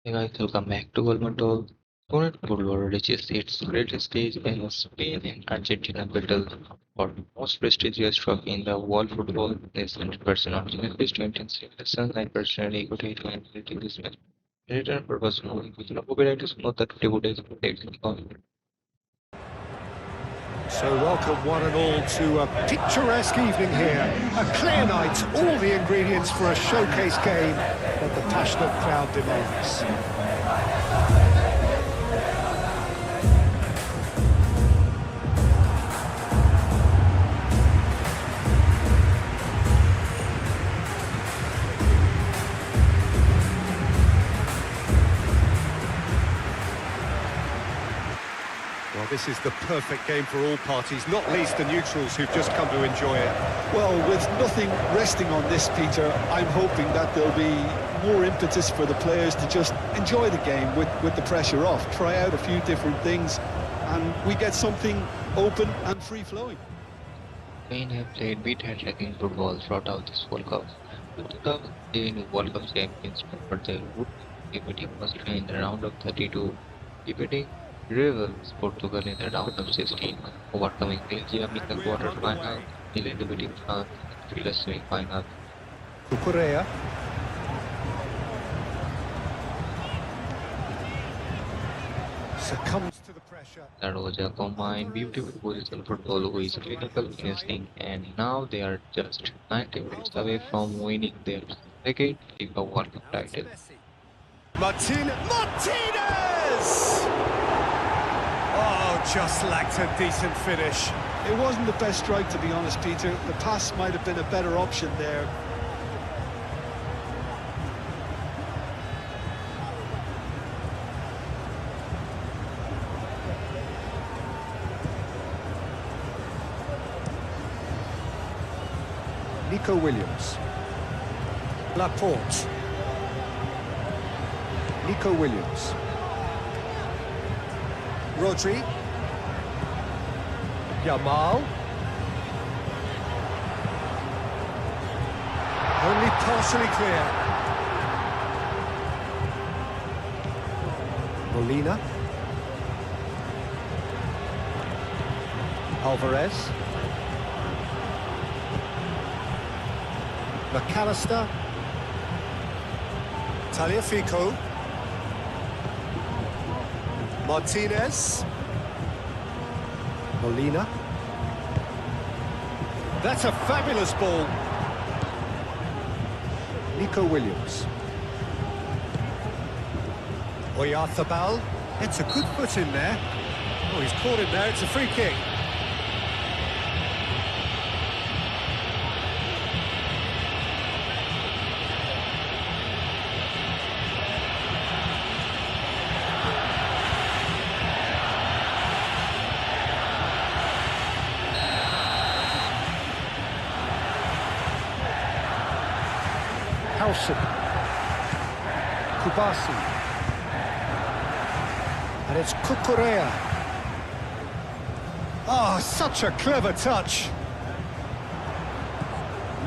Hey guys, welcome back to GoalMatol. Current football reaches its greatest stage in Spain and Argentina battle for the most prestigious trophy in the world. Football is 100% original, based on intensification and personal equity and creating this match. Return purpose only with no copyright is not that debut is protected. So welcome one and all to a picturesque evening here. A clear night, all the ingredients for a showcase game that the passionate crowd demands. Well, this is the perfect game for all parties, not least the neutrals who've just come to enjoy it. Well, with nothing resting on this, Peter, I'm hoping that there'll be more impetus for the players to just enjoy the game with the pressure off, try out a few different things, and we get something open and free-flowing. Spain have played beat-attacking football throughout this World Cup. The 2018 World Cup champions but they would be defeating Austria in the round of 32, defeating rivals Portugal in the round of 16, overcoming Belgium in the quarter-final, nearly defeating France in the semi-final. Cucurella. Succumbs to the pressure. That was a combined beautiful positional football with clinical finishing, and now they are just 90 minutes away from winning their second FIFA World Cup title. Martinez! Oh, just lacked a decent finish. It wasn't the best strike, to be honest, Peter. The pass might have been a better option there. Nico Williams. Laporte. Nico Williams. Rodri. Yamal. Only partially clear. Molina. Alvarez. McAllister. Taliafico. Martinez. Molina. That's a fabulous ball. Nico Williams. Oyarzabal. It's a good foot in there. Oh, he's caught it there. It's a free kick. Howson, Kubasi, and it's Cucurella. Oh, such a clever touch.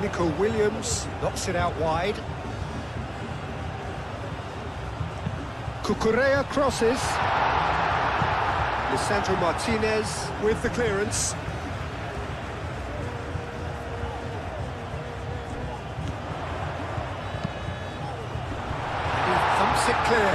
Nico Williams knocks it out wide. Cucurella crosses. Lisandro Martinez with the clearance. It clear.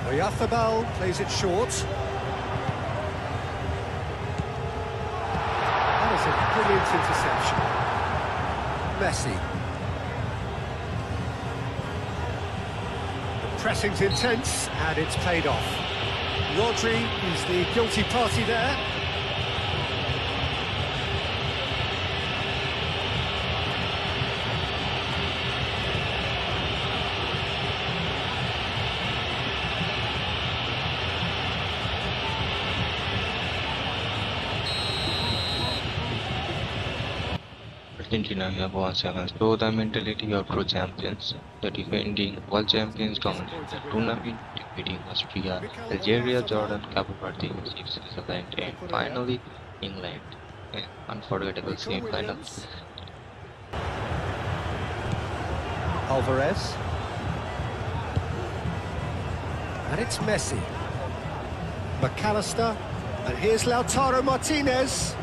Oyarzabal plays it short. That is a brilliant interception. Messi. The pressing's intense and it's paid off. Rodri is the guilty party there. Argentina have once again shown the mentality of true champions. The defending world champions dominated the tournament, defeating Austria, Algeria, Jordan, Cape Verde, Switzerland, and finally England. Yeah, unforgettable Nico scene, kind of. Williams. Alvarez. And it's Messi. McAllister. And here's Lautaro Martinez.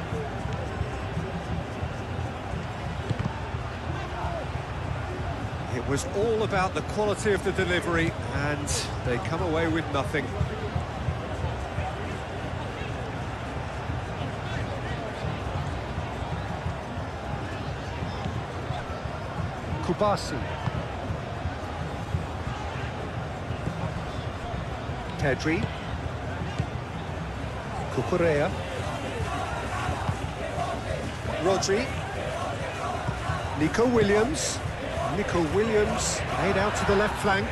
It was all about the quality of the delivery, and they come away with nothing. Kubasi. Pedri. Cucurella. Rodri. Nico Williams. Nico Williams made out to the left flank.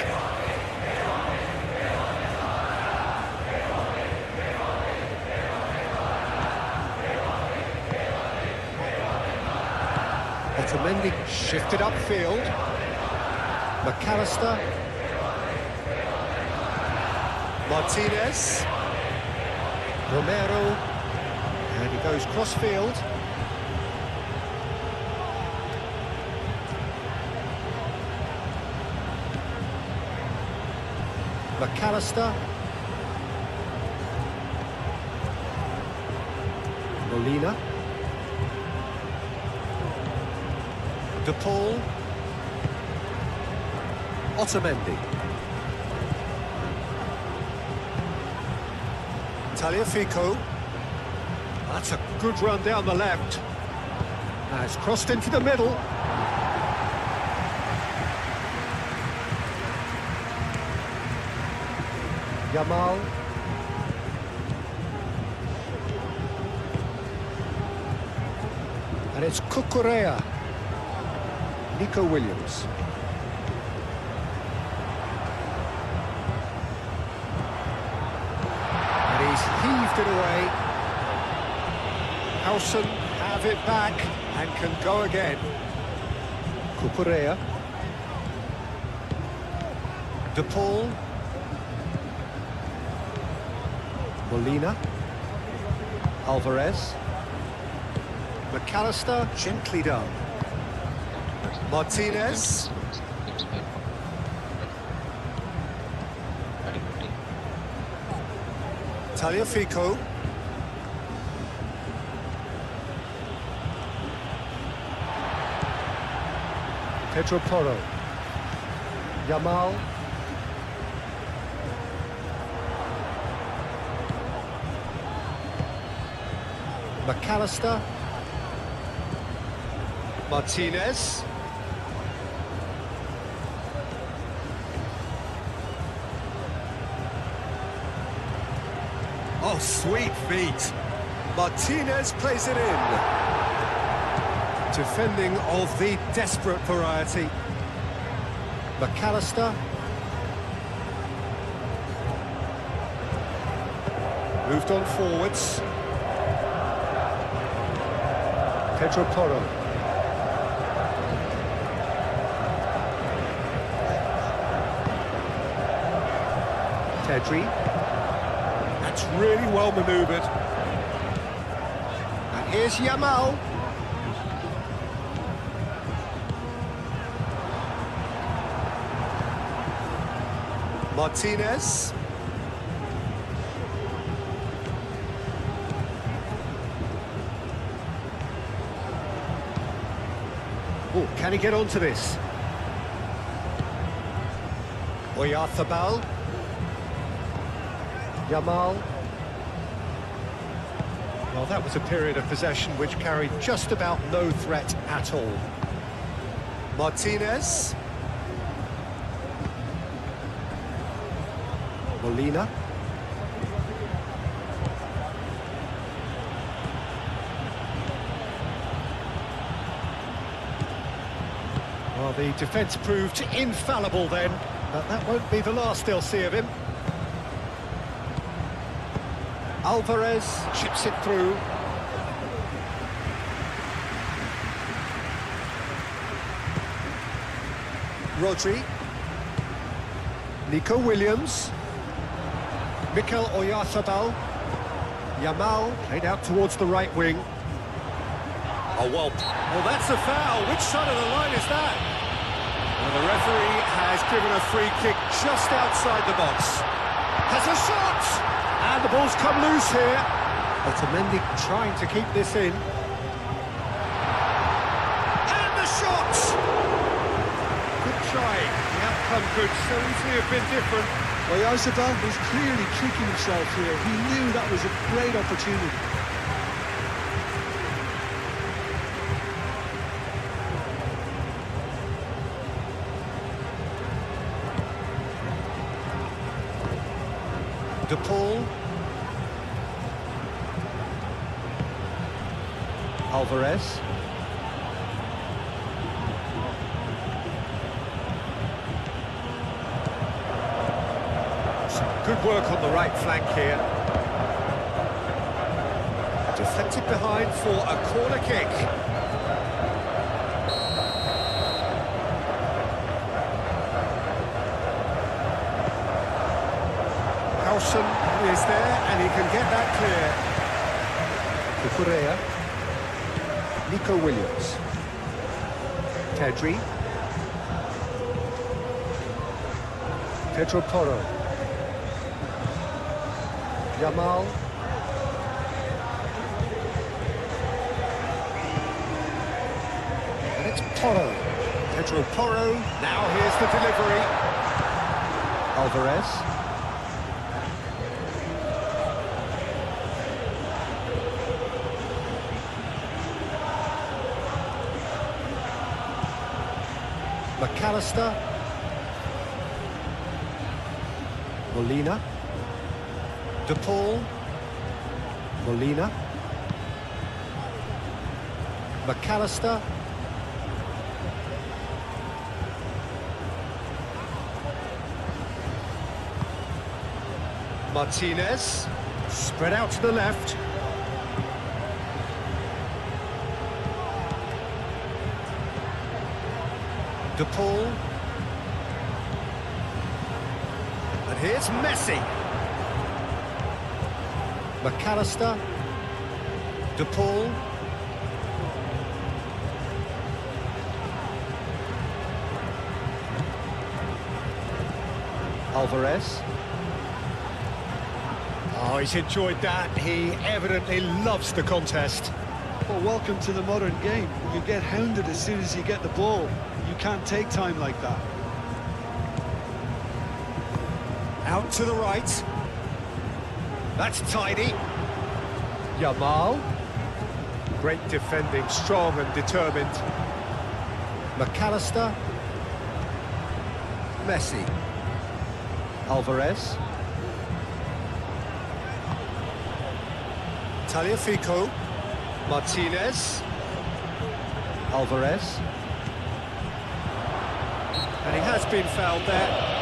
Otamendi shifted upfield. McAllister. Martinez. Romero. And he goes cross-field. McAllister. Molina. De Paul. Otamendi. Tagliafico. That's a good run down the left. Now it's crossed into the middle. Yamal. And it's Cucurella. Nico Williams. And he's heaved it away. Howson have it back and can go again. Cucurella. De Paul. Molina. Alvarez. McAllister, gently done. Martinez. Tagliafico. Pedro Porro. Yamal. McAllister. Martinez. Oh, sweet feet. Martinez plays it in. Defending of the desperate variety. McAllister. Moved on forwards. Pedro Porro. Pedri. That's really well manoeuvred. And here's Yamal. Martinez. Oh, can he get onto this? Oyarzabal. Yamal. Well, that was a period of possession which carried just about no threat at all. Martinez. Molina. Well, the defence proved infallible then, but that won't be the last they'll see of him. Alvarez chips it through. Rodri. Nico Williams. Mikel Oyarzabal. Yamal played out towards the right wing. Oh, well, that's a foul. Which side of the line is that? Well, the referee has given a free kick just outside the box. Has a shot! And the ball's come loose here. Otamendi trying to keep this in. And the shot! Good try. The outcome could so easily have been different. Well, Oyarzabal was clearly tricking himself here. He knew that was a great opportunity. De Paul. Alvarez. Some good work on the right flank here. Deflected behind for a corner kick. Carlson is there, and he can get that clear. Correa. Nico Williams. Pedri. Pedro Porro. Yamal. And it's Porro. Pedro Porro. Now here's the delivery. Alvarez. McAllister. Molina. De Paul. Molina. McAllister. Martinez. Spread out to the left. De Paul. And here's Messi. McAllister. De Paul. Alvarez. Oh, he's enjoyed that. He evidently loves the contest. Well, welcome to the modern game. You get hounded as soon as you get the ball. You can't take time like that. Out to the right. That's tidy. Yamal. Great defending, strong and determined. McAllister. Messi. Alvarez. Tagliafico. Martinez. Alvarez. And he has been fouled there.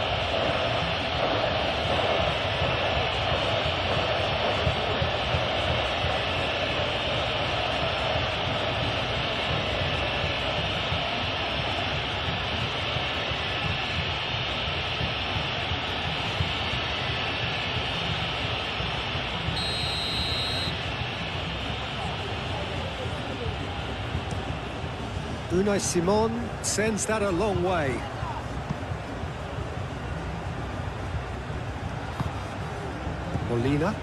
Unai Simon sends that a long way. Molina.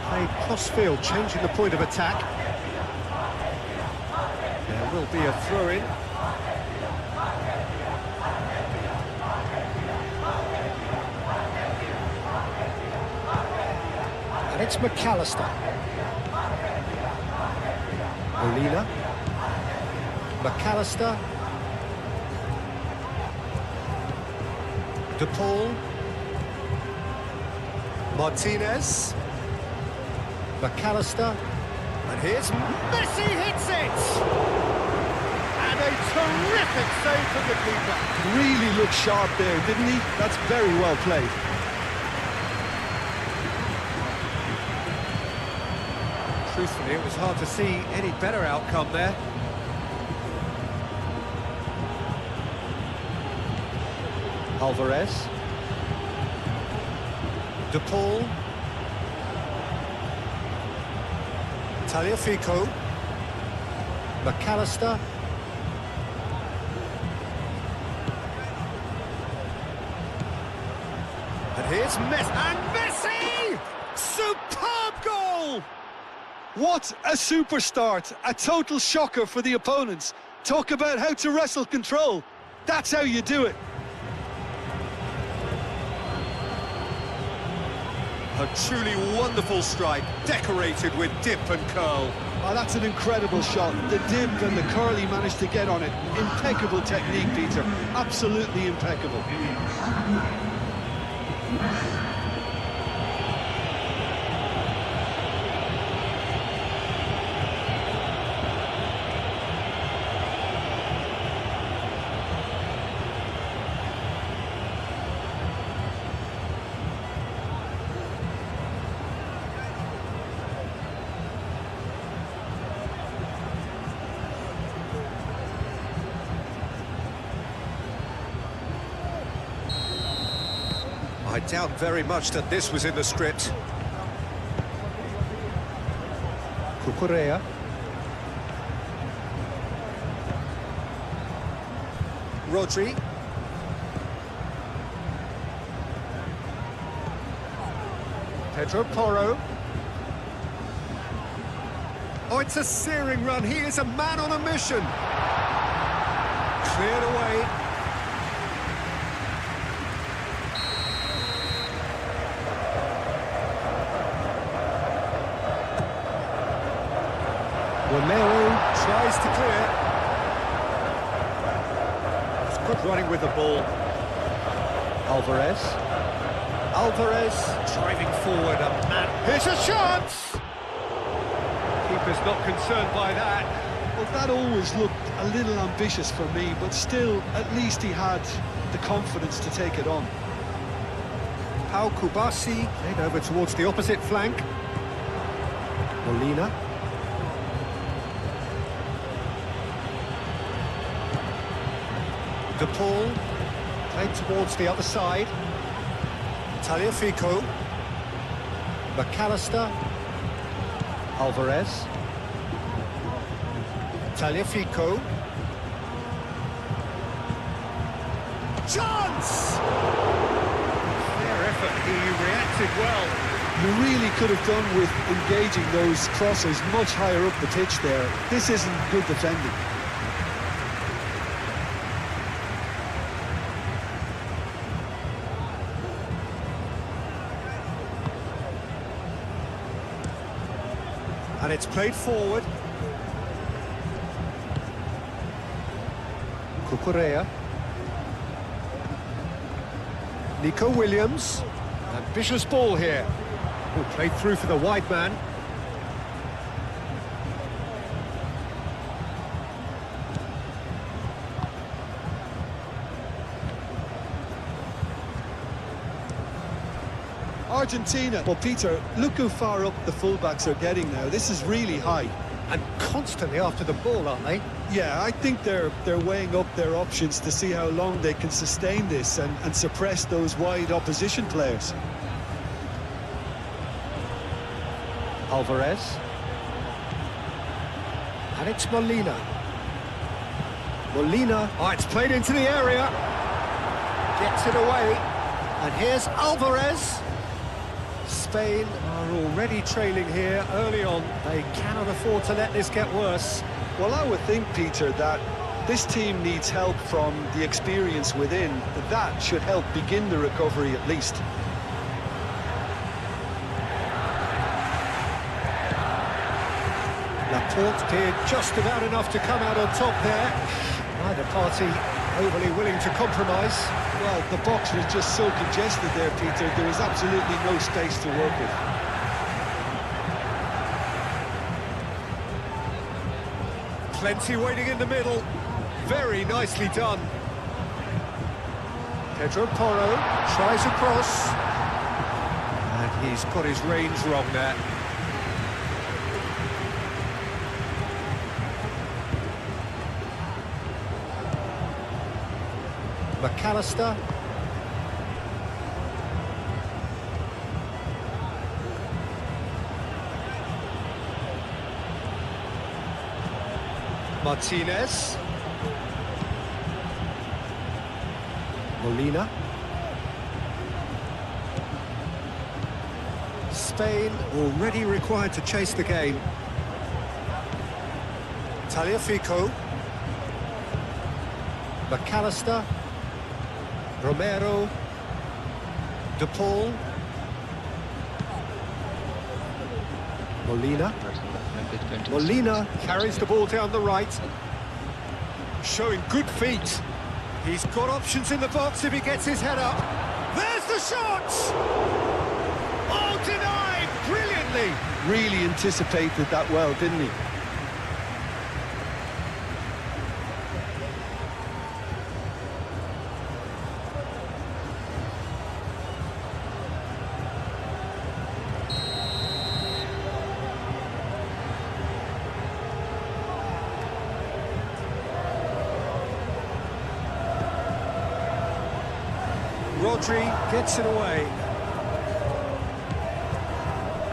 Played cross-field, changing the point of attack. There will be a throw-in. And it's McAllister. Molina. McAllister. De Paul. Martinez. McAllister. And here's Messi, hits it! And a terrific save from the keeper. Really looked sharp there, didn't he? That's very well played. Truthfully, it was hard to see any better outcome there. Alvarez. De Paul. Tagliafico. McAllister. And here's Messi. And Messi! Superb goal! What a super start, a total shocker for the opponents. Talk about how to wrestle control. That's how you do it. A truly wonderful strike, decorated with dip and curl. Oh, that's an incredible shot. The dip and the curl he managed to get on it. Impeccable technique, Peter. Absolutely impeccable. I doubt very much that this was in the script. Cucurella. Rodri. Pedro Porro. Oh, it's a searing run. He is a man on a mission. Cleared away. Romero tries to clear. It's good running with the ball. Alvarez. Alvarez driving forward, a man. Here's a chance! Keeper's not concerned by that. Well, that always looked a little ambitious for me, but still, at least he had the confidence to take it on. Pau Kubasi, played over towards the opposite flank. Molina. De Paul, played towards the other side. Tagliafico. McAllister. Alvarez. Tagliafico. Chance! Fair effort, he reacted well. You really could have done with engaging those crosses much higher up the pitch there. This isn't good defending. And it's played forward. Cucurella. Nico Williams. Ambitious ball here. Oh, played through for the wide man. Argentina. Well, Peter, look how far up the fullbacks are getting now. This is really high. And constantly after the ball, aren't they? Yeah, I think they're weighing up their options to see how long they can sustain this and suppress those wide opposition players. Alvarez. And it's Molina. Molina. Oh, it's played into the area. Gets it away. And here's Alvarez. Spain are already trailing here early on. They cannot afford to let this get worse. Well, I would think, Peter, that this team needs help from the experience within. That should help begin the recovery at least. Laporte did just about enough to come out on top there. Neither party overly willing to compromise. Well, the box was just so congested there, Peter. There was absolutely no space to work with. Plenty waiting in the middle. Very nicely done. Pedro Porro tries across. And he's got his range wrong there. McAllister. Martinez. Molina. Spain already required to chase the game. Tagliafico. McAllister. Romero. De Paul. Molina. Molina carries the ball down the right. Showing good feet. He's got options in the box if he gets his head up. There's the shot! Oh, denied! Brilliantly! Really anticipated that well, didn't he? Rodri gets it away.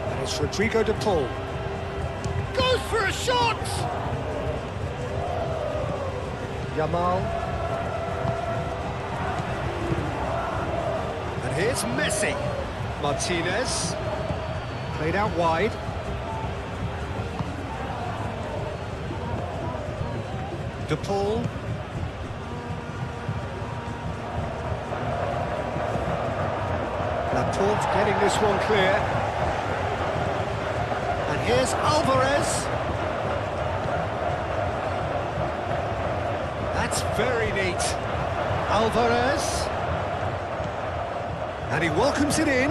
And it's Rodrigo de Paul. Goes for a shot! Yamal. And here's Messi. Martinez. Played out wide. De Paul. Laporte getting this one clear. And here's Alvarez. That's very neat. Alvarez. And he welcomes it in.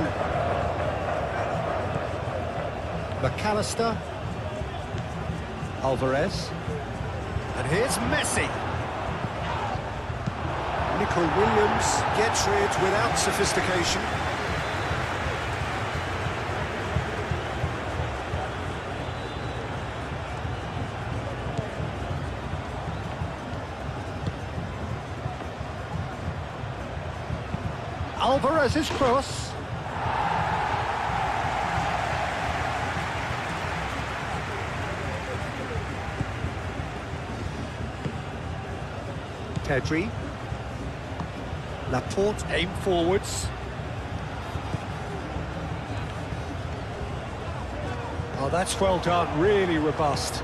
McAllister. Alvarez. And here's Messi. Nico Williams gets rid without sophistication. Alvarez's cross. Pedri. Laporte aim forwards. Oh, that's well done, really robust.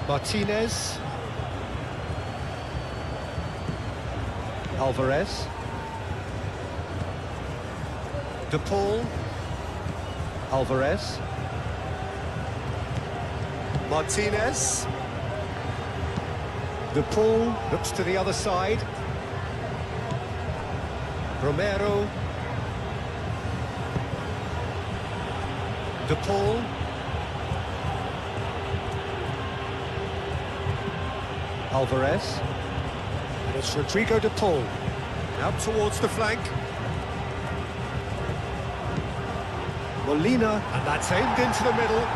Martinez. Alvarez. De Paul. Alvarez. Martinez. De Paul looks to the other side. Romero. De Paul. Alvarez. And it's Rodrigo De Paul. Out towards the flank. Molina, and that's aimed into the middle.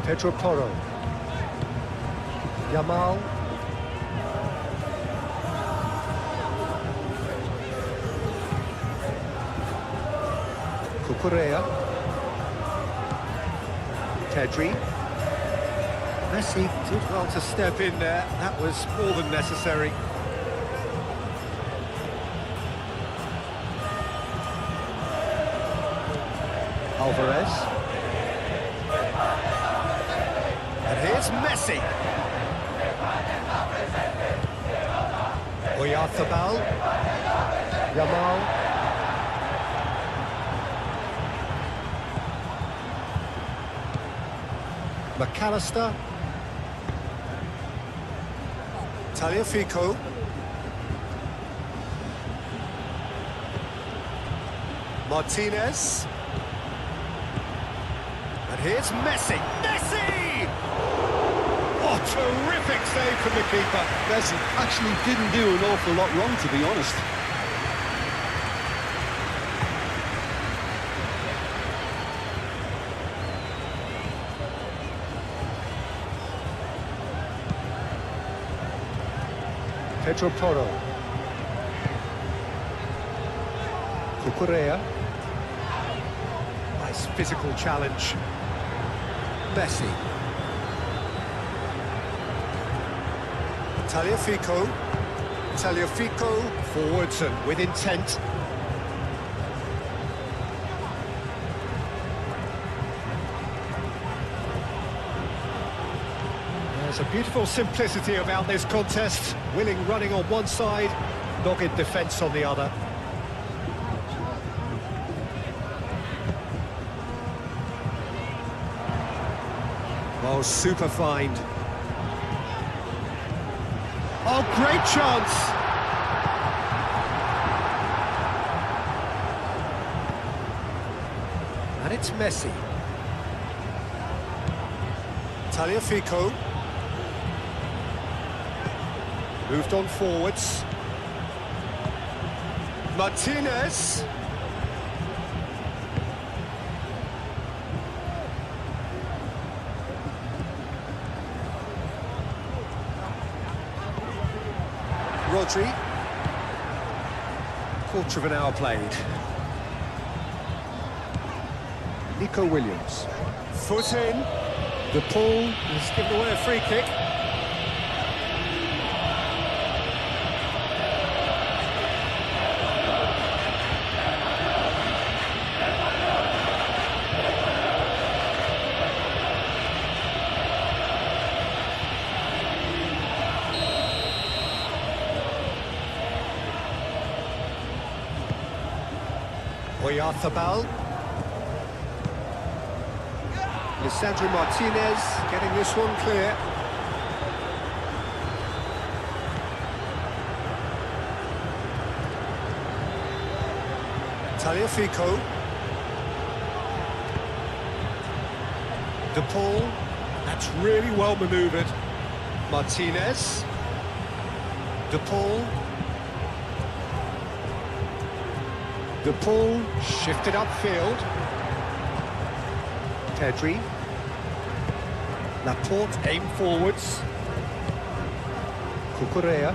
Pedro Porro. Yamal. Cucurella. Pedri. Messi did well to step in there. That was more than necessary. Alvarez. And here's Messi. Oyarzabal. Yamal. McAllister. Tagliafico. Martinez. And here's Messi. Messi! Oh, terrific save from the keeper. Messi actually didn't do an awful lot wrong, to be honest. Pedro Porro. Cucurella. Nice physical challenge. Messi. Tagliafico. Tagliafico forwards and with intent. There's a beautiful simplicity about this contest. Willing running on one side, dogged defence on the other. Oh, super find. Oh, great chance! And it's Messi. Tagliafico. Moved on forwards. Martinez. Rodri. Quarter of an hour played. Nico Williams. Foot in. The Paul has given away a free kick. Oyarthabal. Lisandro Martinez getting this one clear. Tagliafico. De Paul. That's really well manoeuvred. Martinez. De Paul. De Paul shifted upfield. Pedri. Laporte aimed forwards. Cucurella.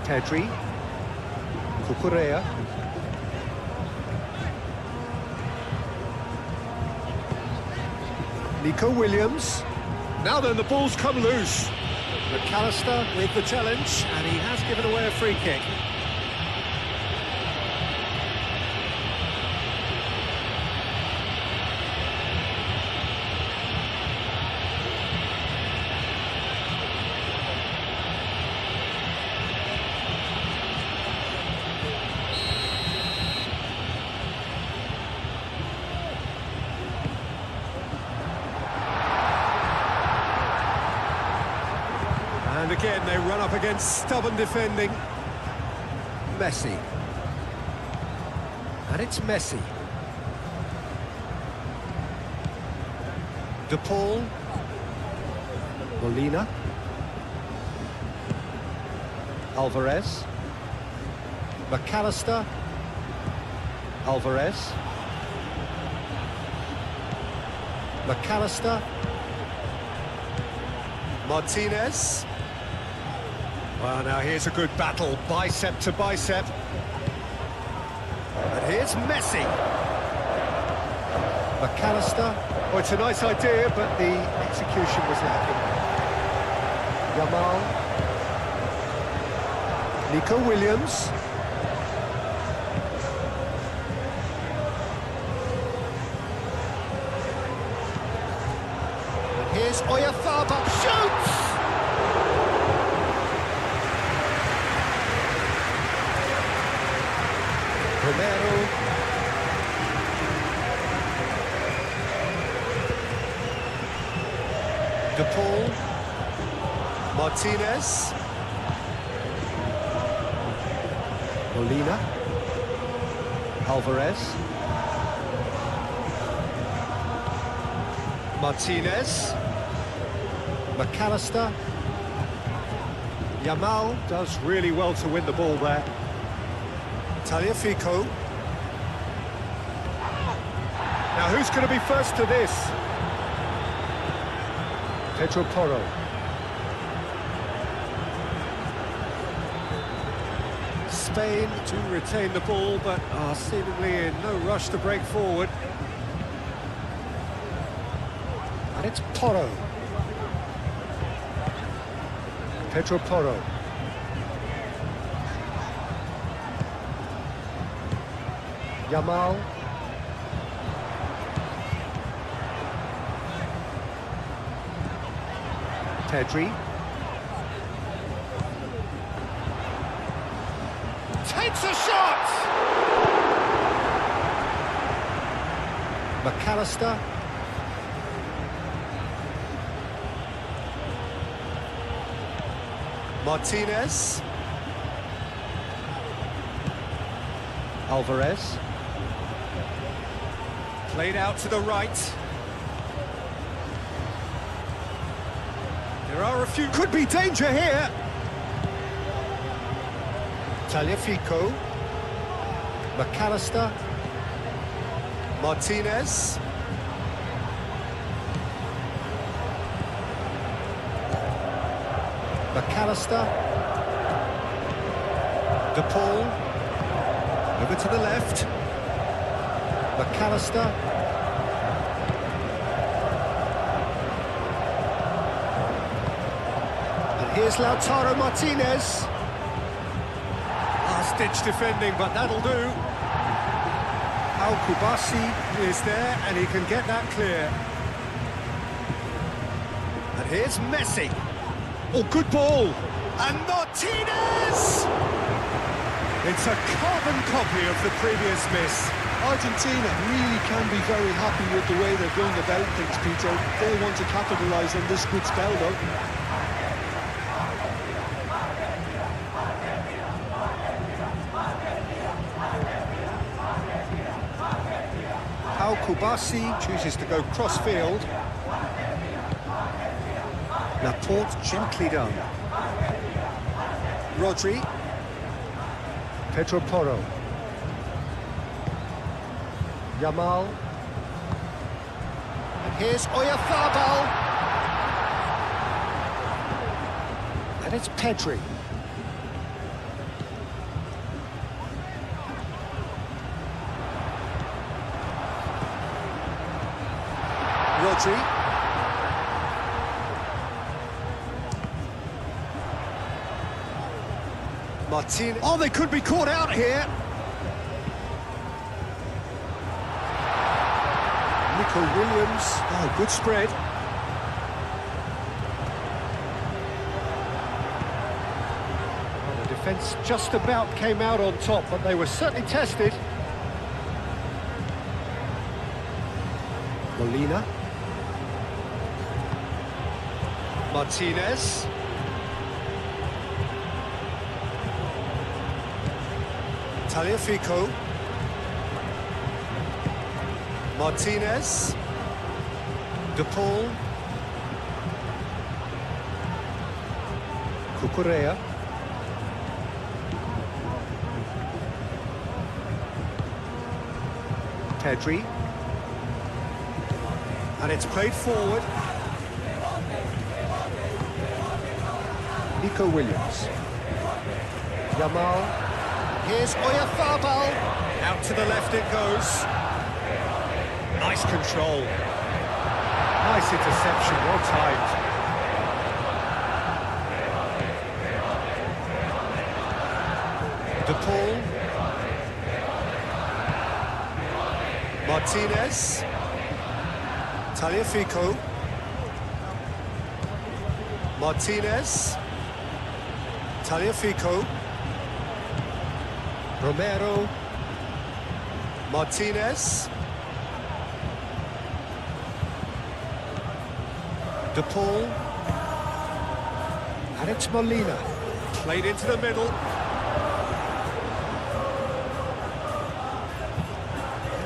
Pedri. Cucurella. Nico Williams. Now then, the ball's come loose. McAllister with the challenge, and he has given away a free kick. And again, they run up against stubborn defending. Messi. And it's Messi. De Paul. Molina. Alvarez. McAllister. Alvarez. McAllister. Martinez. Well, now here's a good battle, bicep to bicep. And here's Messi. McAllister. Oh, it's a nice idea, but the execution was lacking. Yamal. Nico Williams. And here's Oyarthabal. Shoots! Romero. De Paul. Martinez. Molina. Alvarez. Martinez. McAllister. Yamal does really well to win the ball there. Tagliafico. Now who's going to be first to this? Pedro Porro. Spain to retain the ball, but are seemingly in no rush to break forward. And it's Porro. Pedro Porro. Yamal. Pedri. Takes a shot! McAllister. Martinez. Alvarez. Played out to the right. There are a few... Could be danger here! Tagliafico. McAllister. Martinez. McAllister. De Paul. Over to the left. McAllister. And here's Lautaro Martinez. Last-ditch defending, but that'll do. Al-Kubasi is there, and he can get that clear. And here's Messi. Oh, good ball. And Martinez! It's a carbon copy of the previous miss. Argentina really can be very happy with the way they're going about things, Peter. They want to capitalise on this good spell, though. Al-Kubasi chooses to go cross-field. Laporte gently done. Rodri. Pedro Porro. Yamal. And here's Oyarzabal. And it's Pedri. Rodri. Martinez. Oh, they could be caught out here. Nico Williams. Oh, good spread. Well, the defence just about came out on top, but they were certainly tested. Molina. Martinez. Tagliafico. Martinez. De Paul. Cucurella. Pedri. And it's played forward. Nico Williams. Yamal. Here's Oyarzabal. Out to the left it goes. Nice control. Nice interception, well timed. De Paul. Martinez. Tagliafico. Martinez. Tagliafico. Romero. Martinez. De Paul. And it's Molina. Played into the middle.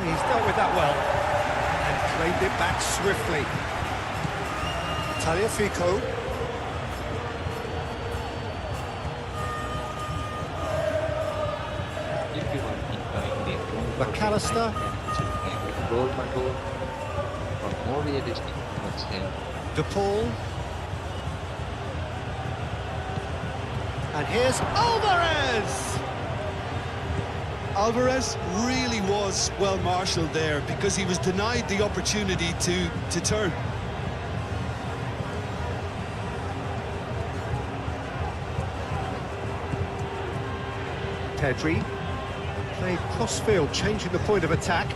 He's dealt with that well. And claimed it back swiftly. Tagliafico. McAllister. GoalMatol for more realistic performance here. De Paul. And here's Alvarez! Alvarez really was well marshalled there because he was denied the opportunity to turn. Pedri played cross-field, changing the point of attack.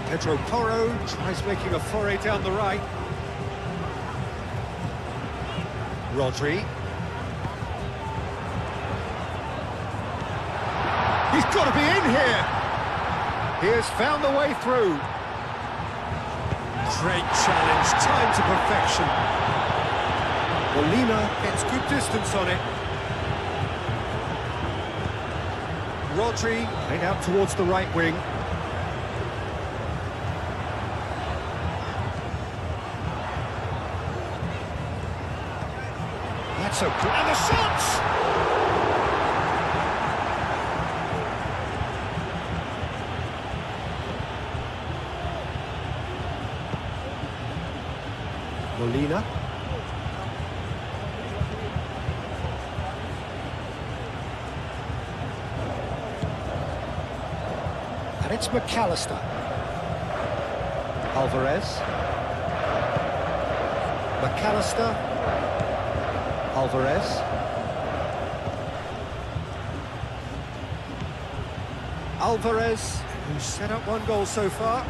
Pedro Porro tries making a foray down the right. Rodri. He's got to be in here! He has found the way through. Great challenge, time to perfection. Molina gets good distance on it. Rodri played out towards the right wing. That's a good... And the shots! Molina. And it's McAllister. Alvarez. McAllister. Alvarez. Alvarez, who's set up one goal so far.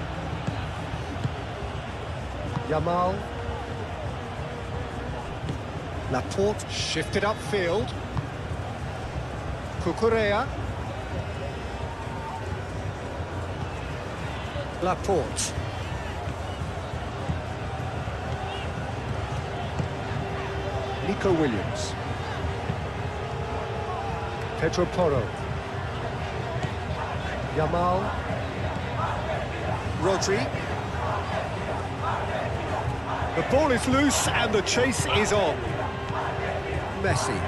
Yamal. Laporte shifted upfield. Cucurella. Laporte. Nico Williams. Pedro Porro. Yamal. Rodri. The ball is loose and the chase is on. Messi.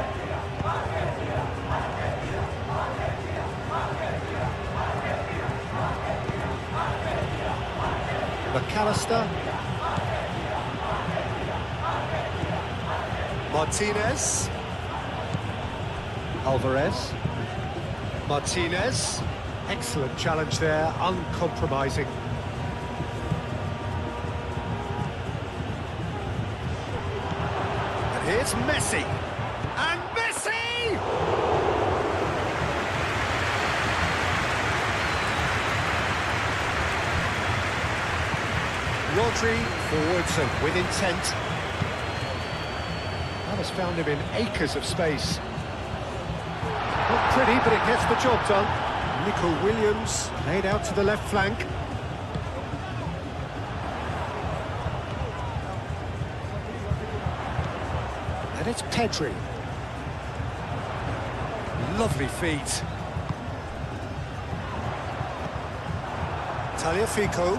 McAllister. Martinez. Alvarez. Martinez. Excellent challenge there, uncompromising. And here's Messi. And Messi! Rodri forwards and with intent. That has found him in acres of space. Not pretty, but it gets the job done. Nico Williams played out to the left flank. And it's Pedri. Lovely feet. Tagliafico.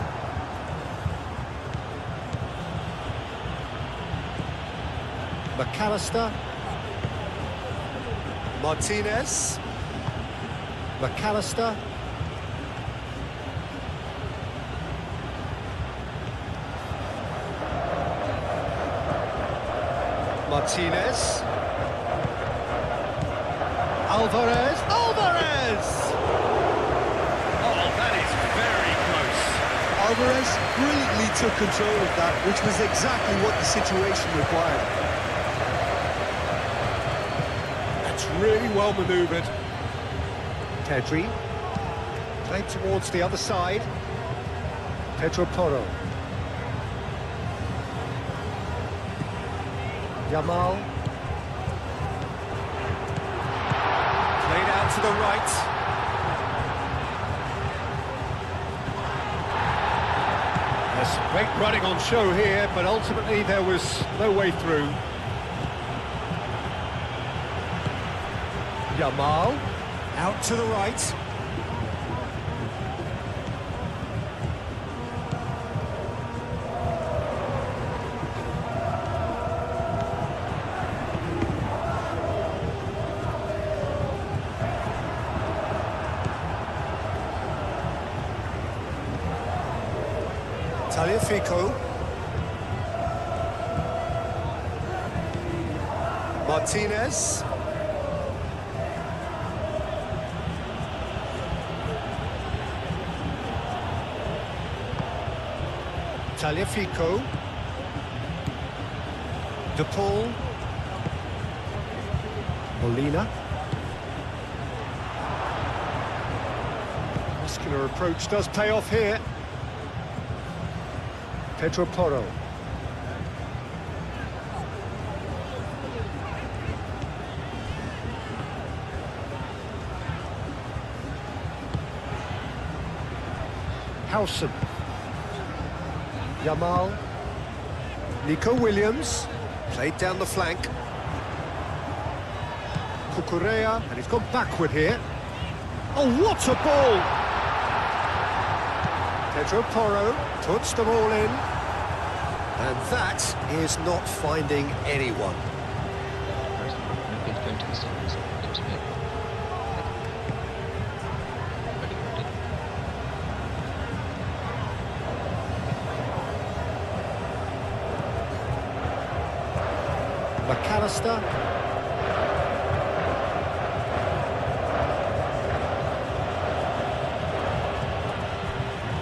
McAllister. Martinez. McAllister. Martinez. Alvarez. Alvarez! Oh, that is very close. Alvarez brilliantly took control of that, which was exactly what the situation required. That's really well manoeuvred. Pedri, played towards the other side. Pedro Porro. Yamal. Played out to the right. There's great running on show here, but ultimately there was no way through. Yamal. Out to the right. Tagliafico. Tagliafico. De Paul. Molina. Muscular approach does pay off here. Pedro Porro. Howson. Yamal. Nico Williams. Played down the flank. Cucurella, and he's gone backward here. Oh, what a ball! Pedro Porro puts the ball in. And that is not finding anyone. McAllister.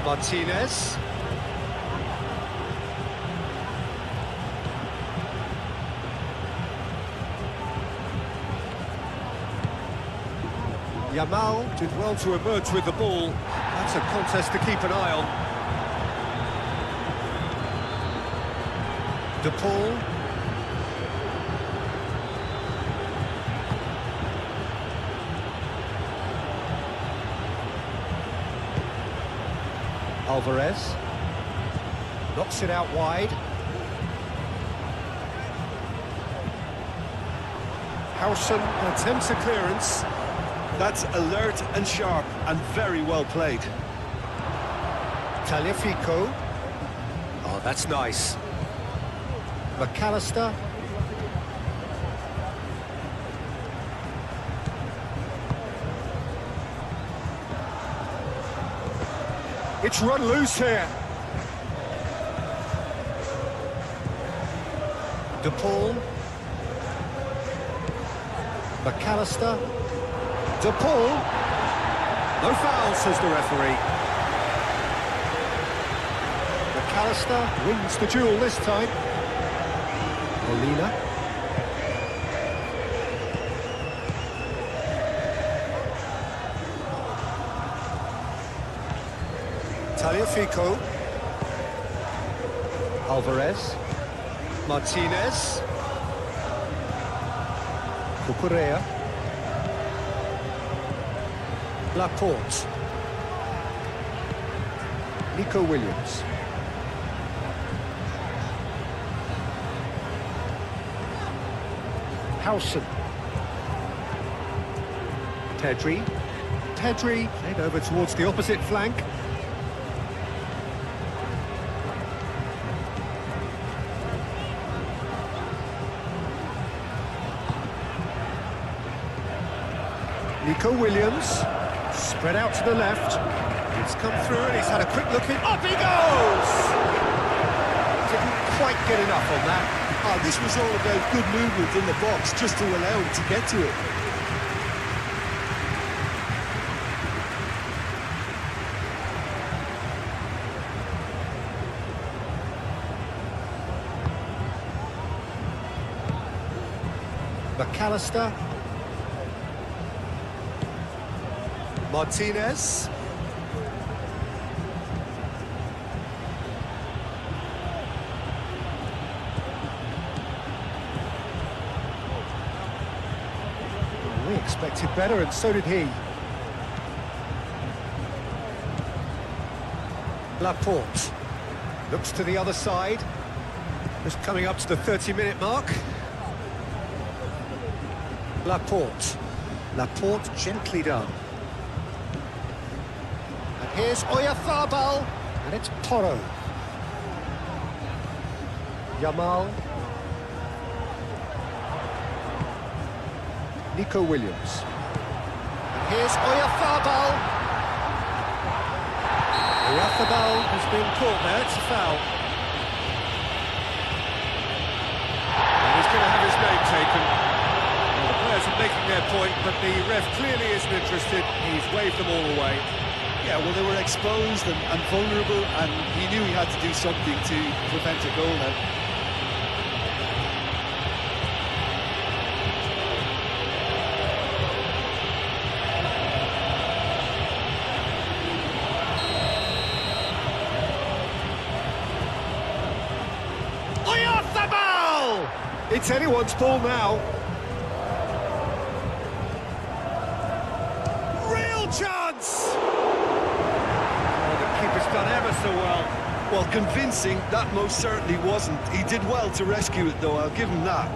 Martinez. Yamal did well to emerge with the ball. That's a contest to keep an eye on. De Paul. Alvarez knocks it out wide. Howson attempts a clearance. That's alert and sharp and very well played. Tagliafico. Oh, that's nice. McAllister. It's run loose here. De Paul. McAllister. De Paul. No foul, says the referee. McAllister wins the duel this time. Molina. Tagliafico. Alvarez. Martinez. Cucurella. Laporte. Nico Williams. Howson. Pedri. Pedri played over towards the opposite flank. Nico Williams, spread out to the left. It's come through and he's had a quick look in. Up he goes! Didn't quite get enough on that. Oh, this was all about good movement in the box, just to allow him to get to it. McAllister. Martinez. We expected better, and so did he. Laporte looks to the other side. Just coming up to the 30-minute mark. Laporte. Laporte gently done. And here's Oyarzabal, and it's Porro. Yamal. Nico Williams. And here's Oyarzabal. Oyarzabal has been caught there, it's a foul. And he's going to have his name taken. Well, the players are making their point, but the ref clearly isn't interested. He's waved them all away. Yeah, well, they were exposed and vulnerable, and he knew he had to do something to prevent a goal now. It's anyone's ball now. Real chance! Oh, the keeper's done ever so well. Well, convincing, that most certainly wasn't. He did well to rescue it, though, I'll give him that.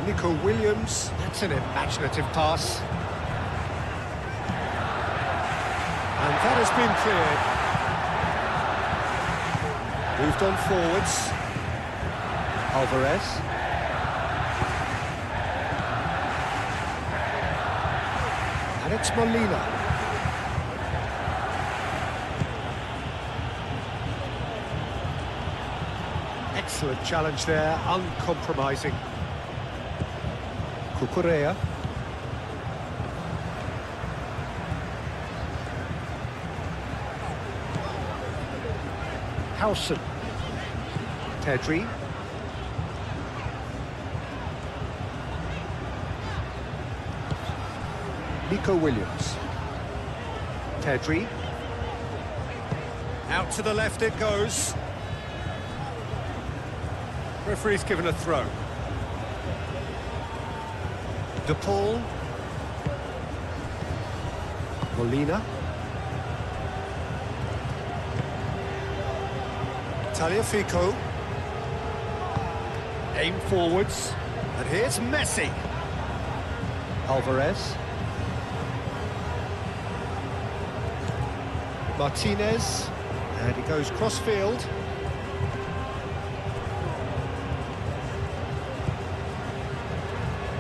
Nico Williams, that's an imaginative pass. And that has been cleared. Moved on forwards. Alvarez. And it's Molina. Excellent challenge there, uncompromising. Cucurella. Howson. Pedri. Nico Williams. Pedri. Out to the left it goes. Referee's given a throw. De Paul. Molina. Tagliafico. Aim forwards. And here's Messi. Alvarez. Martinez. And he goes cross-field.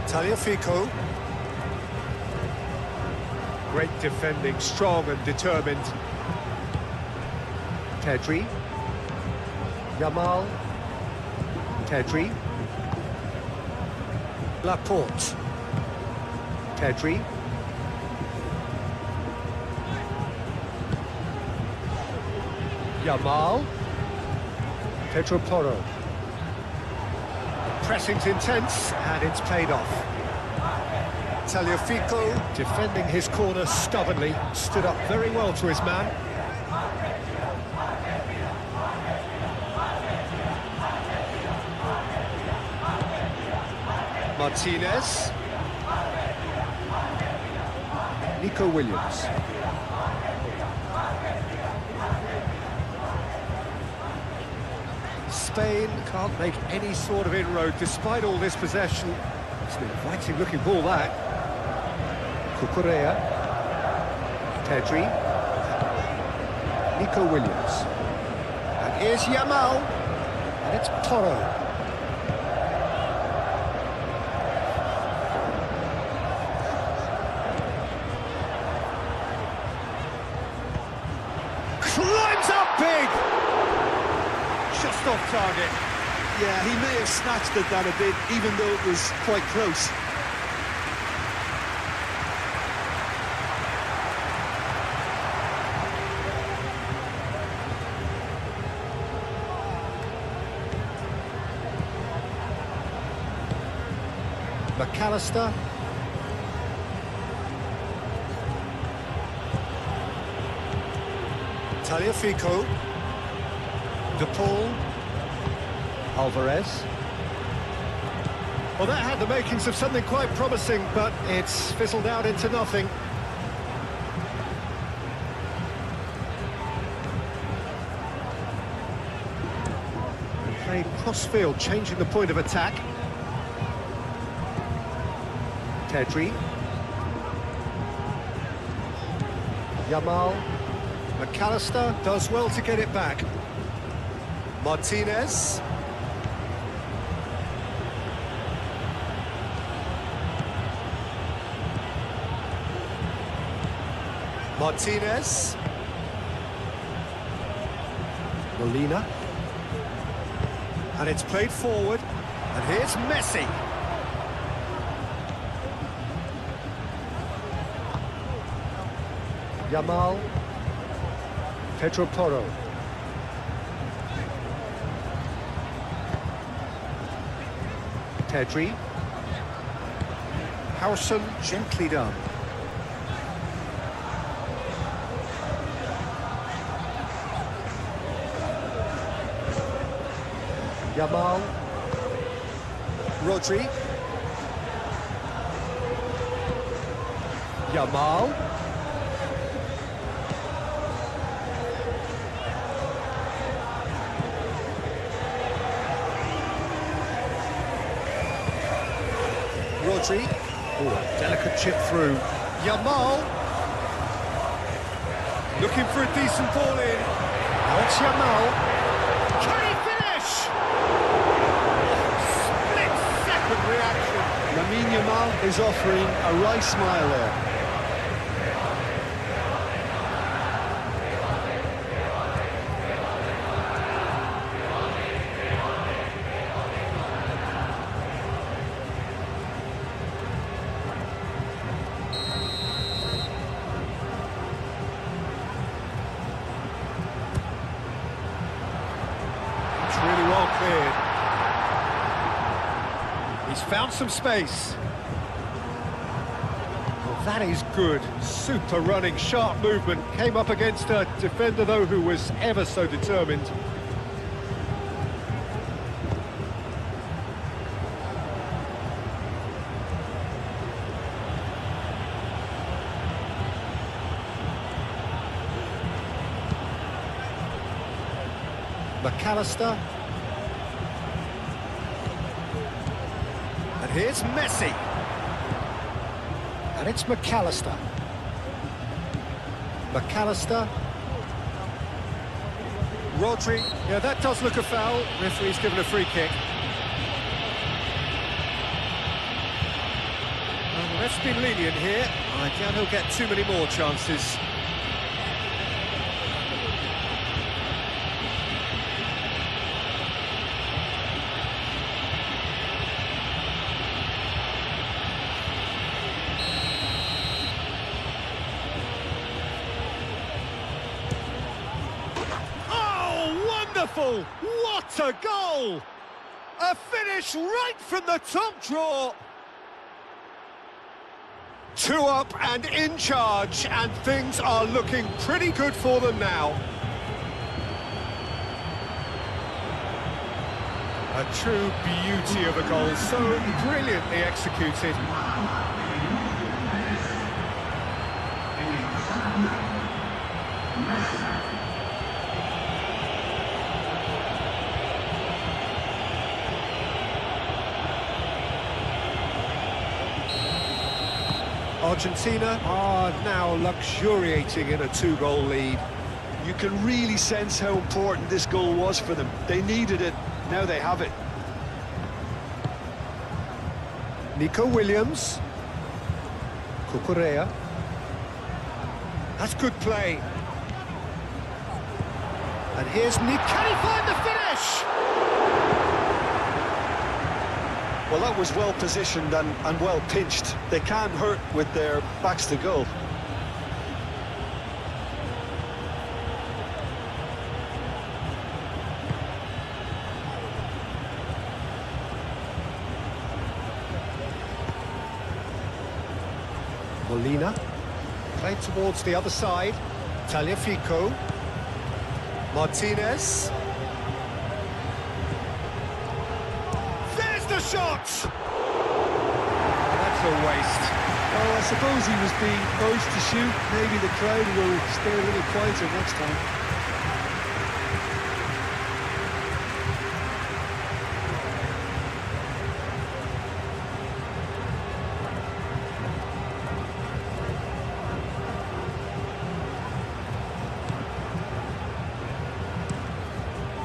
Tagliafico. Great defending, strong and determined. Pedri. Yamal. Pedri. Laporte. Pedri. Yamal. Pedro Porro. Pressing's intense, and it's paid off. Tagliafico defending his corner stubbornly, stood up very well to his man. Martinez. Nico Williams. Spain can't make any sort of inroad despite all this possession. It's an inviting looking ball, that. Cucurella. Pedri. Nico Williams. And here's Yamal. And it's Porro. Climbs up big! Just off target. Yeah, he may have snatched at that a bit, even though it was quite close. McAllister. Tagliafico. De Paul. Alvarez. Well, that had the makings of something quite promising, but it's fizzled out into nothing. Played cross-field, changing the point of attack. Pedri. Yamal. McAllister does well to get it back. Martinez. Martinez. Molina. And it's played forward. And here's Messi. Yamal. Pedro Porro. Pedri. Howson, gently done. Yamal. Rodri. Yamal. Rodri. Oh, delicate chip through. Yamal. Looking for a decent ball in. Now it's Yamal. Can he finish? Split-second reaction. Lamine Yamal is offering a wry smile there. Really well cleared. He's found some space. Well, that is good. Super running, sharp movement. Came up against a defender, though, who was ever so determined. McAllister. And here's Messi. And it's McAllister. McAllister. Rodri. Yeah, that does look a foul. Referee's given a free kick. Well, the ref's been lenient here. I doubt he'll get too many more chances. Wonderful! What a goal! A finish right from the top draw. 2 up and in charge, and things are looking pretty good for them now. A true beauty of a goal, so brilliantly executed. Argentina are now luxuriating in a 2-goal lead. You can really sense how important this goal was for them. They needed it, now they have it. Nico Williams. Cucurella. That's good play. And here's Nico. Can he find the finish? Well, that was well positioned and well pinched. They can't hurt with their backs to goal. Molina. Played towards the other side. Tagliafico. Martinez. There's the shot! That's a waste. Well, I suppose he was being urged to shoot. Maybe the crowd will stay a little quieter next time.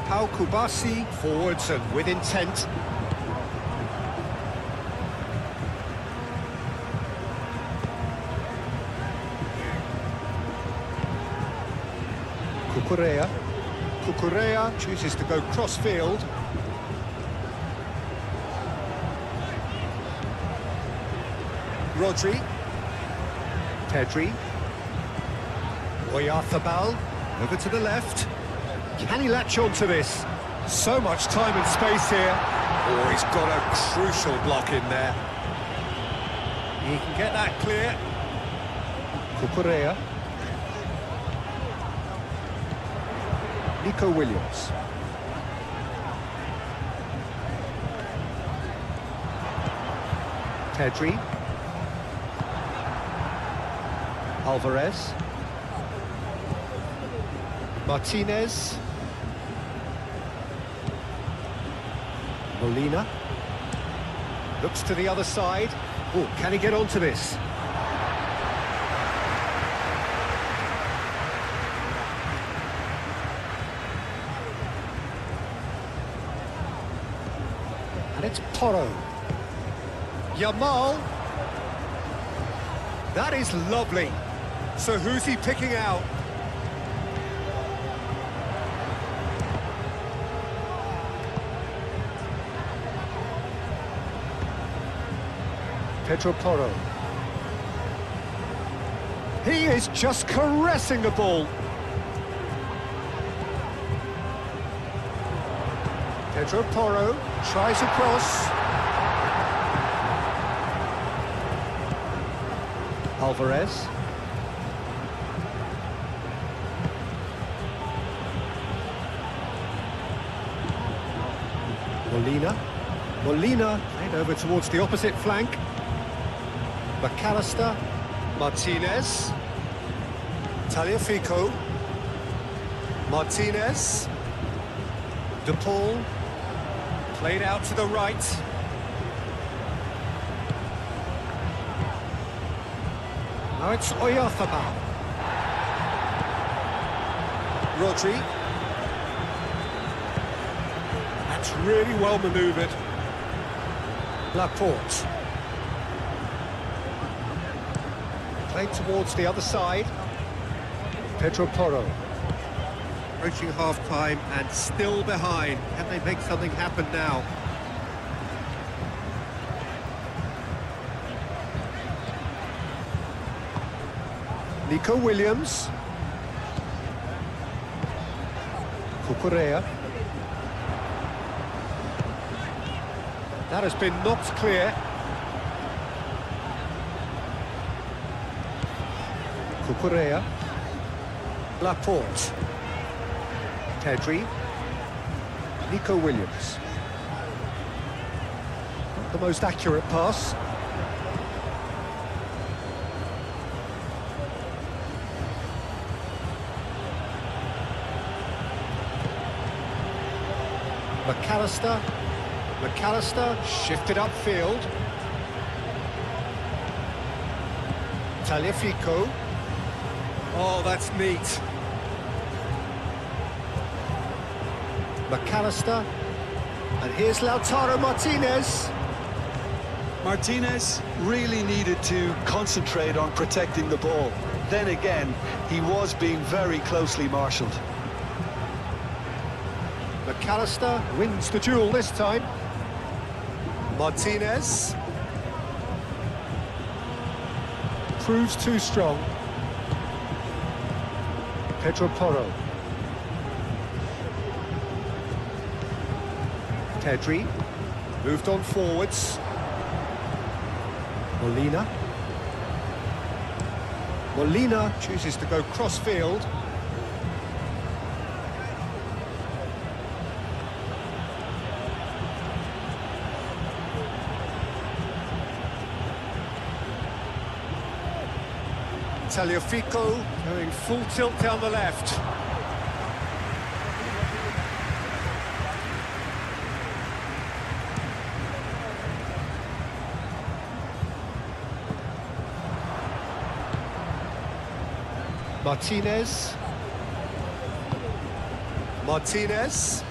Pau Kubasi forwards and with intent. Cucurella chooses to go cross-field. Rodri. Pedri. Oyarzabal. Over to the left. Can he latch on to this? So much time and space here. Oh, he's got a crucial block in there. He can get that clear. Cucurella. Nico Williams. Pedri. Alvarez. Martinez. Molina. Looks to the other side. Oh, can he get onto this? And it's Porro. Yamal. That is lovely. So who's he picking out? Pedro Porro. He is just caressing the ball. Pedro Porro tries a cross. Alvarez. Molina. Molina played over towards the opposite flank. McAllister. Martinez. Tagliafico. Martinez. De Paul. Played out to the right. Now it's Oyarzabal. Rodri. That's really well manoeuvred. Laporte. Played towards the other side. Pedro Porro. Approaching half-time and still behind. Can they make something happen now? Nico Williams. Cucurella. That has been knocked clear. Cucurella. Laporte. Pedri. Nico Williams. Not the most accurate pass. McAllister. McAllister shifted upfield. Tagliafico. Oh, that's neat. McAllister. And here's Lautaro Martinez. Martinez really needed to concentrate on protecting the ball. Then again, he was being very closely marshalled. McAllister wins the duel this time. Martinez. Proves too strong. Pedro Porro. Pedri. Moved on forwards. Molina. Molina chooses to go cross-field. Tagliafico going full tilt down the left. Martinez. Martinez.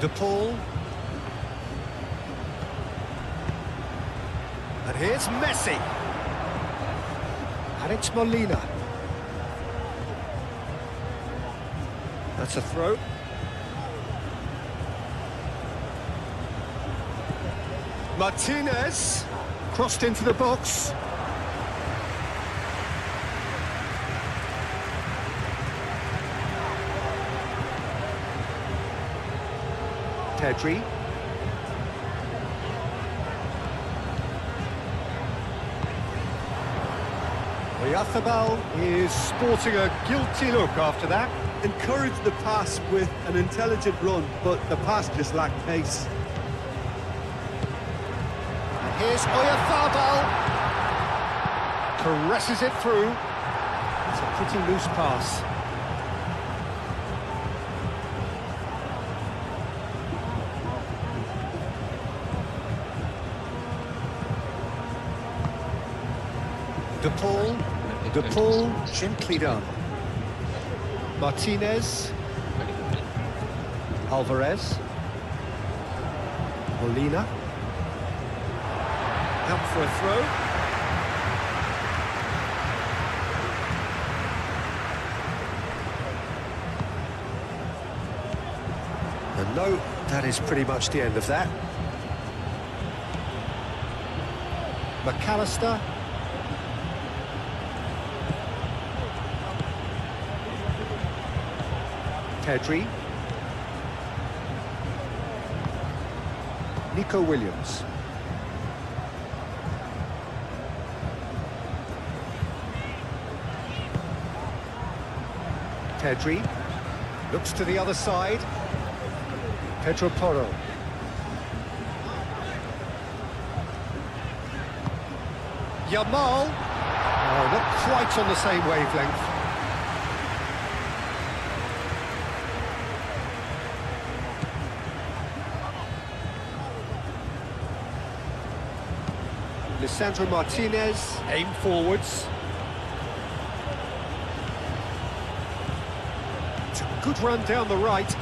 De Paul. And here's Messi. And it's Molina. That's a throw. Martinez. Crossed into the box. Pedri. Oyarzábal is sporting a guilty look after that. Encouraged the pass with an intelligent run, but the pass just lacked pace. And here's Oyarzábal. Caresses it through. It's a pretty loose pass. De Paul, gently done. Martinez. Alvarez. Molina. Out for a throw. And no, that is pretty much the end of that. McAllister. Pedri. Nico Williams. Pedri. Looks to the other side. Pedro Porro. Yamal. Oh, not quite on the same wavelength. Lisandro Martinez, aim forwards. It's a good run down the right.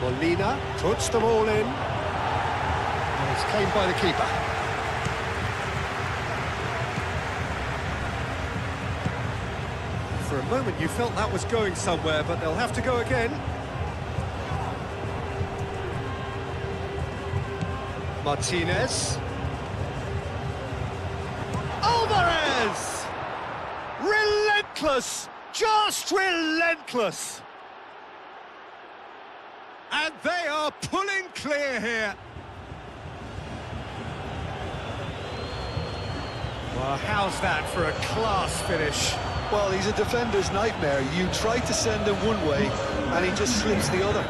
Molina puts them all in. And it's claimed by the keeper. For a moment you felt that was going somewhere, but they'll have to go again. Martinez. Alvarez! Relentless! Just relentless! And they are pulling clear here. Well, how's that for a class finish? Well, he's a defender's nightmare. You try to send him one way, and he just slips the other.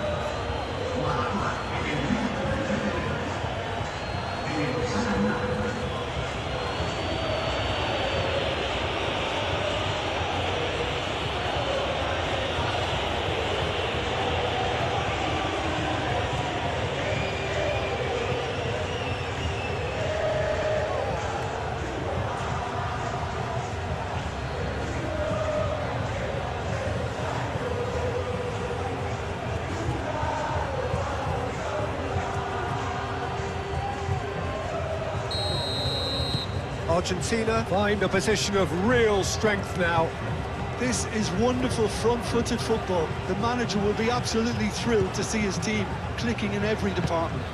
Argentina find a position of real strength now. This is wonderful front-footed football. The manager will be absolutely thrilled to see his team clicking in every department.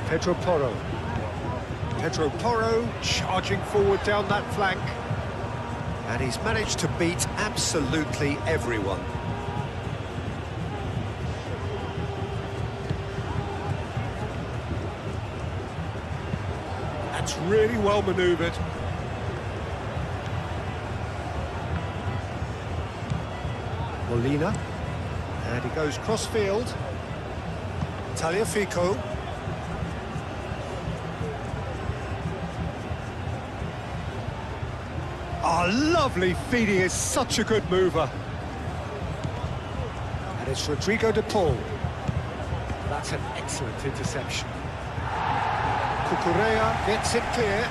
Pedro Porro. Pedro Porro charging forward down that flank. And he's managed to beat absolutely everyone. That's really well manoeuvred. Molina. And he goes cross-field. Tagliafico. Oh, lovely feed, he is such a good mover. And it's Rodrigo de Paul. That's an excellent interception. Cucurella gets it clear.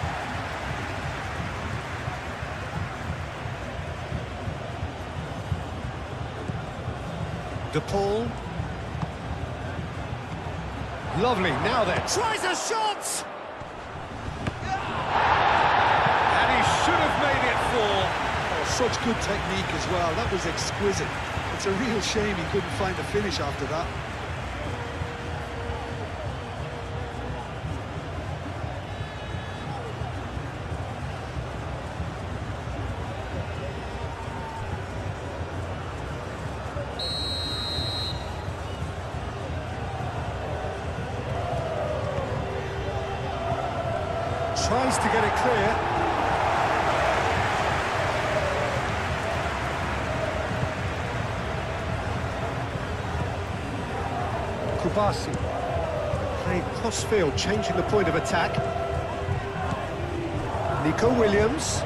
De Paul. Lovely, now then. Tries a shot! And he should have made it four. Oh, such good technique as well. That was exquisite. It's a real shame he couldn't find a finish after that. Tries to get it clear. Kubasi. Playing cross-field, changing the point of attack. Nico Williams.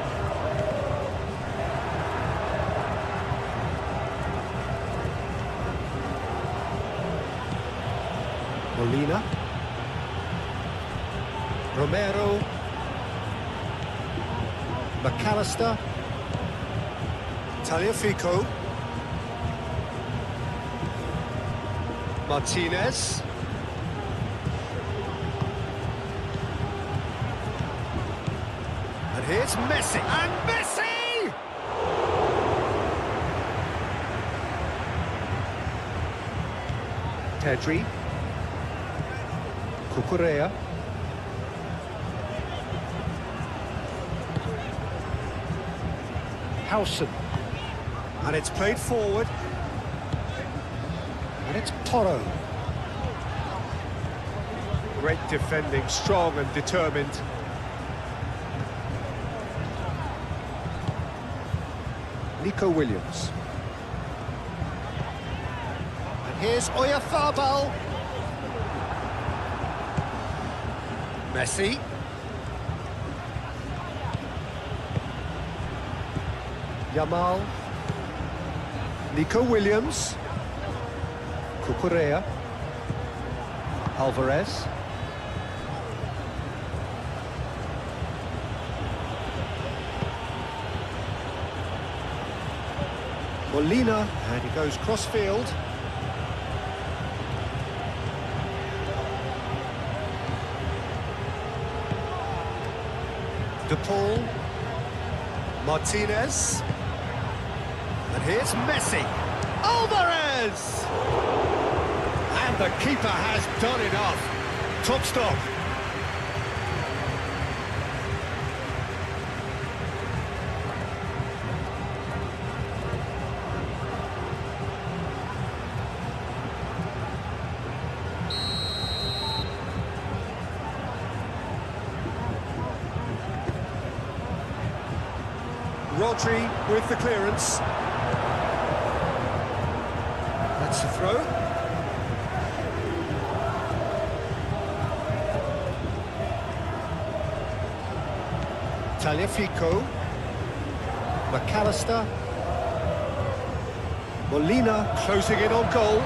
Molina. Romero. McAllister. Tagliafico. Martinez. And here's Messi. And Messi! Pedri. Cucurella. Howson. And it's played forward. And it's Porro. Great defending, strong and determined. Nico Williams. And here's Oyarzabal. Messi. Yamal. Nico Williams. Cucurella. Alvarez. Molina, and he goes cross-field. De Paul. Martinez. And here's Messi. Alvarez! And the keeper has done enough. Top stop. Rodri with the clearance. That's the throw. Tagliafico. McAllister. Molina closing in on goal.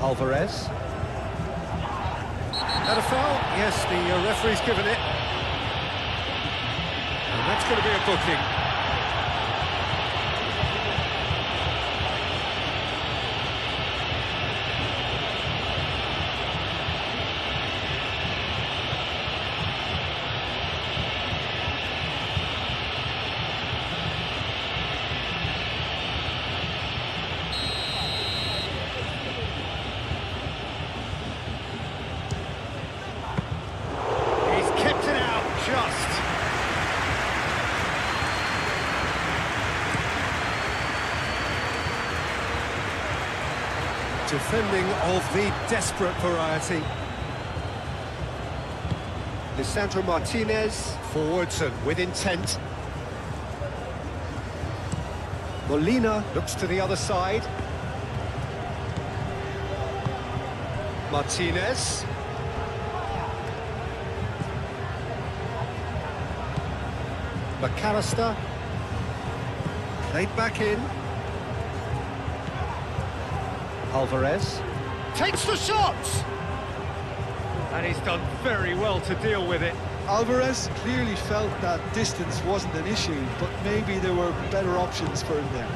Alvarez. And a foul? Yes, the referee's given it. And that's going to be a booking. Defending of the desperate variety. Lisandro Martinez, forwards and with intent. Molina looks to the other side. Martinez. McAllister. Played back in. Alvarez takes the shot! And he's done very well to deal with it. Alvarez clearly felt that distance wasn't an issue, but maybe there were better options for him there.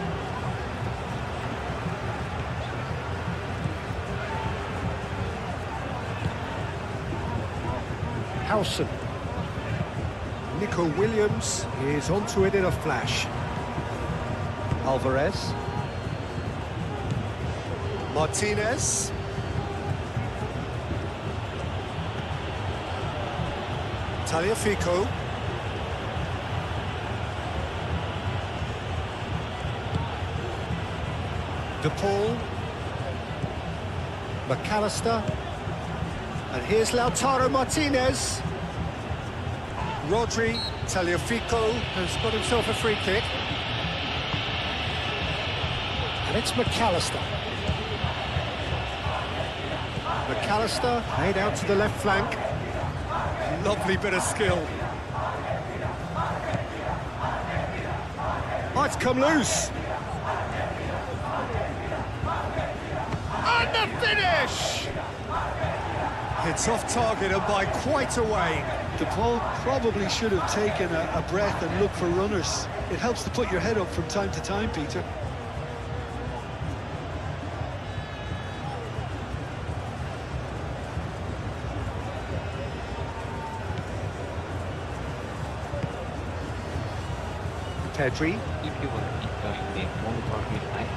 Howson. Nico Williams is onto it in a flash. Alvarez. Martinez. Tagliafico. De Paul. McAllister. And here's Lautaro Martinez. Rodri, Tagliafico has got himself a free kick. And it's McAllister. McAllister played out to the left flank. Lovely bit of skill. Might come loose. And the finish! It's off target and by quite a way. The ball probably should have taken a breath and looked for runners. It helps to put your head up from time to time, Peter. Pedri. If you were enjoying the more powerful life,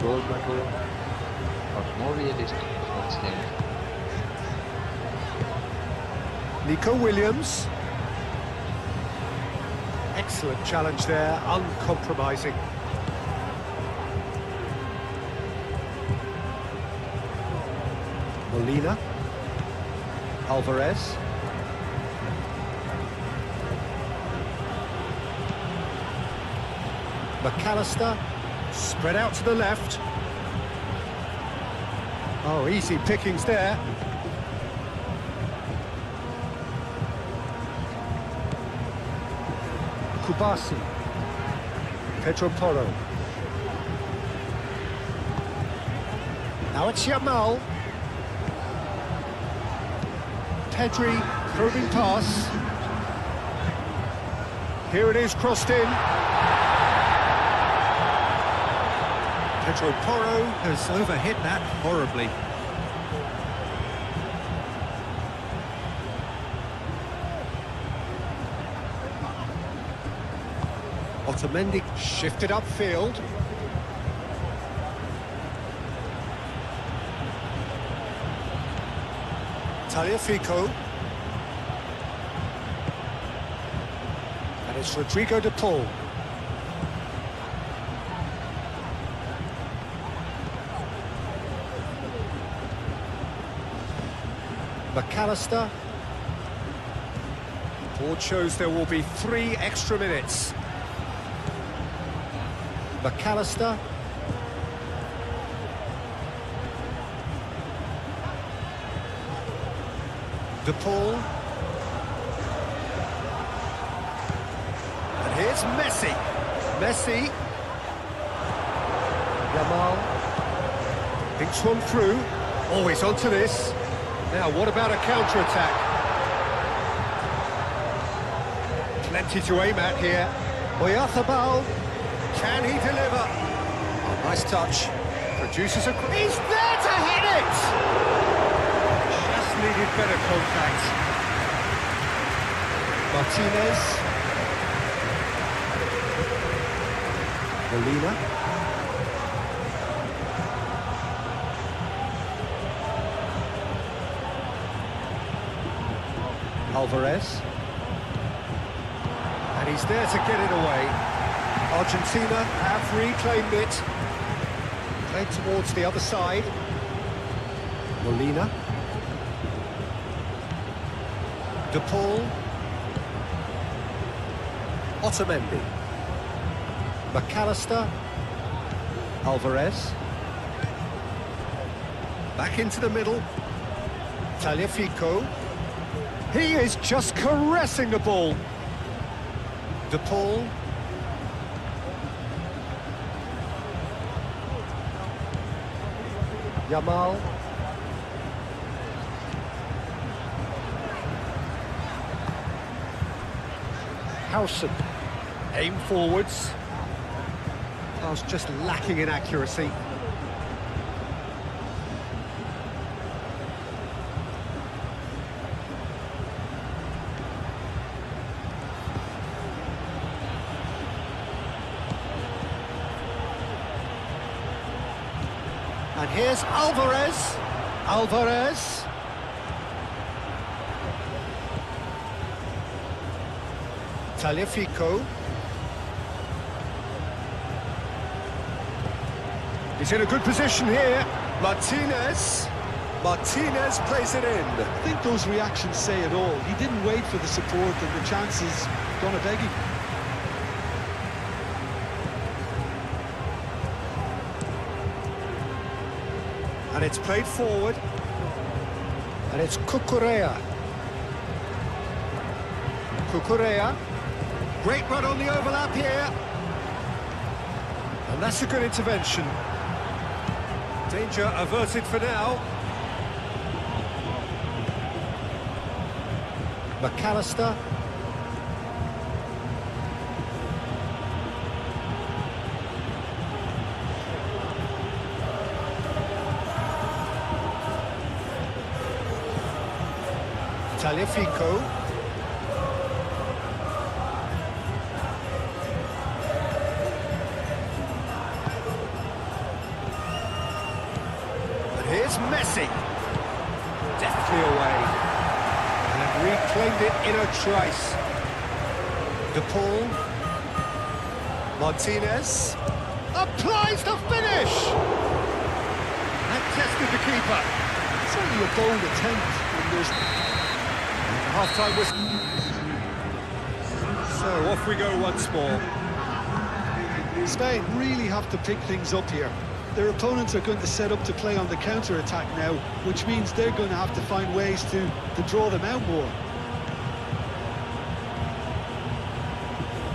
GoalMatol or more realistic efforts there. Nico Williams. Excellent challenge there, uncompromising. Molina. Alvarez. McAllister. Spread out to the left. Oh, easy pickings there. Kubasi, Pedro Porro. Now it's Yamal. Pedri, probing pass. Here it is, crossed in. Pedro Porro has overhit that horribly. Otamendi shifted upfield. Tagliafico. And it's Rodrigo de Paul. McAllister. Board shows there will be 3 extra minutes. McAllister. De Paul. And here's Messi. Messi. Yamal. Thinks one through. Always onto this. Now, what about a counter-attack? Plenty to aim at here. Oyarzabal. Can he deliver? Oh, nice touch. Produces a... He's there to hit it! Just needed better contact. Martinez. Molina. Alvarez. And he's there to get it away. Argentina have reclaimed it. Played towards the other side. Molina. De Paul. Otamendi. McAllister. Alvarez. Back into the middle. Tagliafico. He is just caressing the ball. De Paul. Yamal. Howson. Aim forwards. Pass just lacking in accuracy. And here's Alvarez. Alvarez. Tagliafico. He's in a good position here. Martinez. Martinez plays it in. I think those reactions say it all. He didn't wait for the support and the chances gonna beg him. And it's played forward. And it's Cucurella. Cucurella. Great run on the overlap here. And that's a good intervention. Danger averted for now. McAllister. Taliafico. And here's Messi. Deftly away. And reclaimed it in a trice. De Paul. Martinez. Applies the finish! And tested the keeper. It's only a bold attempt when there's... Half-time whistle. So off we go once more. Spain really have to pick things up here. Their opponents are going to set up to play on the counter-attack now, which means they're going to have to find ways to draw them out more.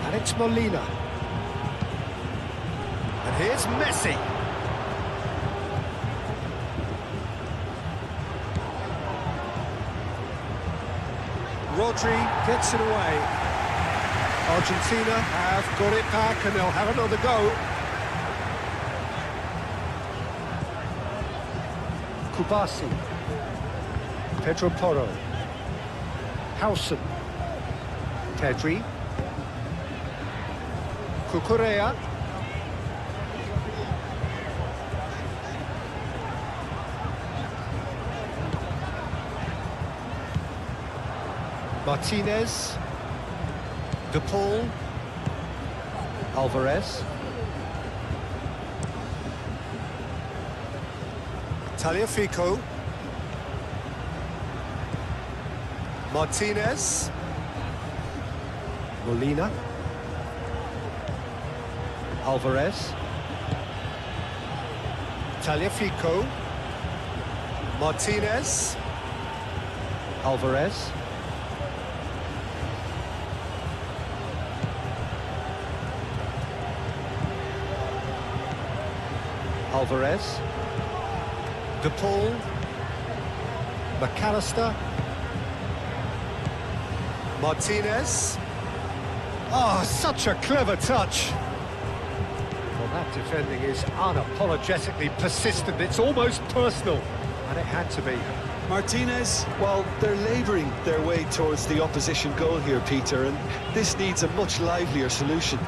And it's Molina. And here's Messi. Rodri gets it away. Argentina have got it back and they'll have another go. Kubasi. Pedro Porro. Howson. Pedri. Cucurella. Martinez. De Paul. Alvarez. Taliafico. Martinez. Molina. Alvarez. Taliafico. Martinez. Alvarez. Alvarez. De Paul. McAllister. Martinez. Oh, such a clever touch. Well, that defending is unapologetically persistent. It's almost personal. And it had to be. Martinez, well, they're labouring their way towards the opposition goal here, Peter, and this needs a much livelier solution.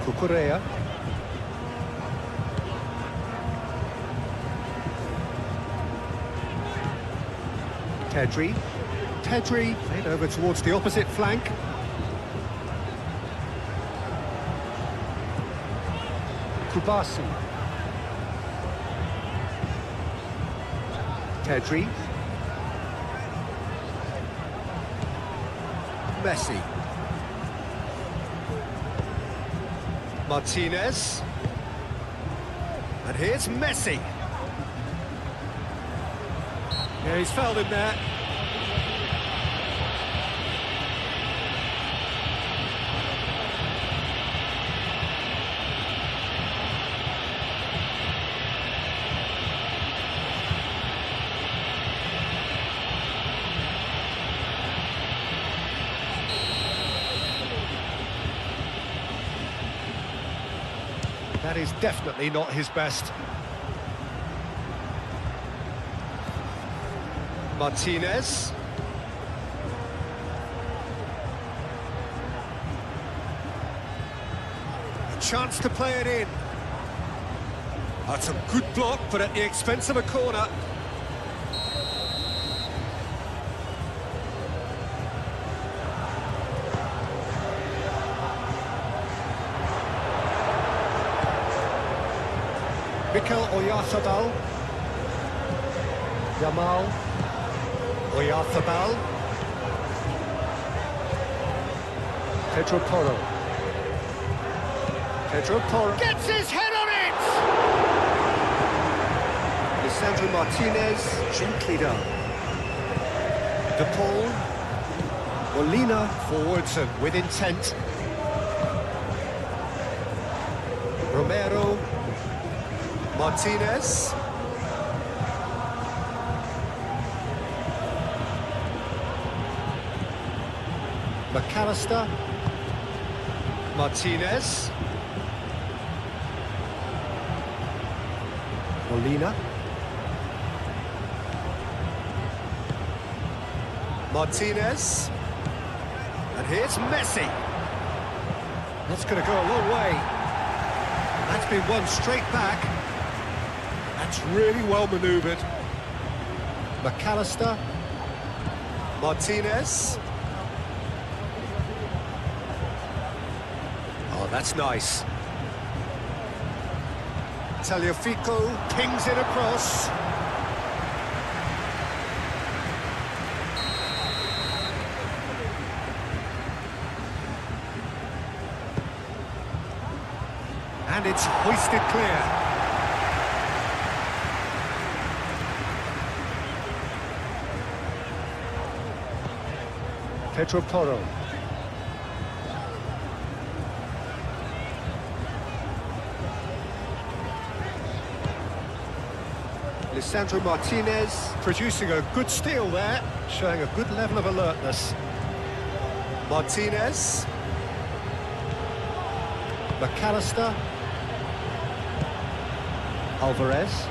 Cucurella. Pedri. Pedri played over towards the opposite flank. Kubasi. Pedri. Messi. Martinez. And here's Messi. Yeah, he's fouled him there. That is definitely not his best. Martinez. A chance to play it in. That's a good block, but at the expense of a corner. Mikel Oyarzabal. Yamal. Oyarzabal. Pedro Porro. Pedro Porro gets his head on it! Lisandro Martinez, gently done. De Paul. Molina forwards and with intent. Romero. Martinez. McAllister. Martinez. Molina. Martinez. And here's Messi. That's going to go a long way. That's been won straight back. That's really well manoeuvred. McAllister. Martinez. Oh, that's nice. Tagliafico pings it across. And it's hoisted clear. Pedro Porro. Lisandro Martinez producing a good steal there, showing a good level of alertness. Martinez. McAllister. Alvarez.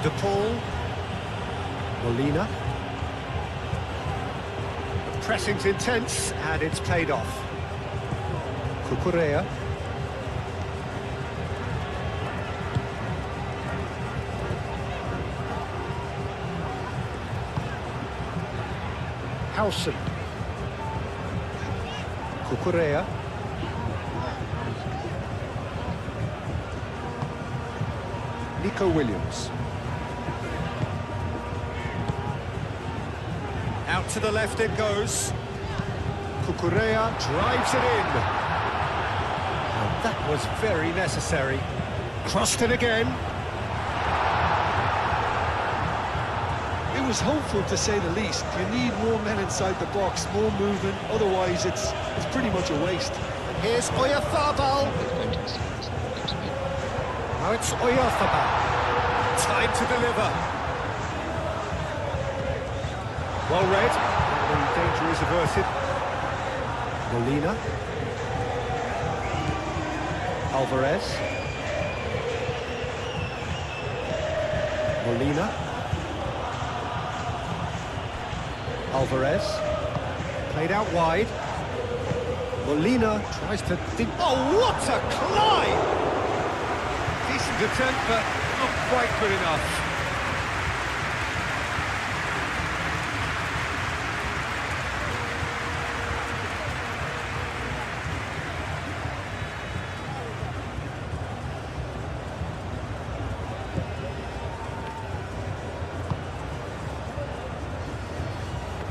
De Paul. Molina. The pressing's intense and it's paid off. Cucurella. Howson. Cucurella. Nico Williams. Out to the left it goes. Cucurella drives it in. And that was very necessary. Crossed it again. It was hopeful, to say the least. You need more men inside the box, more movement, otherwise it's pretty much a waste. Here's Oyarzabal. Now it's Oyarzabal. Time to deliver. Well read. The danger is averted. Molina. Alvarez. Molina. Alvarez. Played out wide. Molina tries to... Oh, what a climb! Decent attempt, but not quite good enough.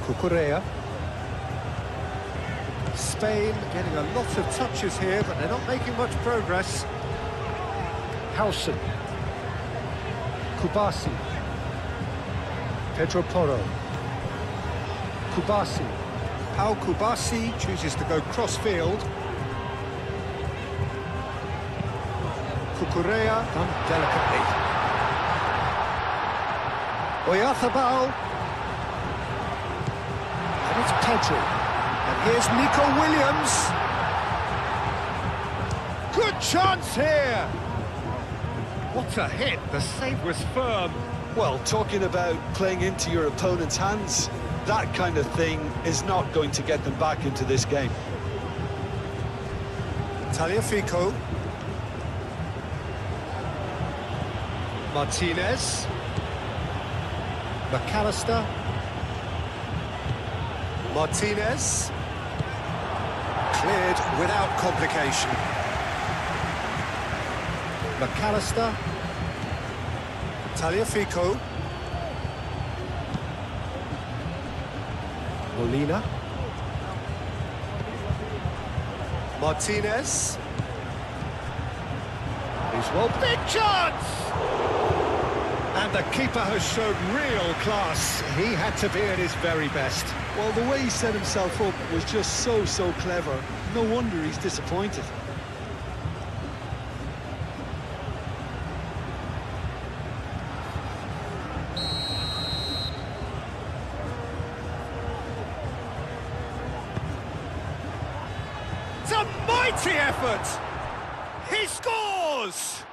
Cucurella. Spain getting a lot of touches here, but they're not making much progress. Howson. Kubasi. Pedro Porro. Kubasi. Pau Kubasi chooses to go cross-field. Cucurella done delicately. Oyarzabal. And it's Pedro. And here's Nico Williams. Good chance here. What a hit. The save was firm. Well, talking about playing into your opponent's hands, that kind of thing is not going to get them back into this game. Tagliafico. Martinez. McAllister. Martinez. Cleared without complication. McAllister. Tagliafico. Molina. Martinez. He's well, big chance! And the keeper has shown real class. He had to be at his very best. Well, the way he set himself up was just so clever. No wonder he's disappointed. It's a mighty effort! He scores!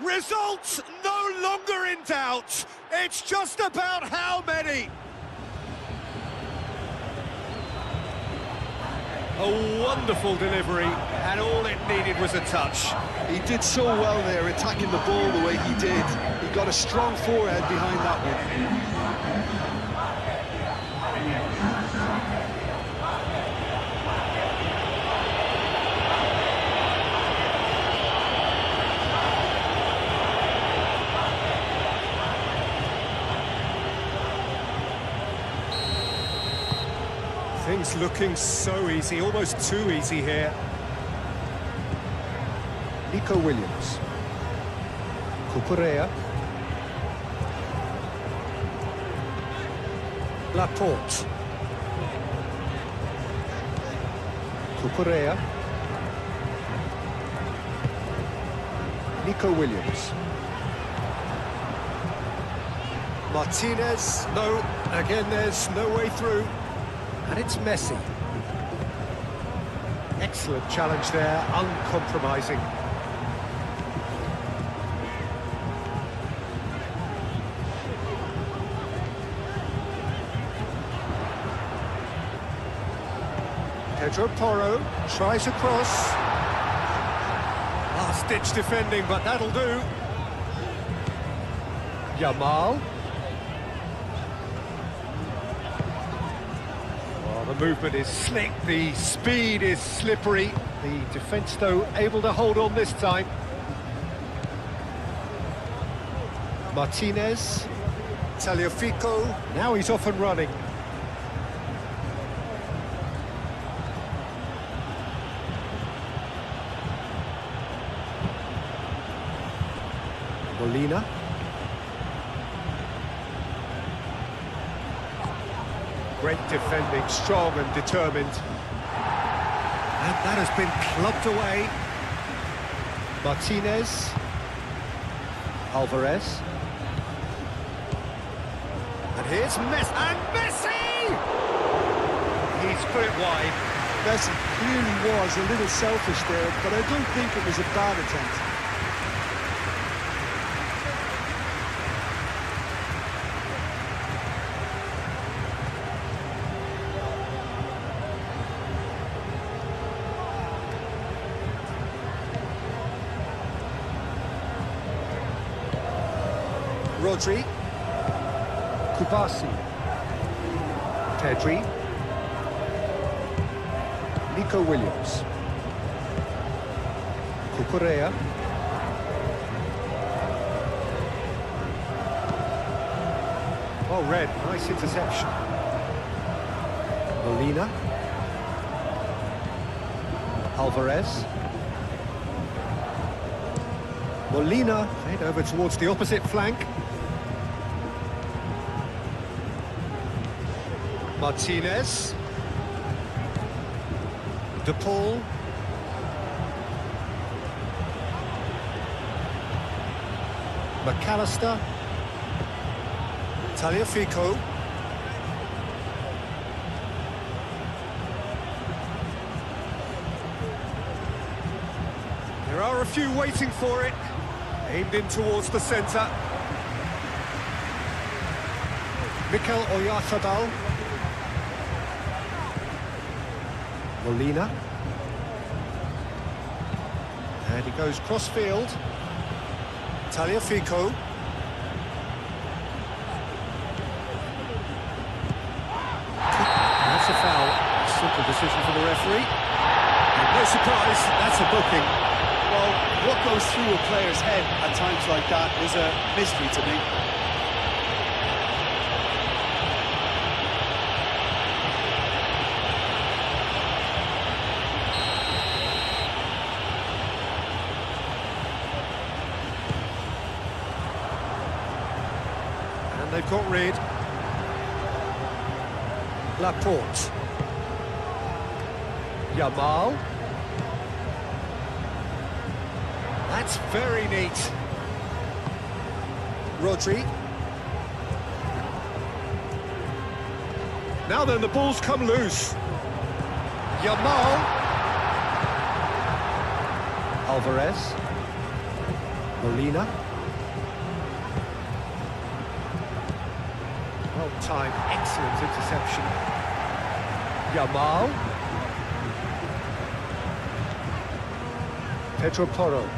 Results no longer in doubt. It's just about how many. A wonderful delivery, and all it needed was a touch. He did so well there, attacking the ball the way he did. He got a strong forehead behind that one. Things looking so easy, almost too easy here. Nico Williams. Cucurella. Laporte. Cucurella. Nico Williams. Martinez. No, again there's no way through. And it's Messi. Excellent challenge there, uncompromising. Pedro Porro tries a cross. Last-ditch defending, but that'll do. Yamal. The movement is slick, the speed is slippery. The defence, though, able to hold on this time. Martinez. Tagliafico. Now he's off and running. Molina. Great defending, strong and determined. And that has been clubbed away. Martinez. Alvarez. And here's Messi. And Messi! He's put it wide. Messi clearly was a little selfish there, but I don't think it was a bad attempt. Rodri. Kubasi. Pedri. Nico Williams. Cucurella. Oh, red, nice interception. Molina. Alvarez. Molina, head over towards the opposite flank. Martinez. De Paul. McAllister. Tagliafico. There are a few waiting for it. Aimed in towards the centre. Mikel Oyarzabal. Molina. And he goes cross-field. Tagliafico. That's a foul. Simple decision for the referee. And no surprise, that's a booking. Well, What goes through a player's head at times like that is a mystery to me. And they've got rid. Laporte. Yamal. That's very neat. Rodri. Now then, the ball's come loose. Yamal. Alvarez. Molina. Well timed, excellent interception. Yamal. Pedro Porro.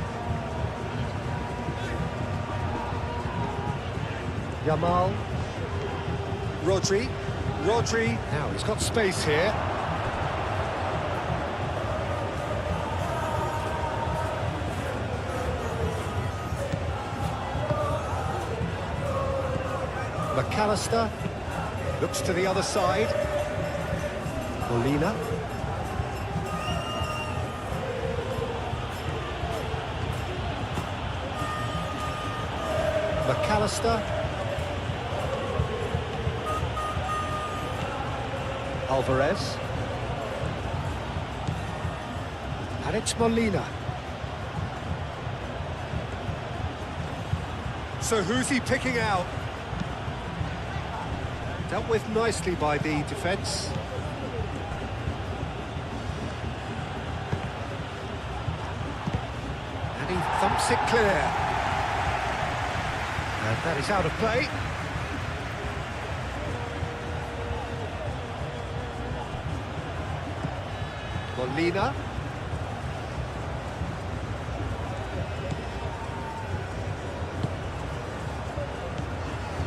Yamal. Rodri. Rodri. Now he's got space here. McAllister. Looks to the other side. Molina. McAllister. Alvarez. And it's Molina. So who's he picking out? Dealt with nicely by the defence. And he thumps it clear. And that is out of play. Molina.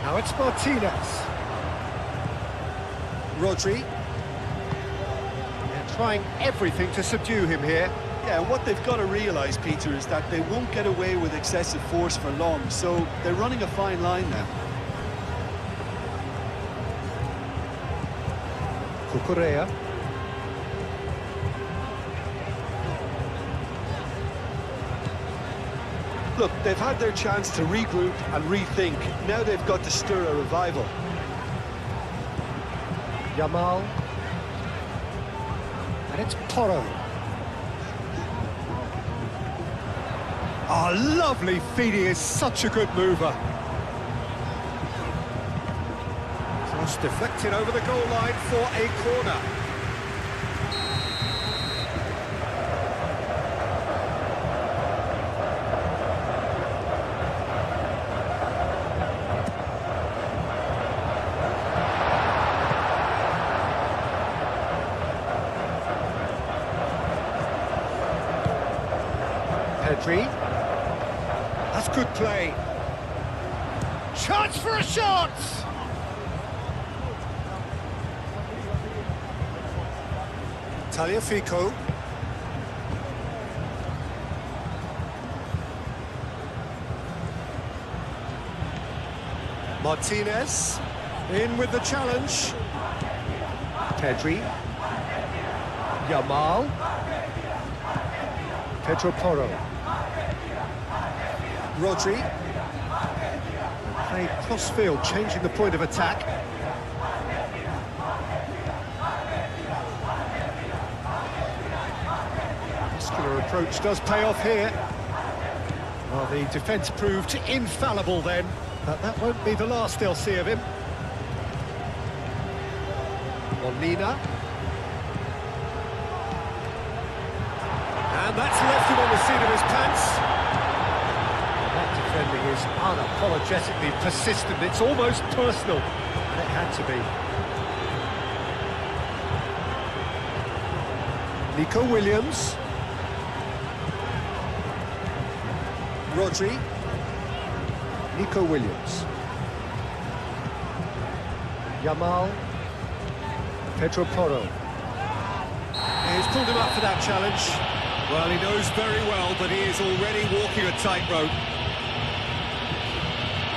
Now it's Martinez. Rodri. They're trying everything to subdue him here. Yeah, what they've got to realise, Peter, is that they won't get away with excessive force for long, so they're running a fine line now. Cucurella. Look, they've had their chance to regroup and rethink. Now they've got to stir a revival. Yamal. And it's Porro. Oh, lovely feed. He is such a good mover. Cross deflected over the goal line for a corner. Pedri. That's good play. Chance for a shot! Tagliafico. Martinez. In with the challenge. Pedri. Yamal. Pedro Porro. Rodri. Played cross-field, changing the point of attack. Muscular approach does pay off here. Well, the defence proved infallible then, but that won't be the last they'll see of him. Molina. And that's left him on the seat of his pants. That defending is unapologetically persistent. It's almost personal, and it had to be. Nico Williams. Rodri. Nico Williams. Yamal. Pedro Porro. He's pulled him up for that challenge. Well, he knows very well that he is already walking a tightrope.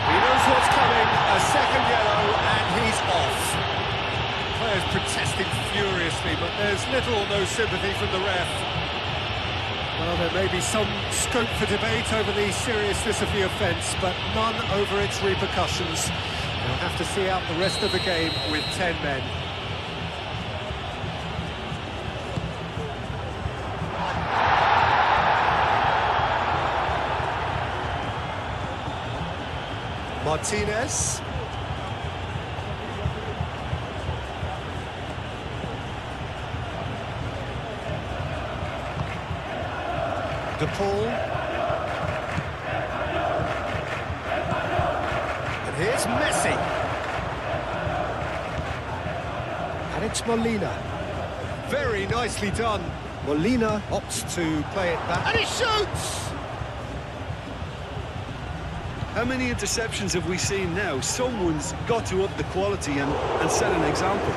He knows what's coming, a second yellow, and he's off. Players protesting furiously, but there's little or no sympathy from the ref. Well, there may be some scope for debate over the seriousness of the offence, but none over its repercussions. They'll have to see out the rest of the game with 10 men. Martinez. De Paul. And here's Messi. And it's Molina. Very nicely done. Molina opts to play it back. And he shoots! How many interceptions have we seen now? Someone's got to up the quality and set an example.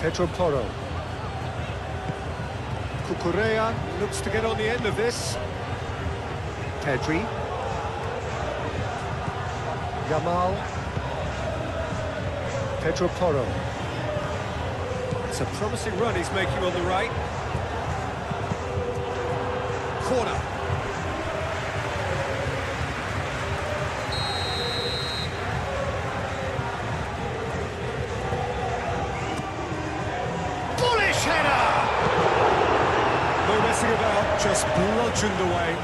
Pedro Porro. Cucurella looks to get on the end of this. Pedri. Yamal. Pedro Porro. It's a promising run he's making on the right. Corner. Bullish header! No messing about, just bludgeoned away.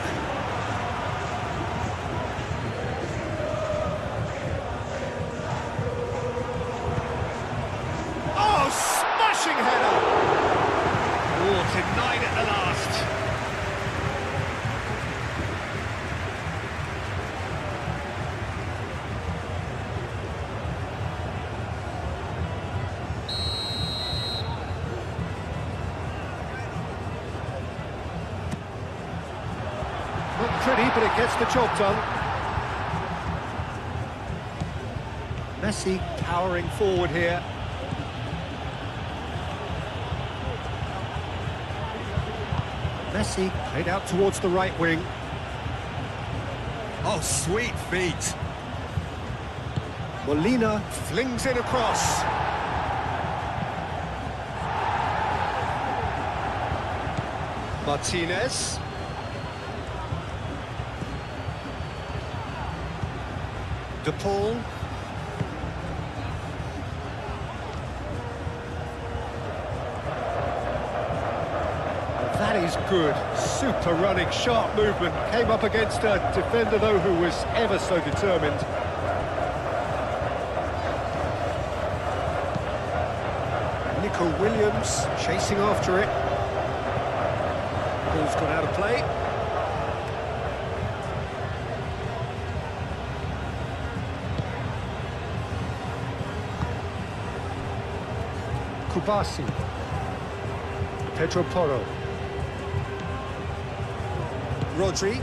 Header. Oh, denied at the last. Not pretty, but it gets the job done. Messi powering forward here. Messi played out towards the right wing. Oh, sweet feet. Molina flings it across. Martinez. De Paul. That is good. Super running, sharp movement. Came up against a defender, though, who was ever so determined. Nico Williams chasing after it. Ball's gone out of play. Kubasi. Pedro Porro. Rodri.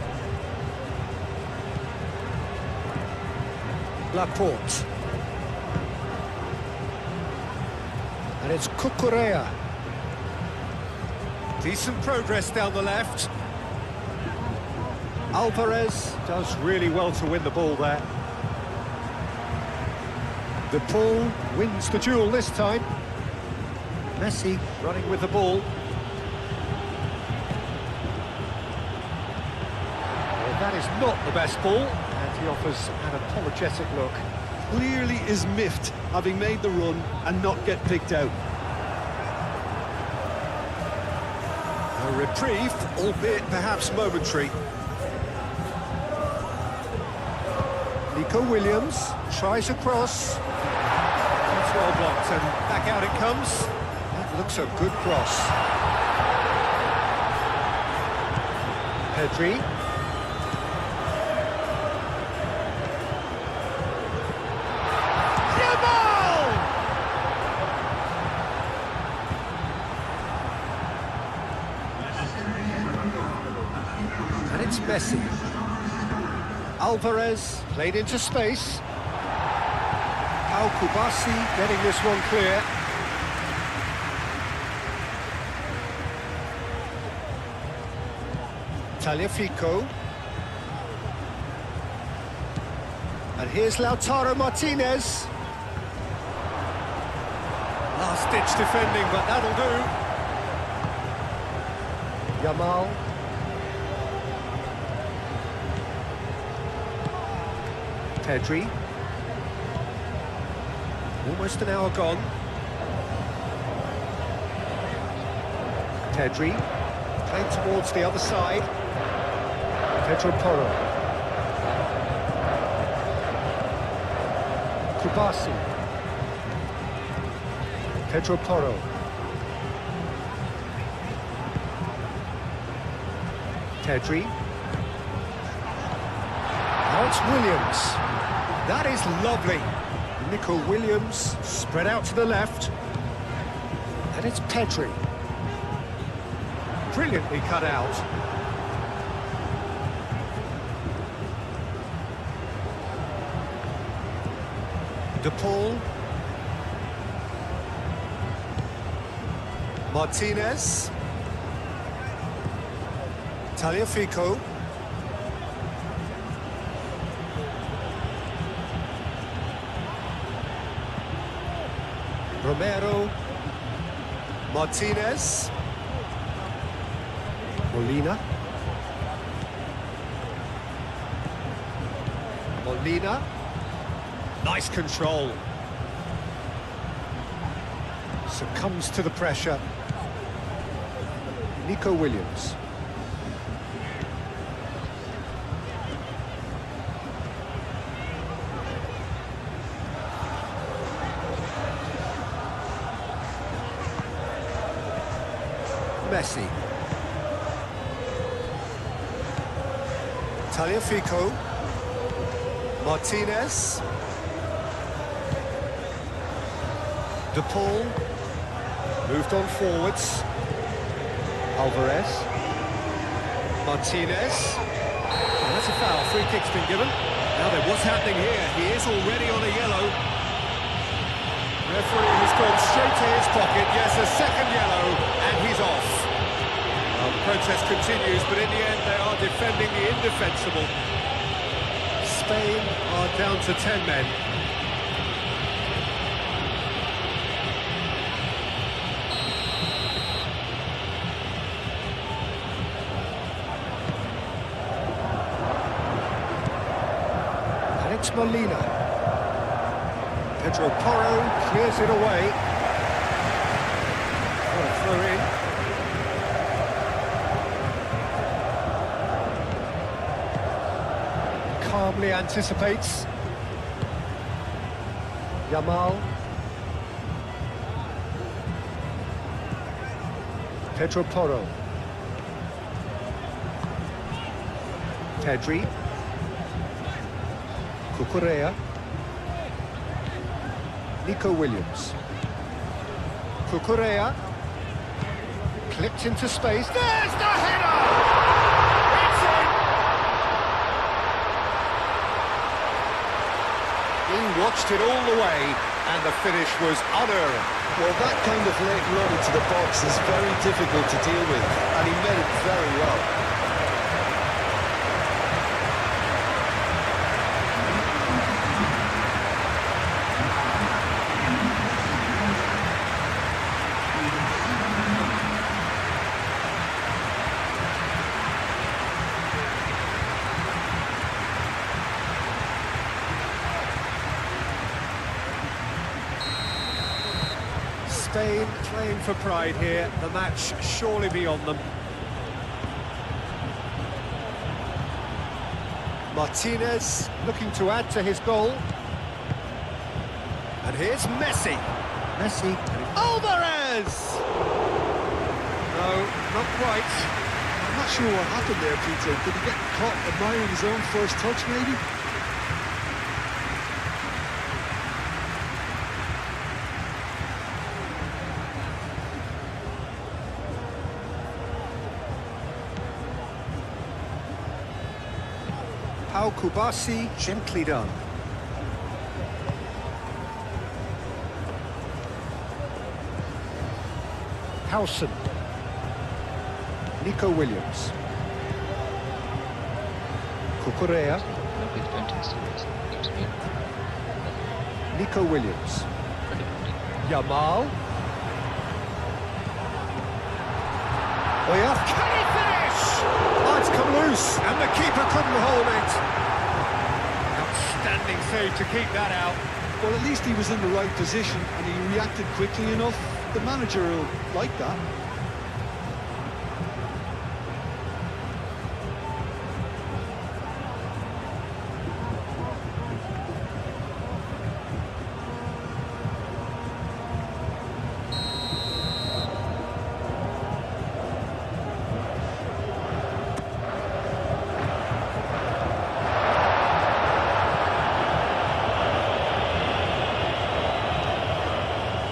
Laporte. And it's Cucurella. Decent progress down the left. Alvarez does really well to win the ball there. De Paul wins the duel this time. Messi running with the ball. That is not the best ball, and he offers an apologetic look. Clearly is miffed, having made the run and not get picked out. A reprieve, albeit perhaps momentary. Nico Williams tries a cross. That's well blocked, and back out it comes. That looks a good cross. Pedri. And it's Messi. Alvarez played into space. Al Kubasi getting this one clear. Tagliafico. And here's Lautaro Martinez. Last-ditch defending, but that'll do. Yamal. Pedri. Almost an hour gone. Pedri. Playing towards the other side. Pedro Porro. Kubasi. Pedro Porro. Pedri. Now it's Williams. That is lovely. Nico Williams spread out to the left. And it's Pedri. Brilliantly cut out. De Paul. Martinez. Tagliafico. Romero. Martinez. Molina. Molina. Nice control. Succumbs to the pressure. Nico Williams. Messi. Tagliafico. Martinez. De Paul. Moved on forwards. Alvarez. Martinez. And that's a foul. Free kick's been given. Now then, what's happening here? He is already on a yellow. Referee has gone straight to his pocket. Yes, a second yellow, and he's off. Well, the protest continues, but in the end they are defending the indefensible. Spain are down to 10 men. And it's Molina. Pedro Porro clears it away. What a throw in. Calmly anticipates. Yamal. Pedro Porro. Pedri. Cucurella. Nico Williams. Cucurella. Clipped into space. There's the header! It's in! He watched it all the way, and the finish was unearned. Well, that kind of late run into the box is very difficult to deal with, and he met it very well. Spain playing for pride here. The match surely beyond them. Martinez looking to add to his goal. And here's Messi. Messi. Alvarez! No, not quite. I'm not sure what happened there, Peter. Did he get caught admiring his own first touch, maybe? How Kubasi, gently done. Howson. Nico Williams. Cucurella. Look, it's fantastic. It's been Nico Williams. Yamal. Oh yeah. Can he finish? Oh, it's come loose, and the keeper couldn't hold it. Outstanding save to keep that out. Well, at least he was in the right position and he reacted quickly enough. The manager will like that.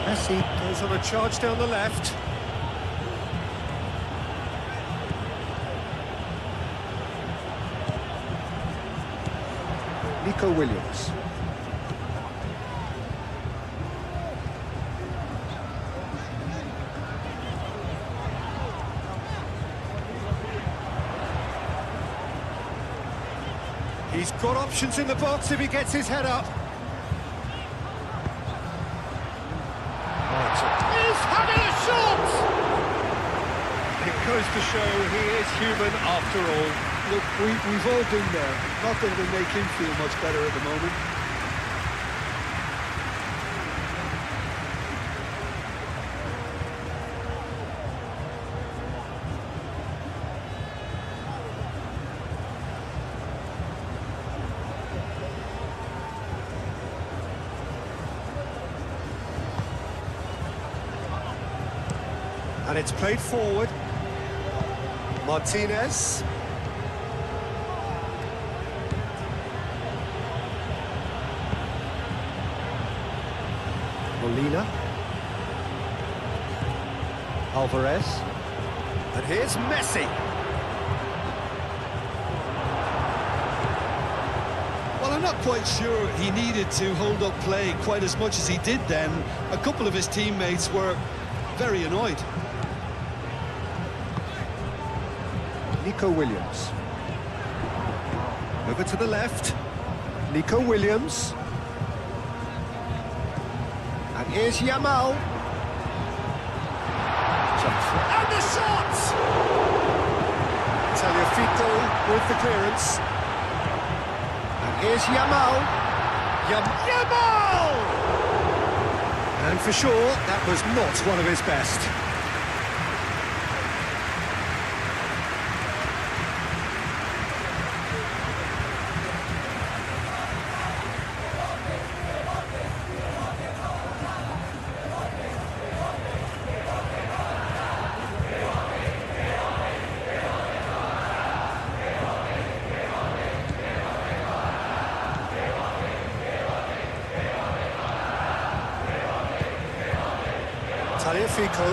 Messi goes on a charge down the left. Nico Williams. He's got options in the box if he gets his head up. He's having a shot! It goes to show he is human after all. Look, we've all been there. Not that it'll make him feel much better at the moment. And it's played forward. Martinez. Molina. Alvarez. And here's Messi. Well, I'm not quite sure he needed to hold up play quite as much as he did then. A couple of his teammates were very annoyed. Nico Williams. Over to the left. Nico Williams. And here's Yamal. And the shot! Tagliafico with the clearance. And here's Yamal. Yamal! And for sure, that was not one of his best. Tagliafico.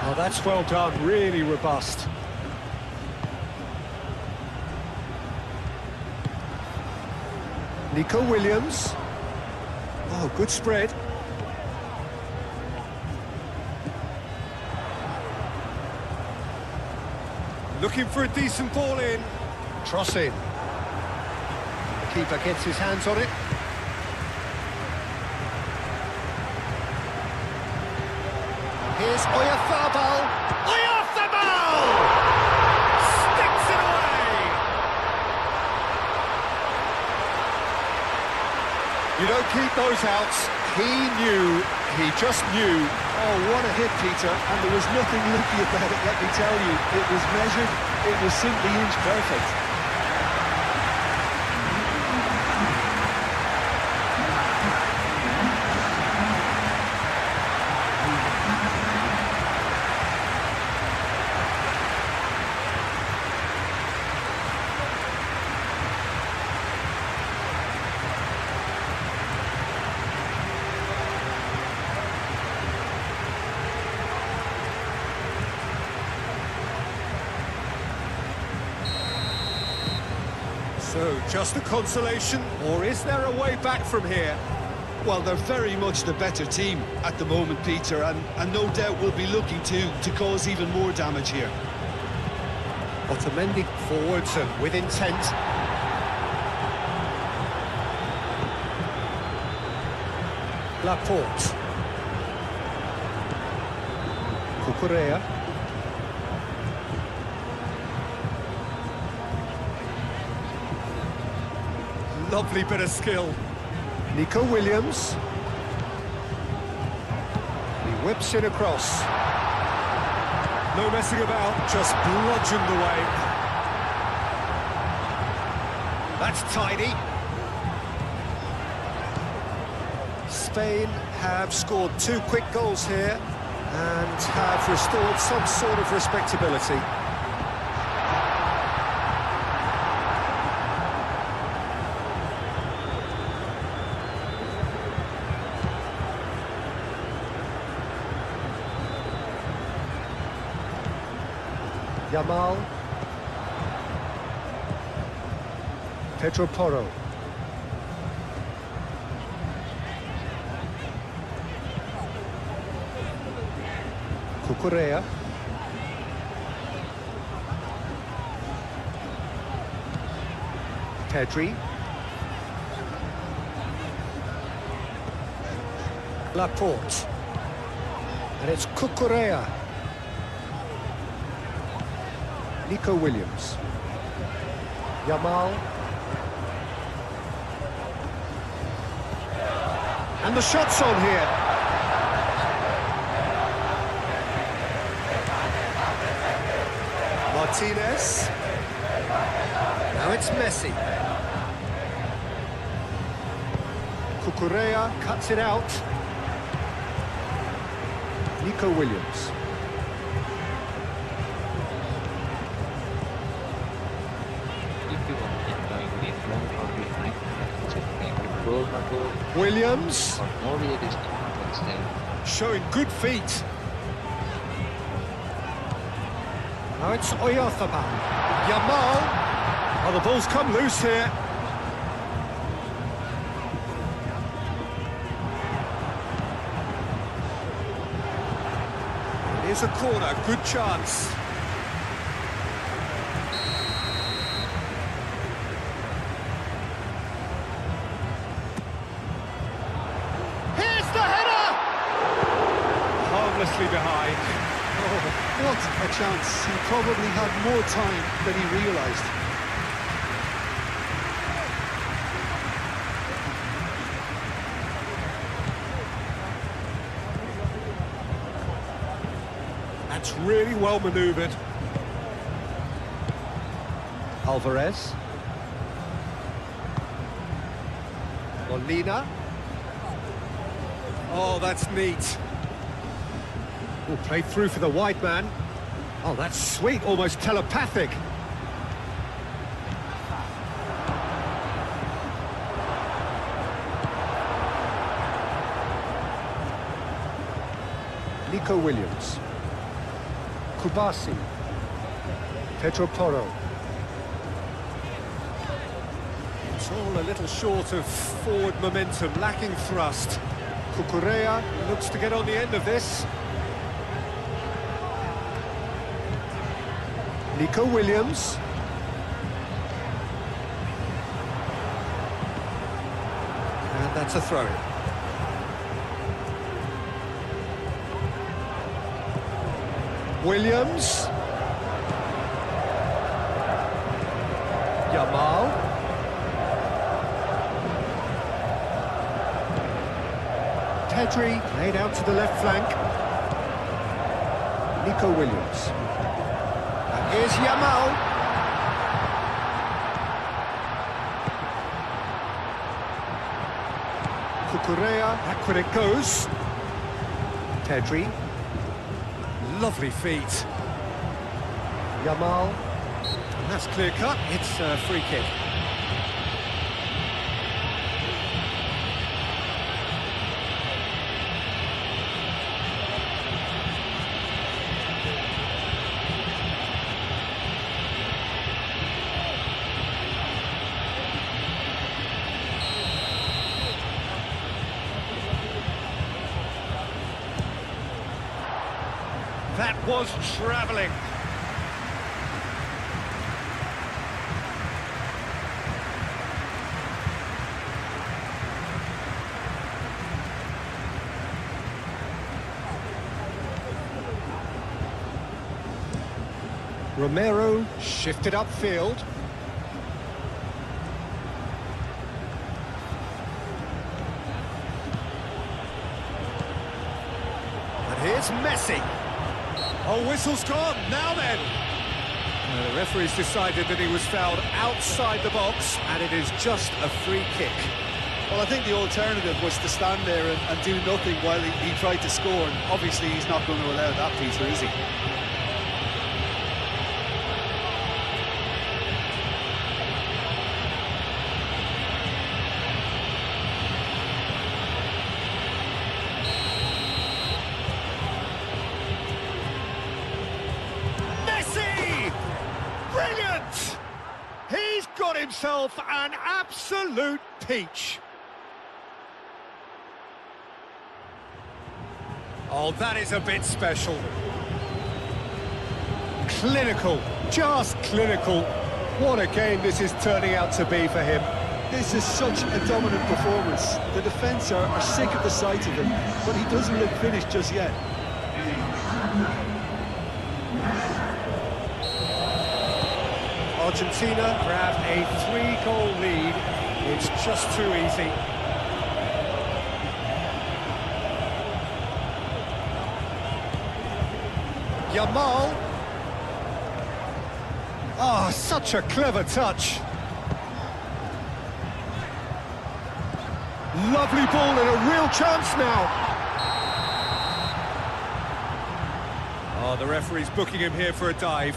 Oh, that's well done, really robust. Nico Williams. Oh, good spread. Looking for a decent ball in. Cross in. Keeper gets his hands on it. Here's Oyarzabal. Oyarzabal! Sticks it away! You don't keep those outs. He just knew. Oh, what a hit, Peter. And there was nothing lucky about it, let me tell you. It was measured. It was simply inch perfect. So, just a consolation, or is there a way back from here? Well, they're very much the better team at the moment, Peter, and no doubt will be looking to cause even more damage here. Otamendi forwards and with intent. Laporte. Cucurella. Lovely bit of skill. Nico Williams. He whips it across. No messing about, just bludgeoned away. That's tidy. Spain have scored 2 quick goals here and have restored some sort of respectability. Yamal. Pedro Porro. Cucurella. Pedri. Laporte. And it's Cucurella. Nico Williams. Yamal. And the shot's on here. Martinez. Now it's Messi. Cucurella cuts it out. Nico Williams. Williams. Showing good feet. Now it's Oyarzabal. Yamal. Oh, the ball's come loose here. Here's a corner, good chance. Behind. Oh, what a chance. He probably had more time than he realised. That's really well manoeuvred. Alvarez. Molina. Oh, that's neat. Oh, played through for the wide man. Oh, that's sweet, almost telepathic. Nico Williams. Kubasi. Pedro Porro. It's all a little short of forward momentum, lacking thrust. Cucurella looks to get on the end of this. Nico Williams. And that's a throw-in. Williams. Yamal. Pedri laid out to the left flank. Nico Williams. Here's Yamal. Cucurella, back when it goes. Pedri. Lovely feet. Yamal. And that's clear cut. It's a free kick. was travelling. Romero shifted upfield. And here's Messi. Oh, whistle's gone. Now then. The referee's decided that he was fouled outside the box, and it is just a free kick. Well, I think the alternative was to stand there and do nothing while he tried to score, and obviously he's not going to allow that, Peter, is he? Brilliant! He's got himself an absolute peach. Oh, that is a bit special. Clinical, just clinical. What a game this is turning out to be for him. This is such a dominant performance. The defence are sick of the sight of him, but he doesn't look finished just yet. Argentina grab a 3-goal lead. It's just too easy. Yamal. Ah, such a clever touch. Lovely ball and a real chance now. Oh, the referee's booking him here for a dive.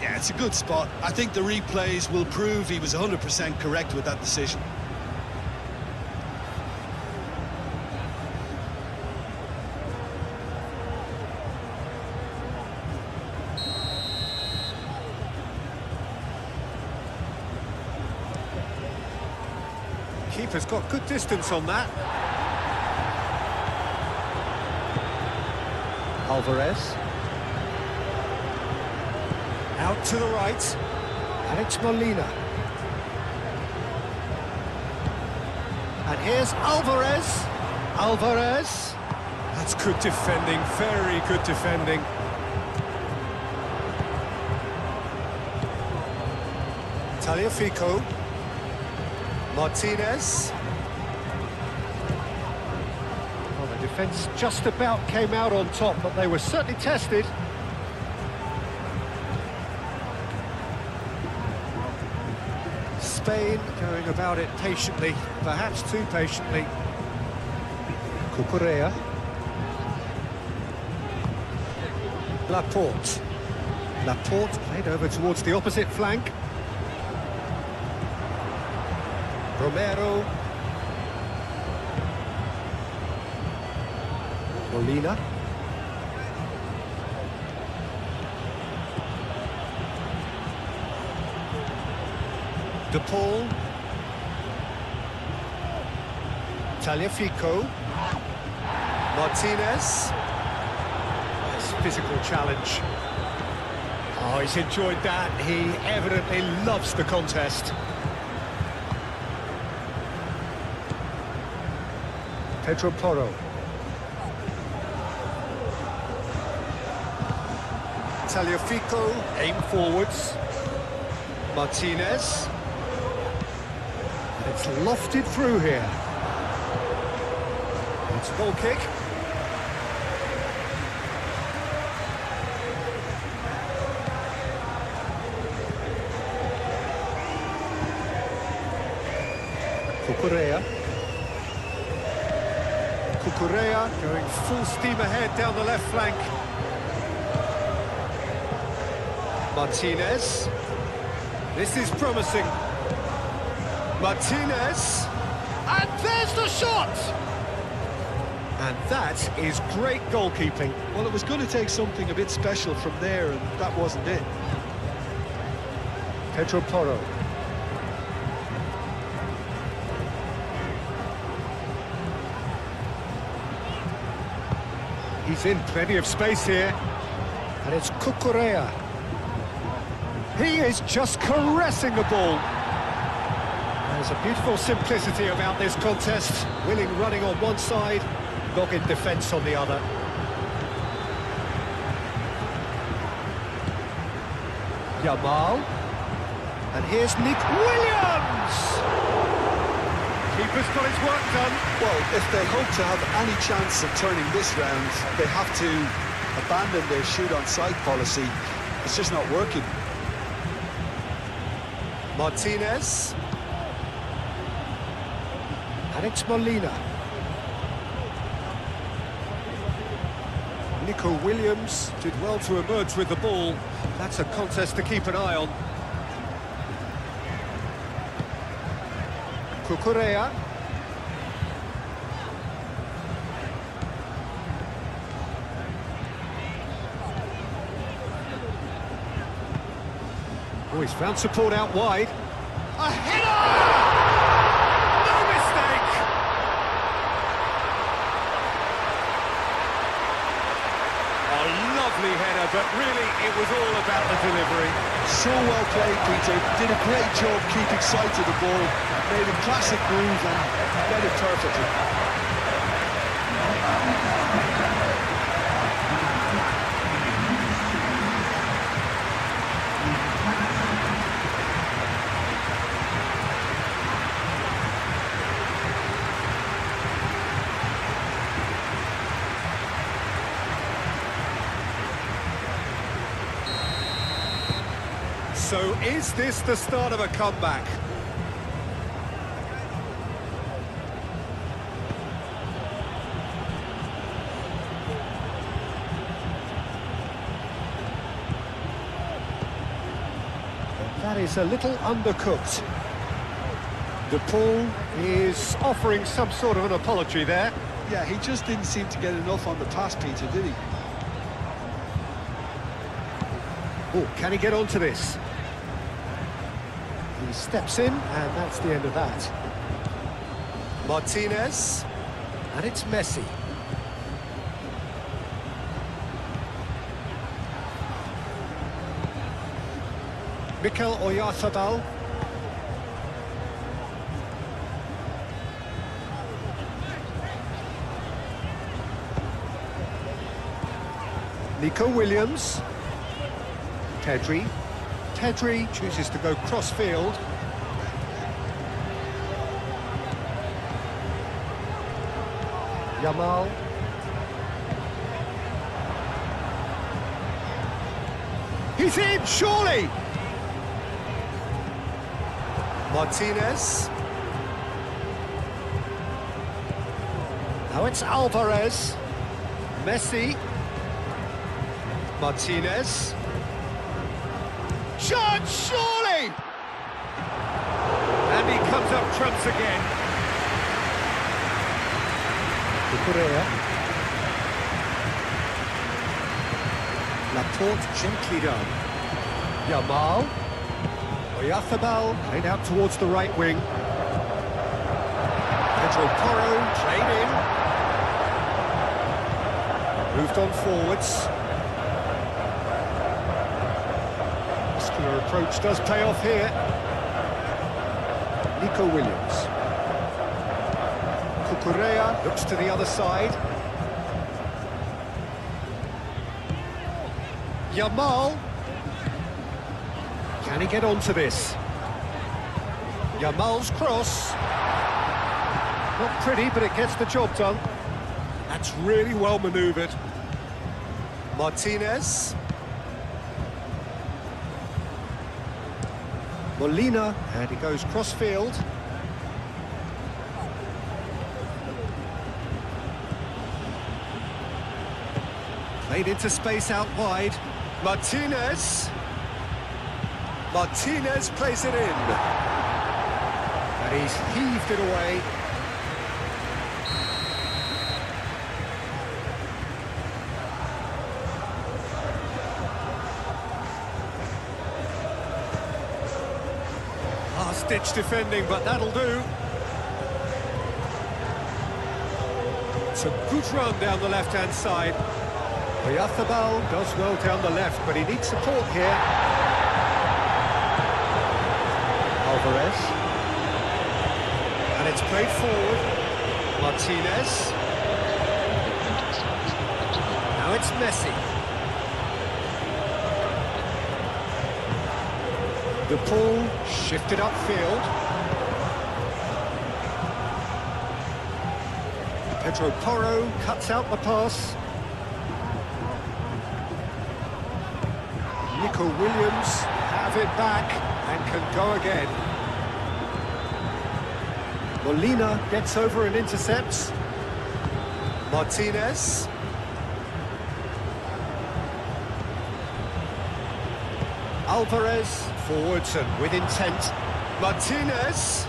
Yeah, it's a good spot. I think the replays will prove he was 100% correct with that decision. Keeper's got good distance on that. Alvarez. Out to the right. Alex Molina. And here's Alvarez. Alvarez. That's good defending, very good defending. Tagliafico. Martinez. Well, the defence just about came out on top, but they were certainly tested. Spain going about it patiently, perhaps too patiently. Cucurella. Laporte. Laporte played over towards the opposite flank. Romero. Molina. De Paul. Tagliafico. Martinez. Nice physical challenge. Oh, he's enjoyed that. He evidently loves the contest. Pedro Porro. Tagliafico, aim forwards. Martinez. It's lofted through here. It's a goal kick. Cucurella. Cucurella going full steam ahead down the left flank. Martinez. This is promising. Martinez. And there's the shot! And that is great goalkeeping. Well, it was going to take something a bit special from there, and that wasn't it. Pedro Porro. He's in plenty of space here. And it's Cucurella. He is just caressing the ball. There's a beautiful simplicity about this contest. Willing running on one side, dogged defence on the other. Yamal. And here's Nick Williams! Keeper's got his work done. Well, if they hope to have any chance of turning this round, they have to abandon their shoot-on-sight policy. It's just not working. Martinez. And it's Molina. Nico Williams did well to emerge with the ball. That's a contest to keep an eye on. Cucurella. Oh, he's found support out wide. A header! No mistake! A lovely header, but really it was all about the delivery. So well played, Peter. Did a great job keeping sight of the ball. Made a classic move and led it perfectly. So is this the start of a comeback? That is a little undercooked. DePaul is offering some sort of an apology there. Yeah, he just didn't seem to get enough on the pass, Peter, did he? Oh, can he get onto this? He steps in, and that's the end of that. Martinez, and it's Messi. Mikel Oyarzabal. Nico Williams. Pedri. Pedri chooses to go cross-field. Yamal. He's in, surely! Martinez. Now it's Alvarez. Messi. Martinez. Shot, surely! And he comes up trumps again. Cucurella. Laporte gently done. Yamal. Oyarzabal played out towards the right wing. Pedro Porro played in. Moved on forwards. Muscular approach does pay off here. Nico Williams. Cucurella looks to the other side. Yamal. Can he get onto this? Yamal's cross. Not pretty, but it gets the job done. That's really well manoeuvred. Martinez. Molina, and he goes cross-field. Played into space out wide. Martinez. Martinez plays it in. And he's heaved it away. Last-ditch defending, but that'll do. It's a good run down the left-hand side. Oyarzabal does well down the left, but he needs support here. Alvarez. And it's played forward. Martinez. Now it's Messi. The ball shifted upfield. Pedro Porro cuts out the pass. Nico Williams have it back and can go again. Molina gets over and intercepts. Martinez. Alvarez forwards and with intent. Martinez.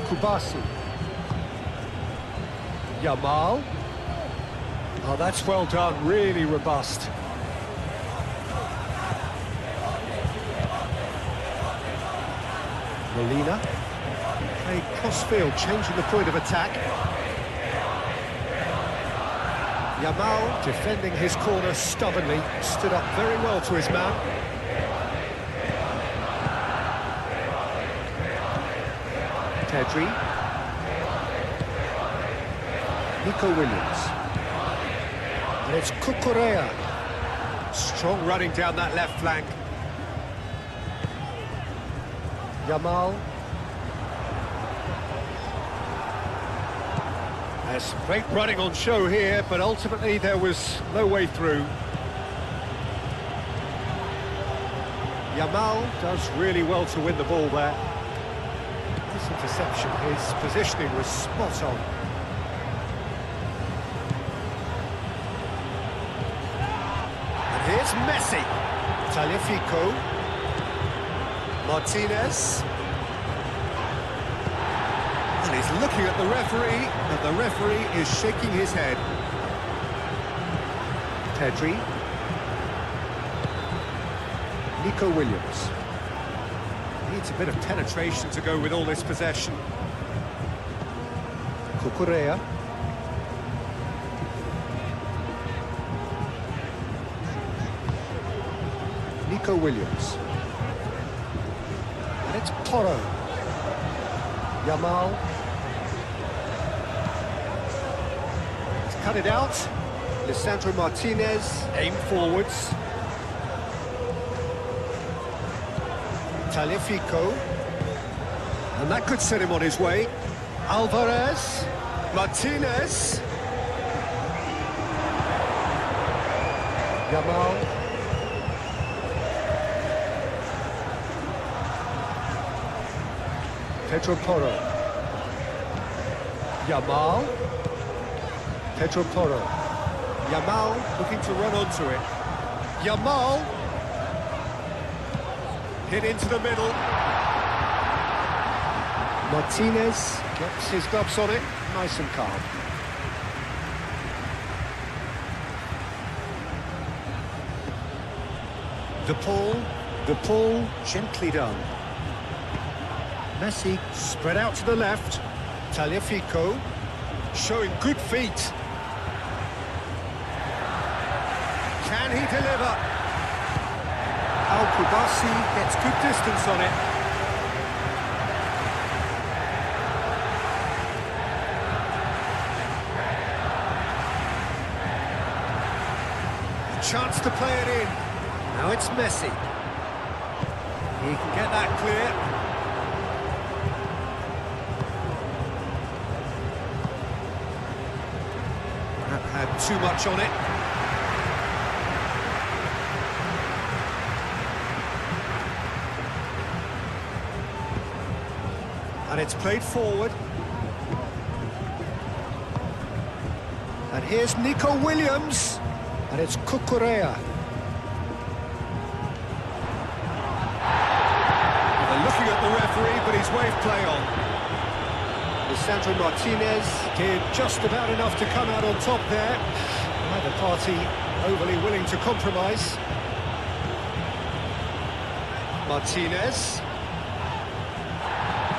Kubasi. Yamal. Oh, that's well done, really robust. Molina. Played cross-field, changing the point of attack. Yamal defending his corner stubbornly, stood up very well to his man. Pedri. Nico Williams. And it's Cucurella. Strong running down that left flank. Yamal. There's great running on show here, but ultimately there was no way through. Yamal does really well to win the ball there. This interception, his positioning was spot on. And here's Messi. Tagliafico. Martinez. And he's looking at the referee, and the referee is shaking his head. Pedri. Nico Williams. Needs a bit of penetration to go with all this possession. Cucurella. Nico Williams. And it's Porro. Yamal. He's cut it out. Lisandro Martinez, aim forwards. Tagliafico. And that could set him on his way. Alvarez. Martinez. Yamal. Pedro Porro. Yamal. Pedro Porro. Yamal looking to run onto it. Yamal. Hit into the middle. Martinez gets his gloves on it, nice and calm. The pull, gently done. Messi spread out to the left. Tagliafico showing good feet. Can he deliver? Kubasi gets good distance on it. A chance to play it in. Now it's Messi. He can get that clear. That had too much on it. And it's played forward. And here's Nico Williams. And it's Cucurella. They're looking at the referee, but he's waved play on. Lisandro Martinez did just about enough to come out on top there. Neither party overly willing to compromise.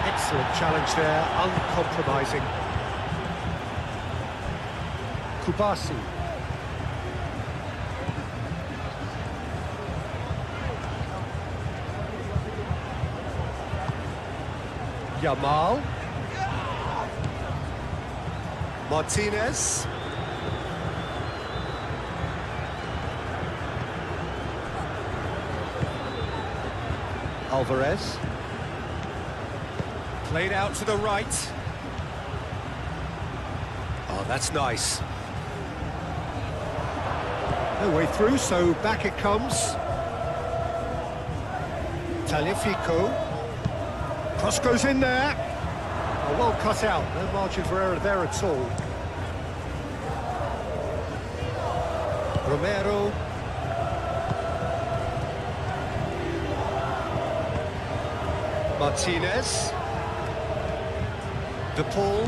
Excellent challenge there, uncompromising. Kubasi. Yamal. Martinez. Alvarez. Played out to the right. Oh, that's nice. No way through, so back it comes. Taliafico. Cross goes in there. Oh, well cut out, no margin for error there at all. Romero. Martinez. De Paul.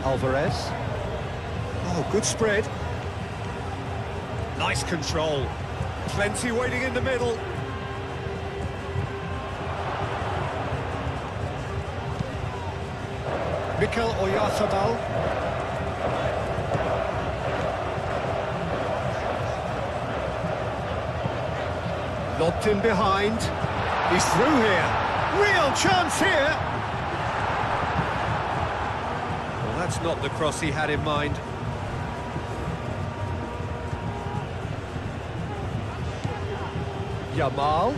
Alvarez. Oh, good spread. Nice control. Plenty waiting in the middle. Mikel Oyarzabal. Lobbed in behind. He's through here. Real chance here. Well, that's not the cross he had in mind. Yamal.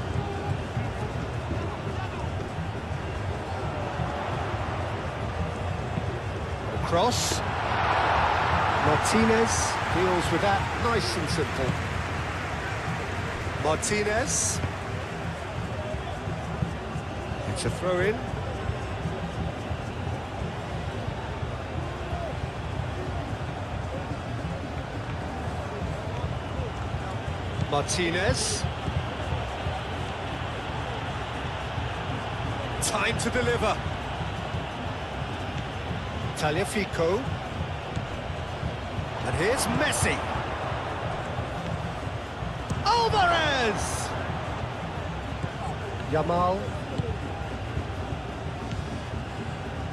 Cross. Martinez deals with that nice and simple. Martinez. It's a throw-in. Martinez. Time to deliver. Taliafico. And here's Messi. Alvarez! Yamal.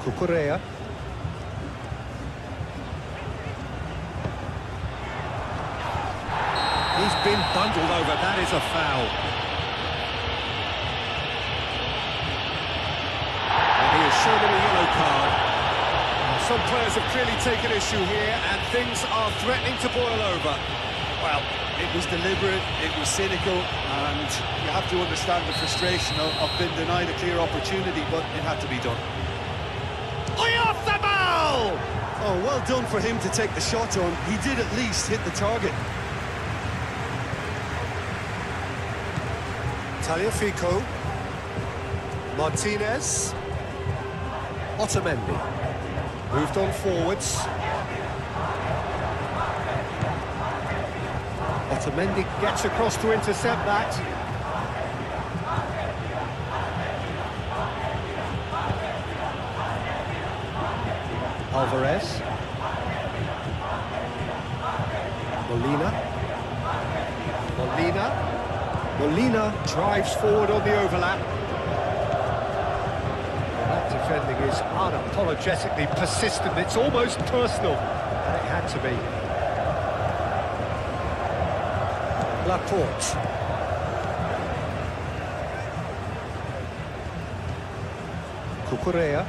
Cucurella. He's been bundled over, that is a foul. And he has shown him a yellow card. Some players have clearly taken issue here, and things are threatening to boil over. Well, it was deliberate, it was cynical, and you have to understand the frustration of being denied a clear opportunity, but it had to be done. Oyarzabal! Oh, well done for him to take the shot on. He did at least hit the target. Taliafico. Martinez. Otamendi. Moved on forwards. Otamendi gets across to intercept that. Alvarez. Molina drives forward on the overlap. That defending is unapologetically persistent. It's almost personal. And it had to be. Laporte. Cucurella.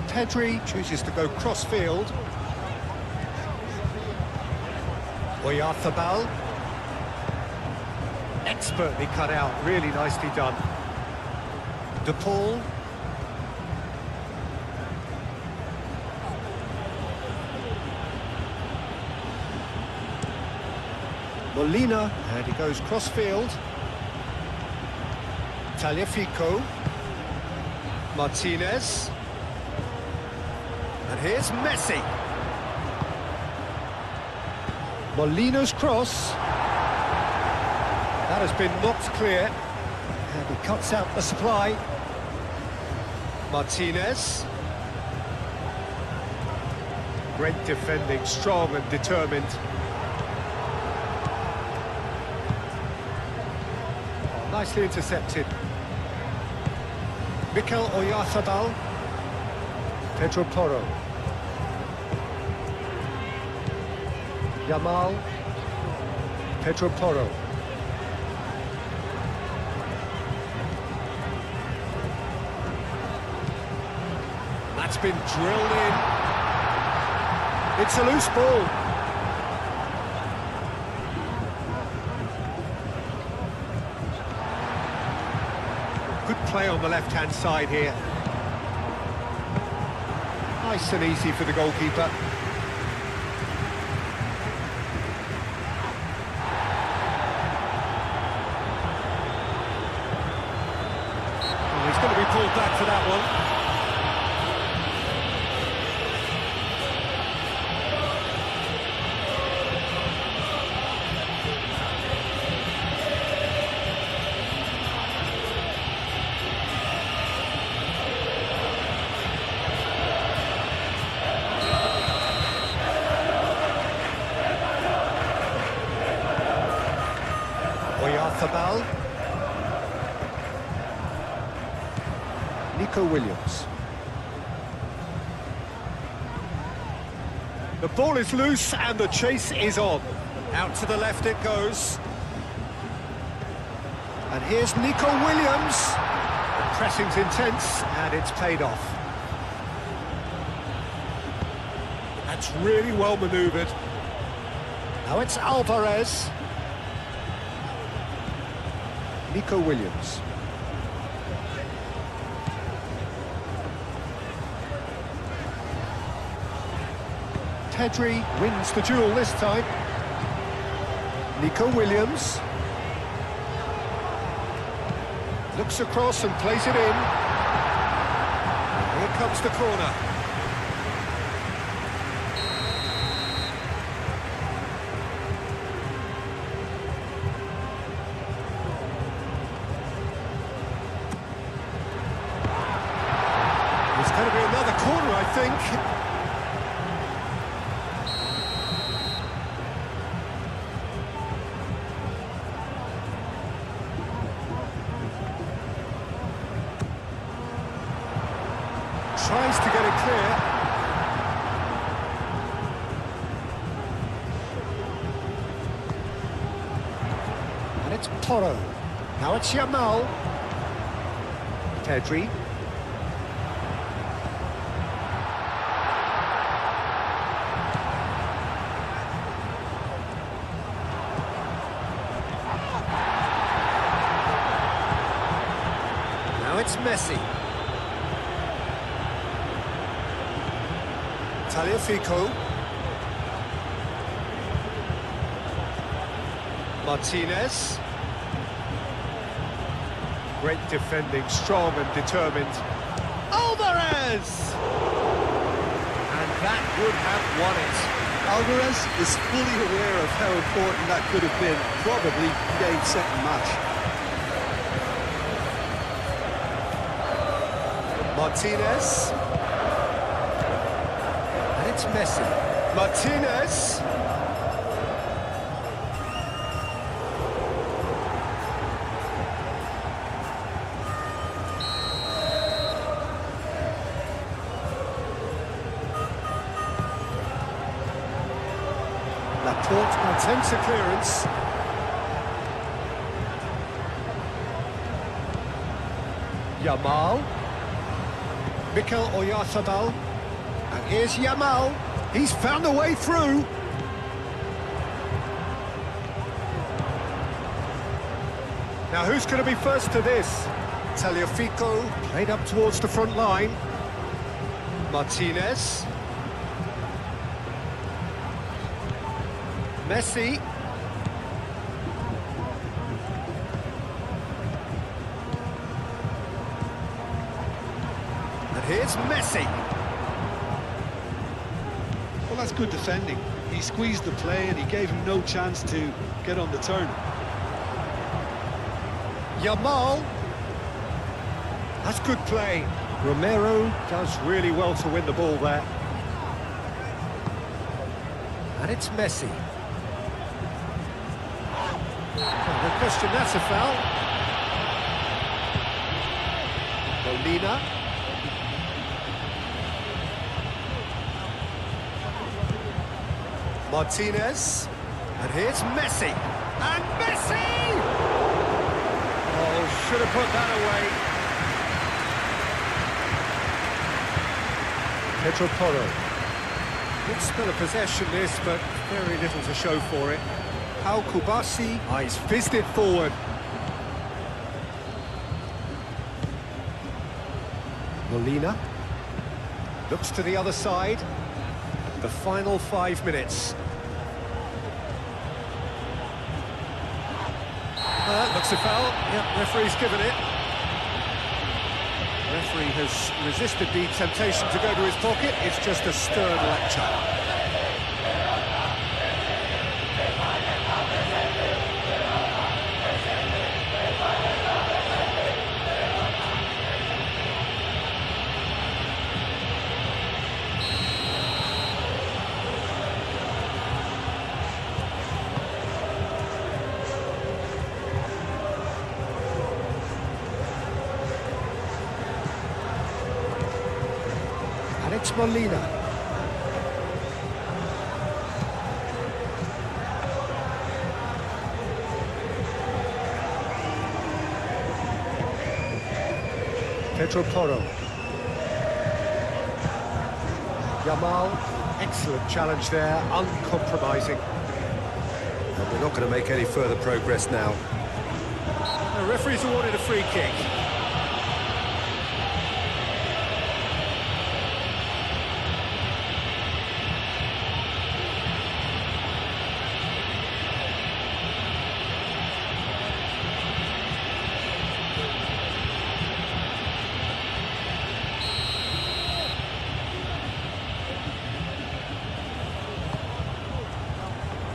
Pedri chooses to go cross-field. Oyarzabal. Expertly cut out, really nicely done. De Paul. Molina, and he goes cross-field. Taliafico. Martinez. And here's Messi. Molina's cross. That has been knocked clear. And he cuts out the supply. Martinez. Great defending, strong and determined. Nicely intercepted. Mikel Oyarzabal. Pedro Porro. Yamal. Pedro Porro. That's been drilled in. It's a loose ball. Good play on the left-hand side here. Nice and easy for the goalkeeper. Oh, he's going to be pulled back for that one. Oyarzabal. Nico Williams. The ball is loose and the chase is on. Out to the left it goes. And here's Nico Williams. The pressing's intense and it's paid off. That's really well manoeuvred. Now it's Alvarez. Nico Williams. Pedri wins the duel this time. Nico Williams. Looks across and plays it in. Here comes the corner. It's going to be another corner, I think. Tries to get it clear. And it's Porro. Now it's Yamal. Pedri. Now it's Messi. Tagliafico. Martinez. Great defending, strong and determined. Alvarez! And that would have won it. Alvarez is fully aware of how important that could have been, probably game-set match. Martinez. And it's Messi. Martinez. Laporte attempts a clearance. Yamal. Mikel Oyarzabal. And here's Yamal. He's found a way through. Now who's going to be first to this? Tagliafico played up towards the front line. Martinez. Messi. And here's Messi. Well, that's good defending. He squeezed the play and he gave him no chance to get on the turn. Yamal. That's good play. Romero does really well to win the ball there. And it's Messi. Oh, no question, that's a foul. Molina. Martinez. And here's Messi. And Messi! Oh, should have put that away. Pedro Porro. Good spell of possession this, but very little to show for it. Pau Kubasi. He's fizzed it forward. Molina. Looks to the other side. The final 5 minutes. Looks a foul. Yep, referee's given it. Referee has resisted the temptation to go to his pocket. It's just a stern lecture. Alex Molina. Pedro Porro. Yamal, excellent challenge there, uncompromising. And we're not going to make any further progress now. The referee's awarded a free kick.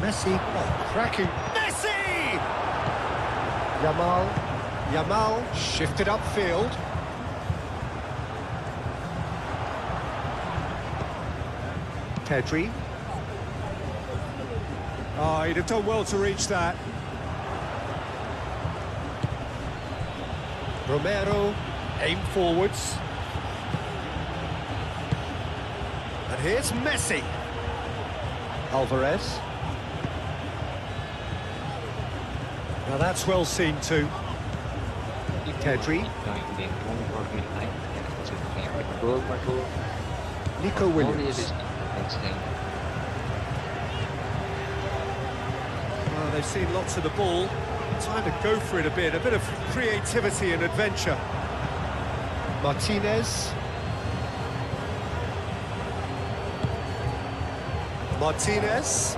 Messi, oh, cracking. Messi! Yamal shifted upfield. Pedri. Oh, he'd have done well to reach that. Romero, aim forwards. And here's Messi. Alvarez. Now that's well seen too. Pedri. Nico Williams. Well, they've seen lots of the ball. Time to go for it a bit of creativity and adventure. Martinez. Martinez.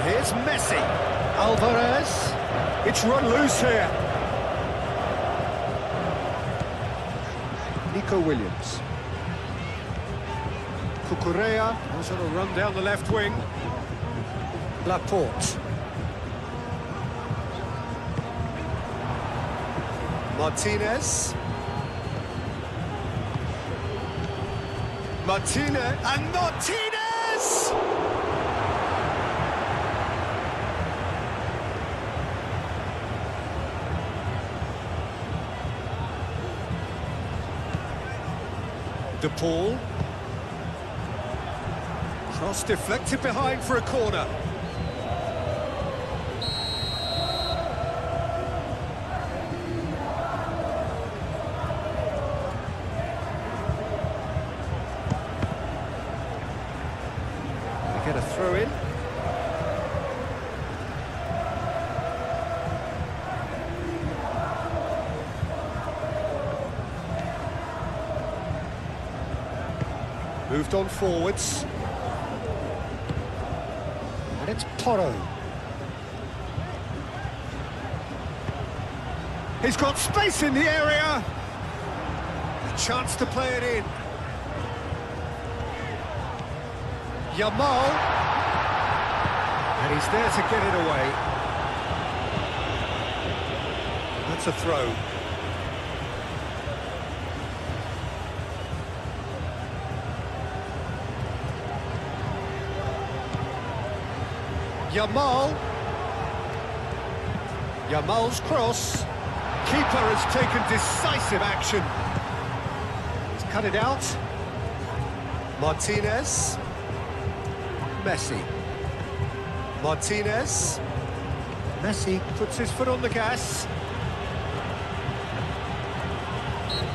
Here's Messi. Alvarez. It's run loose here. Nico Williams. Cucurella. Also a run down the left wing. Laporte. Martinez. Martinez. And Martinez! De Paul. Cross deflected behind for a corner. They get a throw in. Moved on forwards. And it's Porro. He's got space in the area. A chance to play it in. Yamal. And he's there to get it away. That's a throw. Yamal. Yamal's cross. Keeper has taken decisive action. He's cut it out. Martinez. Messi. Martinez. Messi puts his foot on the gas.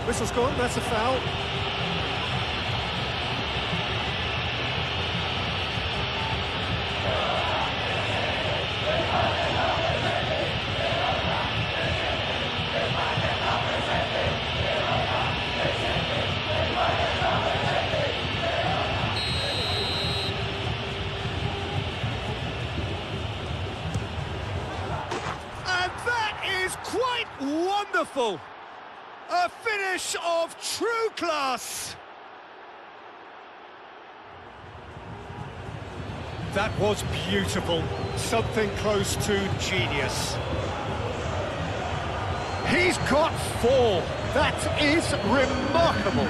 Whistle's gone, that's a foul. And that is quite wonderful. A finish of true class. That was beautiful. Something close to genius. He's got 4. That is remarkable.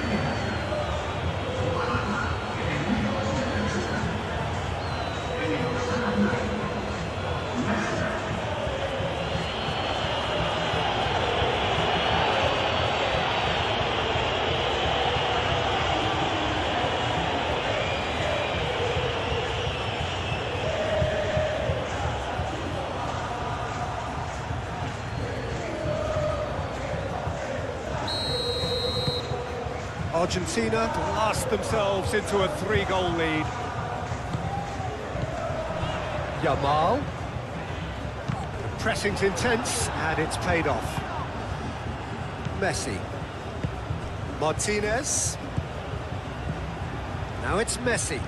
Argentina blast themselves into a 3-goal lead. Yamal. The pressing's intense and it's paid off. Messi. Martinez. Now it's Messi.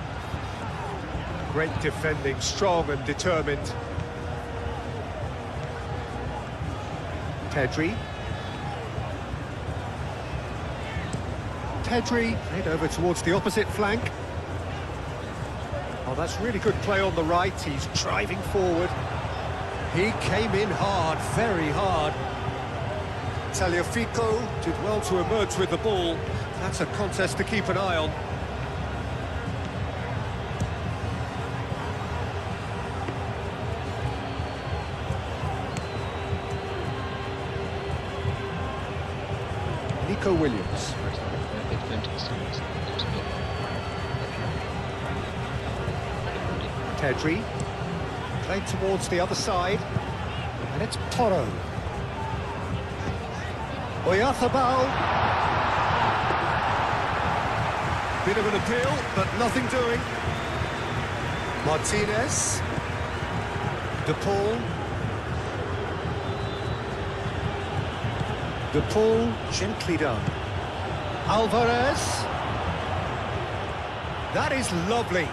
Great defending, strong and determined. Pedri. Pedri, played over towards the opposite flank. Oh, that's really good play on the right. He's driving forward. He came in hard, very hard. Tagliafico did well to emerge with the ball. That's a contest to keep an eye on. Nico Williams. Pedri, played towards the other side, and it's Porro. Oyarzabal. Bit of an appeal, but nothing doing. Martinez. De Paul. De Paul, gently done. Alvarez. That is lovely.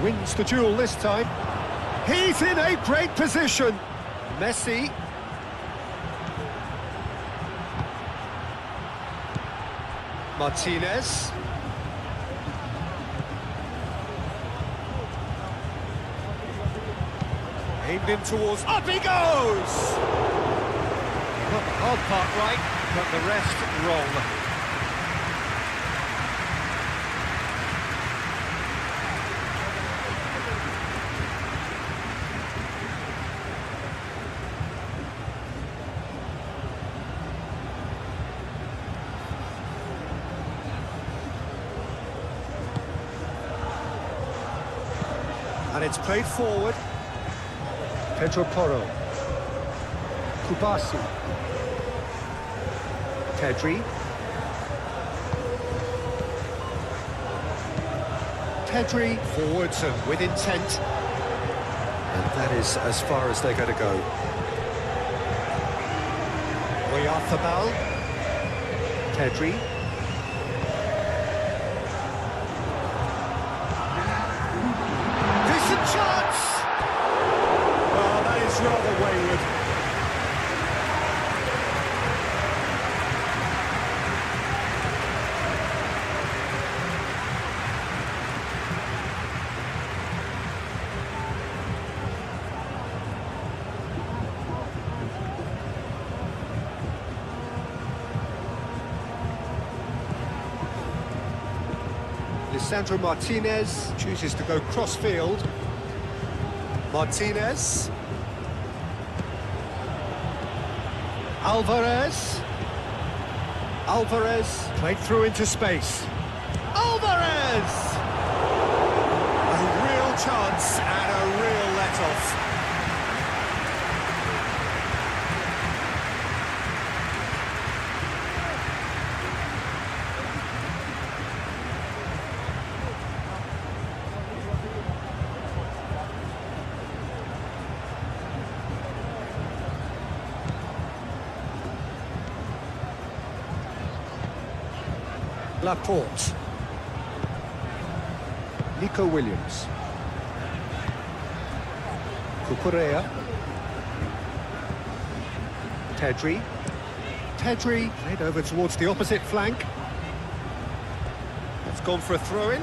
Wins the duel this time. He's in a great position. Messi. Martinez. Aimed in towards... Up he goes! Got the hard part right, but the rest wrong. And it's played forward. Pedro Porro. Kubasi. Pedri. Pedri forwards and with intent. And that is as far as they're going to go. Oyarzabal. Pedri. Chance! Oh, that is rather wayward. Lisandro Martinez chooses to go cross-field. Martinez. Alvarez. Alvarez played through into space. Alvarez! A real chance and a real let-off. Laporte. Nico Williams. Cucurella. Tedri. Tedri played over towards the opposite flank. It's gone for a throw-in.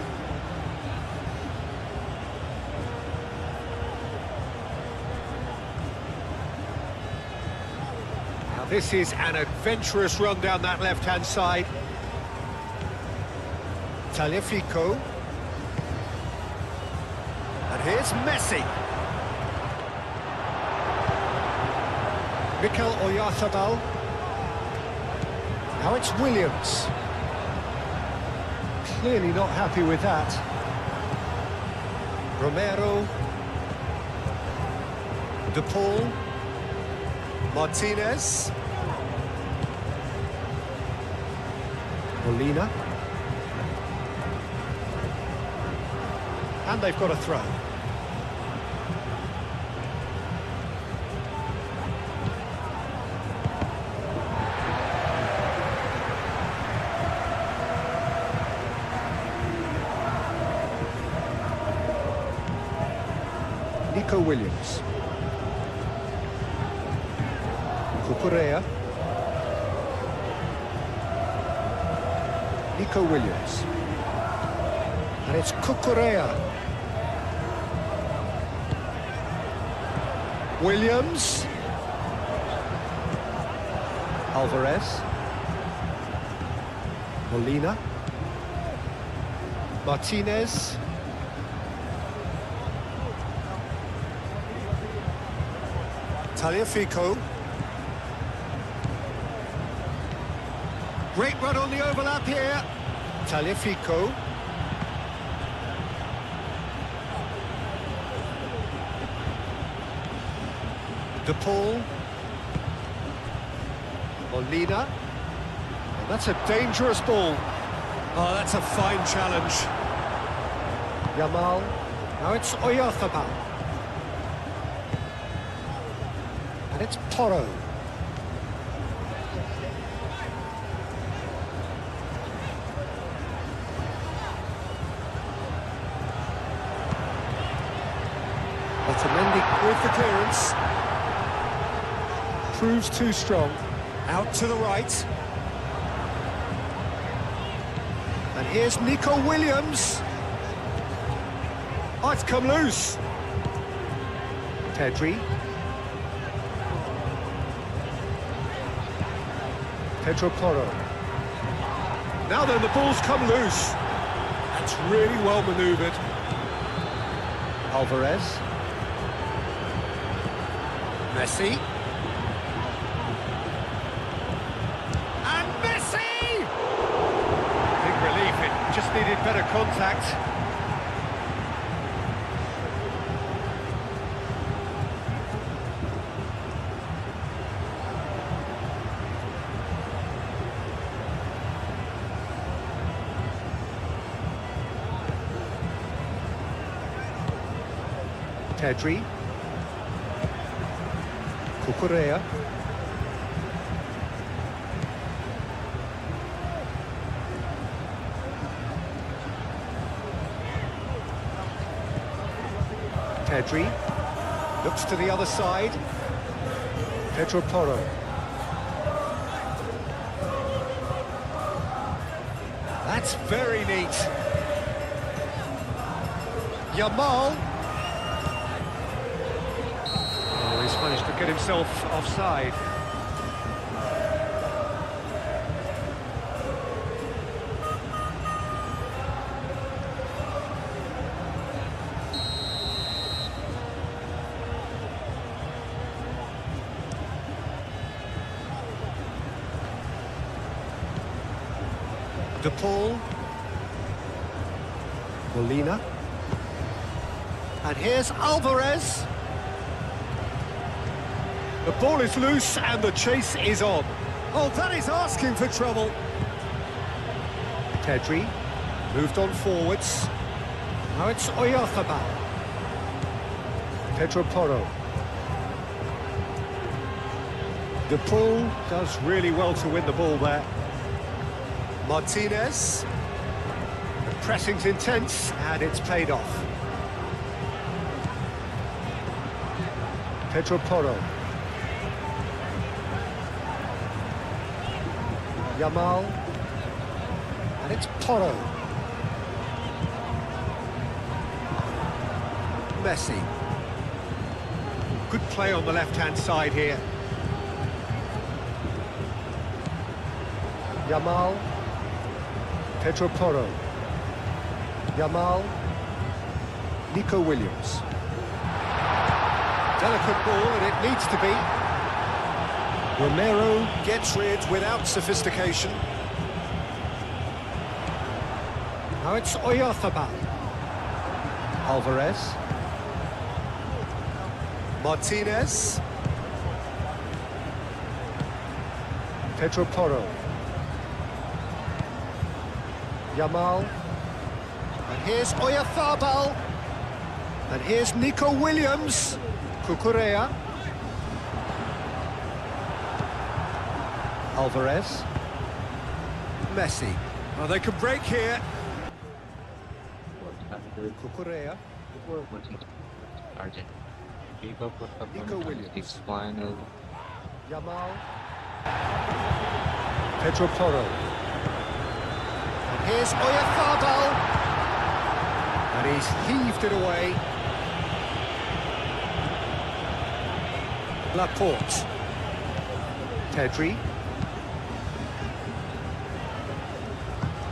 Now this is an adventurous run down that left-hand side. Tagliafico. And here's Messi. Mikel Oyarzabal. Now it's Williams. Clearly not happy with that. Romero. De Paul. Martinez. Molina. And they've got a throw. Nico Williams. Cucurella. Nico Williams. And it's Cucurella. Williams. Alvarez. Molina. Martinez. Tagliafico. Great run on the overlap here. Tagliafico. De Paul. Molina. And that's a dangerous ball. Oh, that's a fine challenge. Yamal. Now it's Oyarzabal. And it's Porro. Otamendi with the clearance. Proves too strong. Out to the right. And here's Nico Williams. Oh, it's come loose. Tedri. Pedro Porro. Now then, the ball's come loose. That's really well manoeuvred. Alvarez. Messi. Just needed better contact. Tedri. Cucurella. Tedri looks to the other side. Pedro Porro. That's very neat. Yamal. Oh, he's managed to get himself offside. De Paul. Molina. And here's Alvarez. The ball is loose and the chase is on. Oh, that is asking for trouble. Pedri moved on forwards. Now it's Oyarzabal. Pedro Porro. De Paul does really well to win the ball there. Martinez. The pressing's intense and it's paid off. Pedro Porro. Yamal. And it's Porro. Messi. Good play on the left-hand side here. Yamal. Pedro Porro. Yamal. Nico Williams. Delicate ball, and it needs to be. Romero gets rid without sophistication. Now it's Oyarzabal. Alvarez. Martinez. Pedro Porro. Yamal. And here's Oyarzabal. And here's Nico Williams. Cucurella. Alvarez. Messi. Oh, they could break here. Cucurella. Argentina. FIFA World Cup Nico Williams. final. Yamal. Pedro Porro. And here's Oyarzabal. And he's heaved it away. Laporte. Pedri.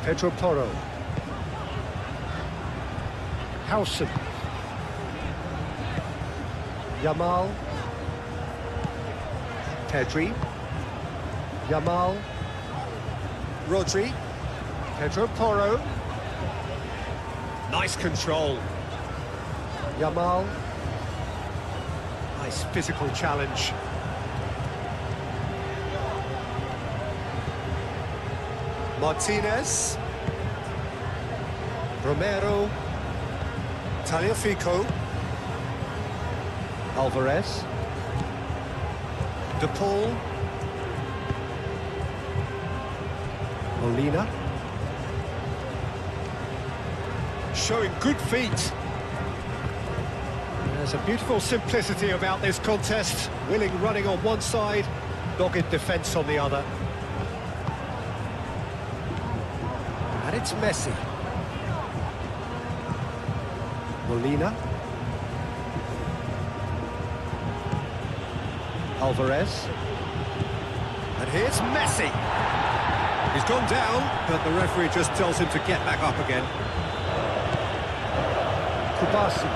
Pedro Porro. Howson. Yamal. Pedri. Yamal. Rodri. Pedro Porro. Nice control. Yamal. Nice physical challenge. Martinez. Romero. Tagliafico. Alvarez. De Paul. Molina. Showing good feet. There's a beautiful simplicity about this contest. Willing running on one side, dogged defence on the other. And it's Messi. Molina. Alvarez. And here's Messi. He's gone down, but the referee just tells him to get back up again. Kubasi.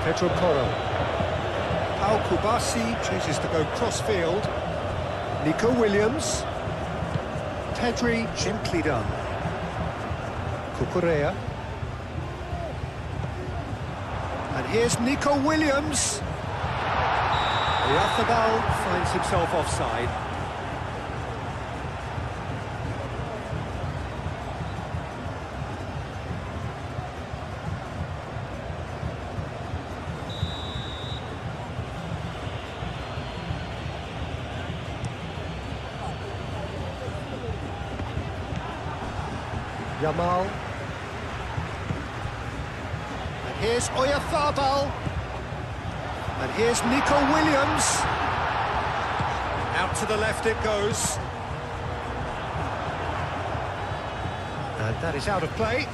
Pedro Porro. Pau Kubasi chooses to go cross-field. Nico Williams. Pedri, gently done. Cucurella. And here's Nico Williams. Oyarzabal finds himself offside. Yamal. And here's Oyarzabal. And here's Nico Williams. Out to the left it goes. And that is out of play.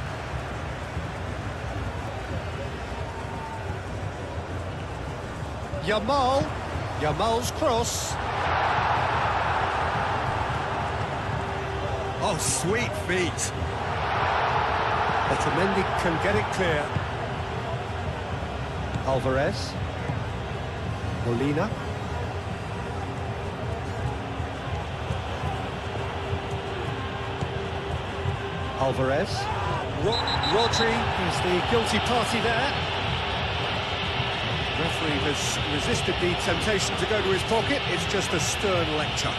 Yamal. Yamal's cross. Oh, sweet feet. Otamendi can get it clear. Alvarez. Molina. Alvarez. Rodri is the guilty party there. Referee has resisted the temptation to go to his pocket. It's just a stern lecture.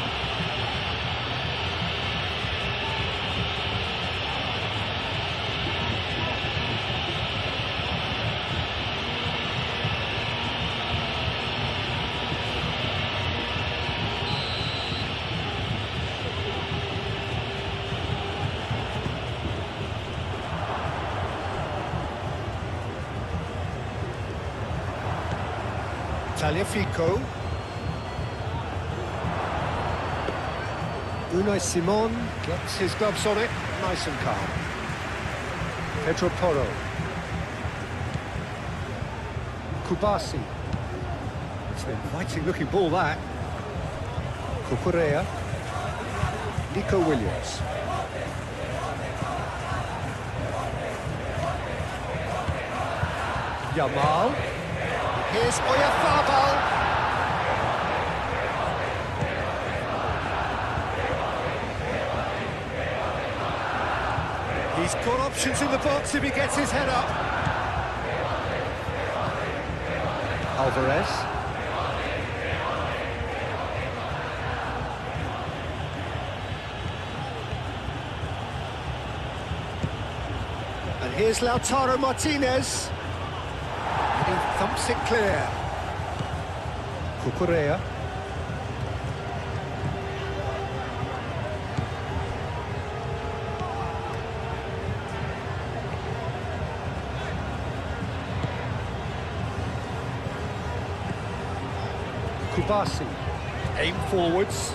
Tagliafico. Unai Simon gets his gloves on it, nice and calm. Pedro Porro. Kubasi. It's an inviting looking ball, that. Cucurella. Nico Williams. Yamal. Here's Oyarzabal. He's got options in the box if he gets his head up. Alvarez. And here's Lautaro Martinez. He thumps it clear. Cucurella. Kubasi. Aim forwards.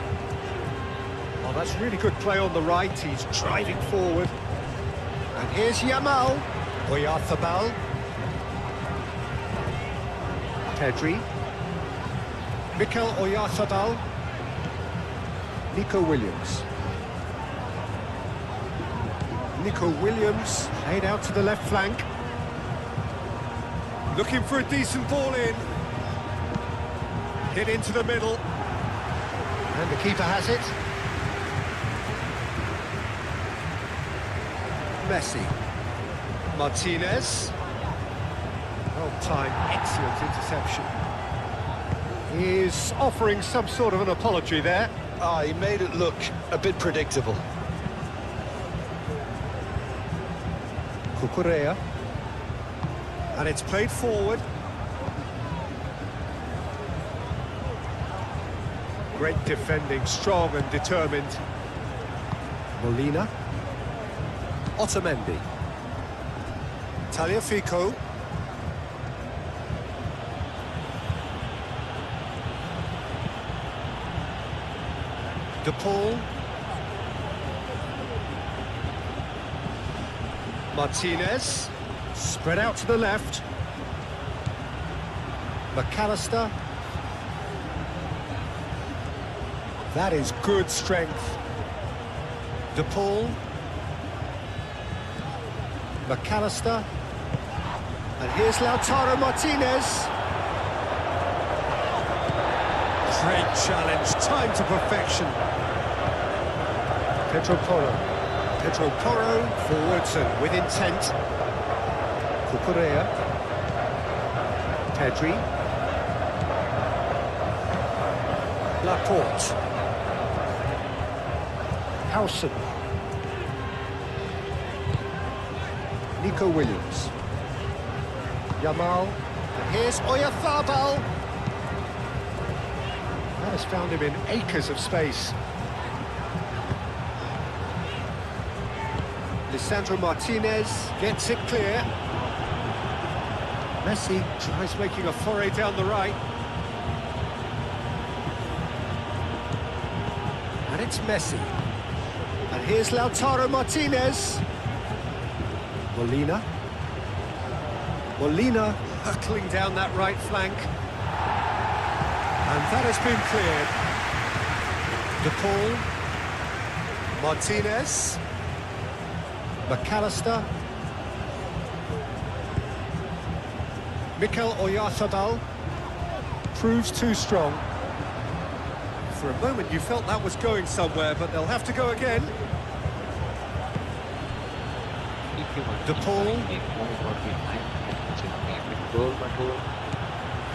Oh, that's really good play on the right. He's driving forward. And here's Yamal. Oyarzabal. Pedri. Mikel Oyarzabal. Nico Williams. Nico Williams laid out to the left flank. Looking for a decent ball in. Hit into the middle. And the keeper has it. Messi. Martinez. Well-timed, excellent interception. He's offering some sort of an apology there. He made it look a bit predictable. Cucurella. And it's played forward. Great defending, strong and determined. Molina. Otamendi. Tagliafico. De Paul. Martinez. Spread out to the left. McAllister. That is good strength. De Paul. McAllister. And here's Lautaro Martinez. Great challenge, time to perfection. Pedro Porro. Pedro Porro, forwards and with intent. Cucurella. Pedri. Laporte. Howson. Nico Williams. Yamal. And here's Oyarzabal. That has found him in acres of space. Lisandro Martinez gets it clear. Messi tries making a foray down the right. And it's Messi. And here's Lautaro Martinez. Molina. Molina hurtling down that right flank. And that has been cleared. De Paul. Martinez. McAllister. Mikel Oyarzabal. Proves too strong. For a moment you felt that was going somewhere, but they'll have to go again. De Paul. What we like, it's a game with GoalMatol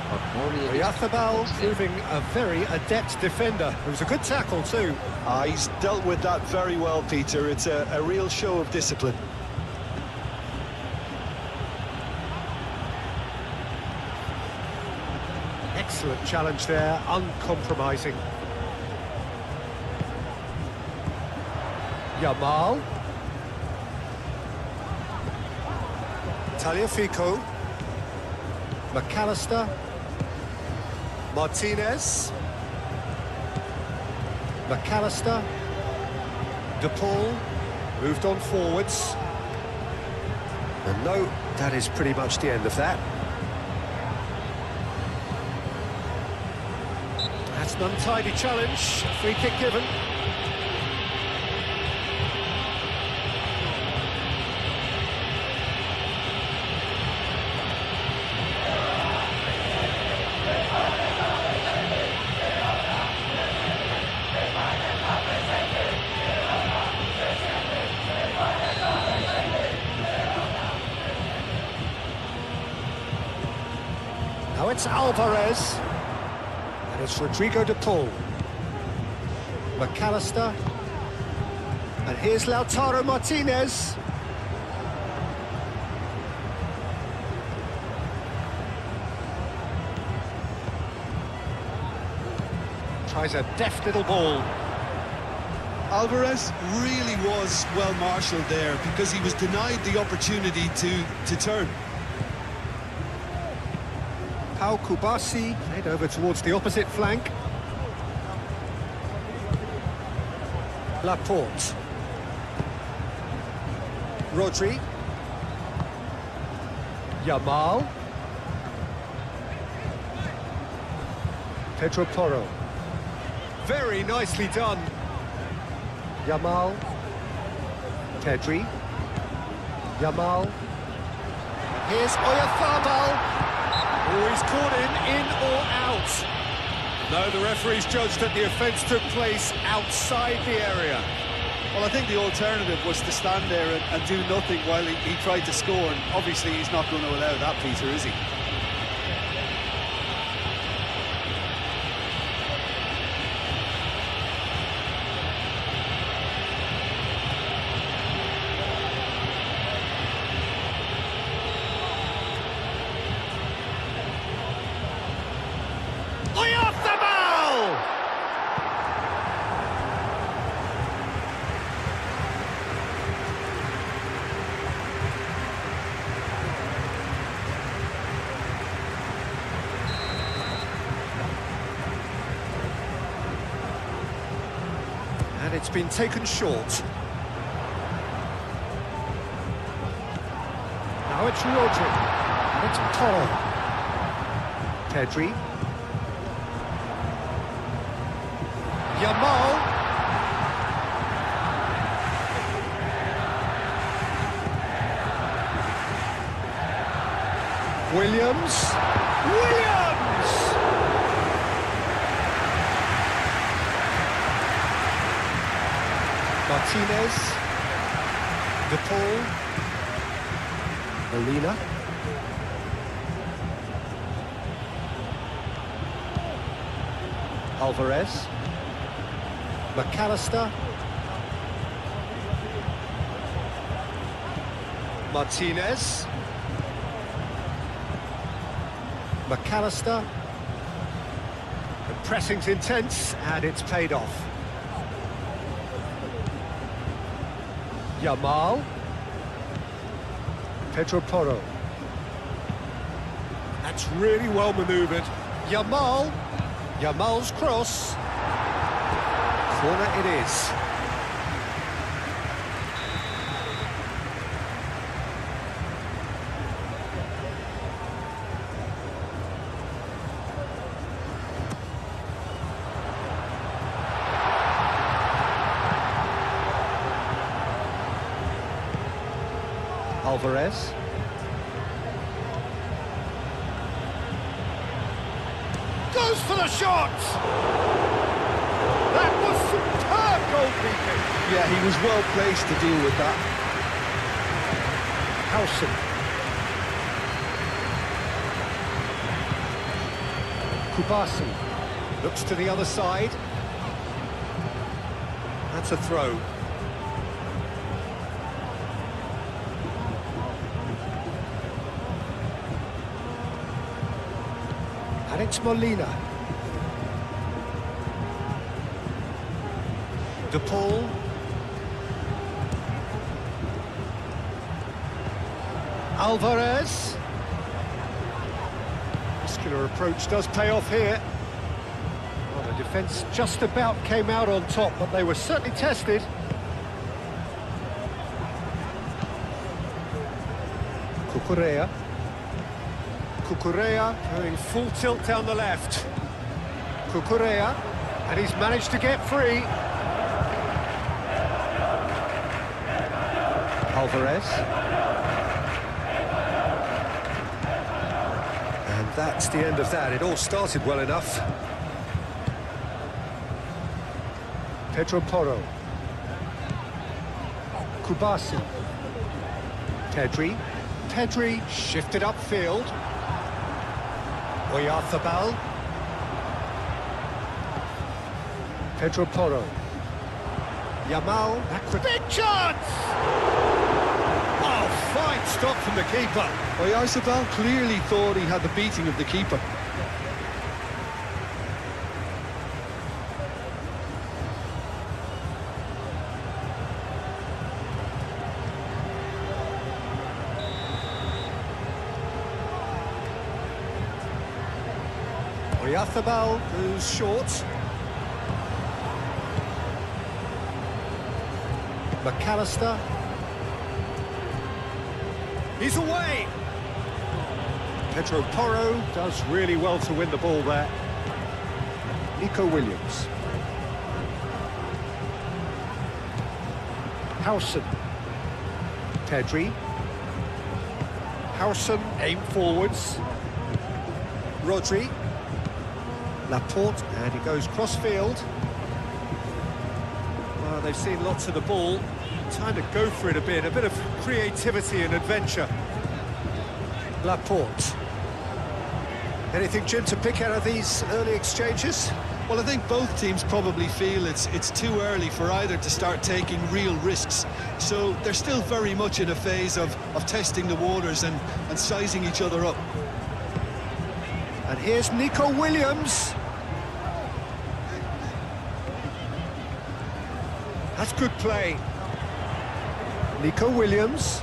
or more Oyarzabal realistic. proving a very adept defender. It was a good tackle too. He's dealt with that very well, Peter. It's a real show of discipline. Excellent challenge there, uncompromising. Yamal. Taliafico. McAllister. Martinez. McAllister. De Paul. Moved on forwards. And no, that is pretty much the end of that. That's an untidy challenge. Free kick given. Now it's Alvarez. And it's Rodrigo de Paul. McAllister. And here's Lautaro Martinez. Tries a deft little ball. Alvarez really was well marshalled there because he was denied the opportunity to turn. Pau Kubasi head over towards the opposite flank. Laporte. Rodri. Yamal. Pedro Porro. Very nicely done. Yamal. Pedri. Yamal. Here's Oyarzabal. Oh, he's caught in or out. No, the referee's judged that the offence took place outside the area. Well, I think the alternative was to stand there and do nothing while he tried to score, and obviously he's not going to allow that, Peter, is he? Oyarzabal! And it's been taken short. Now it's Rodri. And it's Porro. Pedri. Yamal. Williams. Martinez. De Paul. Molina. Alvarez. McAllister. Martinez. McAllister. The pressing's intense and it's paid off. Yamal. Pedro Porro. That's really well manoeuvred. Yamal. Yamal's cross. Corner it is. Alvarez. Goes for the shot! That was superb goalkeeping. Yeah, he was well placed to deal with that. Howson. Kubasi looks to the other side. That's a throw. And it's Molina. De Paul. Alvarez. Muscular approach does pay off here. Well, the defence just about came out on top, but they were certainly tested. Cucurella. Cucurella going full tilt down the left. Cucurella, and he's managed to get free. Alvarez. And that's the end of that. It all started well enough. Pedro Porro. Kubasi. Pedri shifted upfield. Oyarzabal. Pedro Porro. Yamal. Big chance! Oh, fine stop from the keeper. Oyarzabal clearly thought he had the beating of the keeper. Oyarzabal goes short. McAllister. He's away. Pedro Porro does really well to win the ball there. Nico Williams. Howson. Pedri. Howson aim forwards. Rodri. Laporte, and he goes cross-field. Well, they've seen lots of the ball. Time to go for it a bit of creativity and adventure. Laporte. Anything, Jim, to pick out of these early exchanges? Well, I think both teams probably feel it's too early for either to start taking real risks. So they're still very much in a phase of testing the waters and sizing each other up. And here's Nico Williams. That's good play. Nico Williams.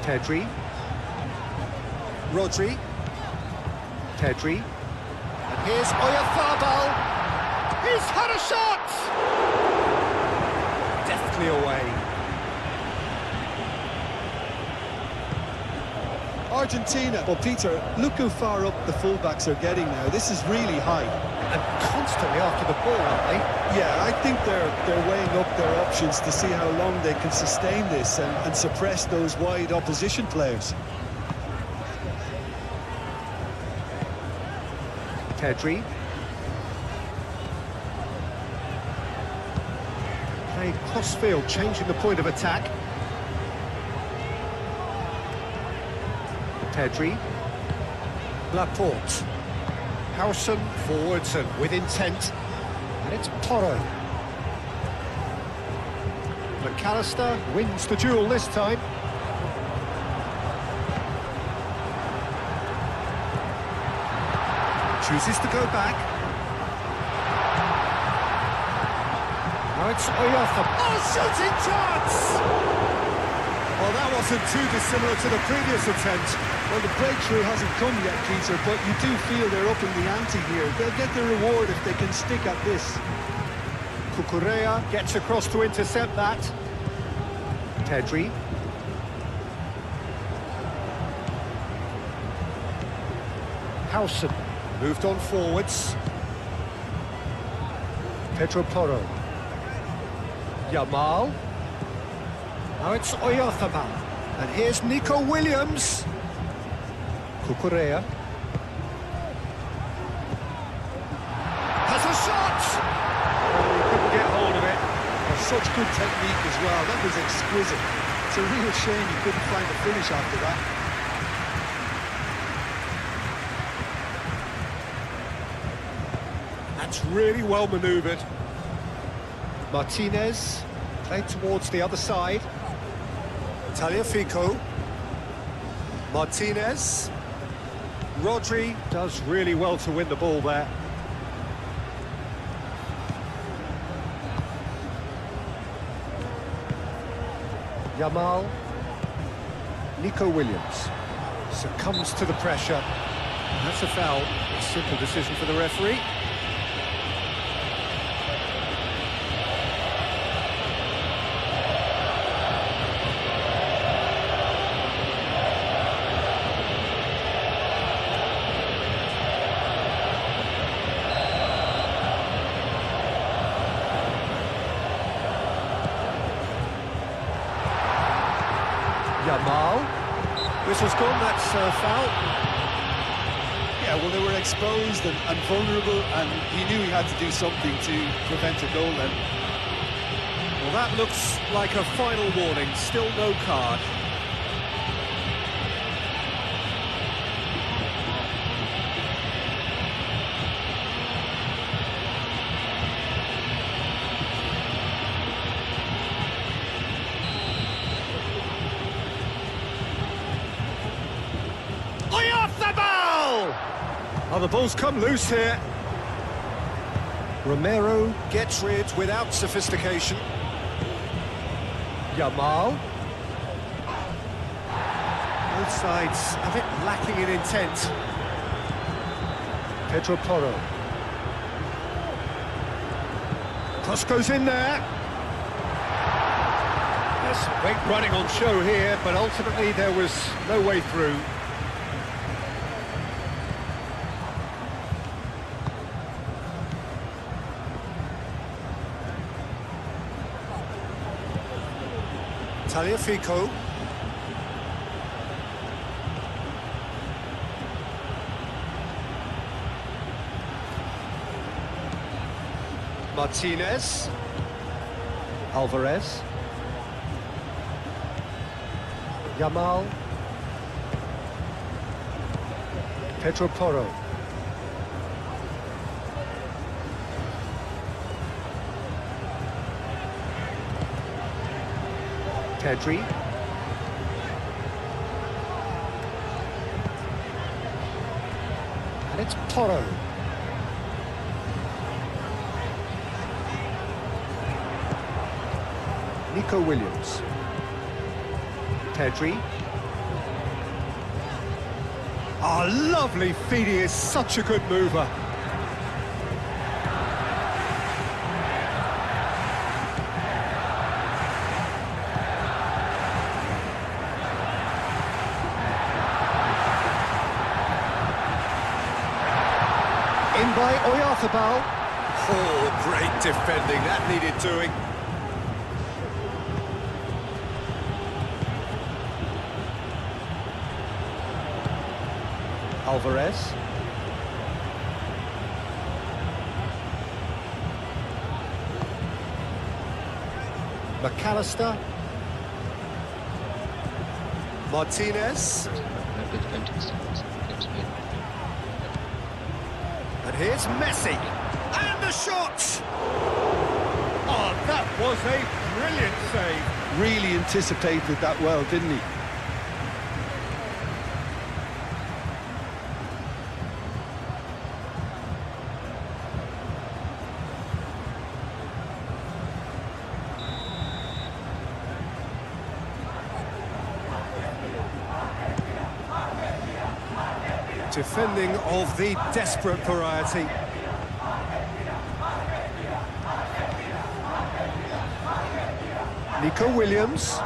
Pedri. Rodri. Pedri. And here's Oyarzabal. He's had a shot! Deftly away. Argentina. Well, Peter, look how far up the fullbacks are getting now. This is really high. And constantly after the ball, aren't they? Yeah, I think they're weighing up their options to see how long they can sustain this and suppress those wide opposition players. Pedri. Playing cross-field, changing the point of attack. Pedri. Laporte. Howson forwards and with intent. And it's Porro. McAllister wins the duel this time. Chooses to go back. Now it's Oyarzabal. Oh, shooting chance! Well, that wasn't too dissimilar to the previous attempt. Well, the breakthrough hasn't come yet, Peter, but you do feel they're up in the ante here. They'll get the reward if they can stick at this. Cucurella gets across to intercept that. Pedri. Howson moved on forwards. Pedro Porro. Yamal. Now it's Oyarzabal. And here's Nico Williams. Cucurella. Has a shot! Oh, he couldn't get hold of it. Such good technique as well. That was exquisite. It's a real shame he couldn't find a finish after that. That's really well manoeuvred. Martinez, played towards the other side. Tagliafico. Martinez. Rodri does really well to win the ball there. Yamal. Nico Williams succumbs to the pressure. And that's a foul. A simple decision for the referee. Yamal. Whistle's gone, that's a foul. Yeah, well, they were exposed and vulnerable, and he knew he had to do something to prevent a goal then. Well, that looks like a final warning, still no card. Oh, the ball's come loose here. Romero gets rid without sophistication. Yamal. Both sides a bit lacking in intent. Pedro Porro. Cross goes in there. There's some great running on show here, but ultimately there was no way through. Tagliafico. Martinez. Alvarez. Yamal. Pedro Porro. Pedri. And it's Porro. Nico Williams. Pedri. Oh, lovely feed, he is such a good mover. In by Oyarzabal. Oh, great defending, that needed doing. Alvarez. McAllister. Martinez. And here's Messi. And the shot! Oh, that was a brilliant save. Really anticipated that well, didn't he? Defending of the desperate variety. Nico Williams.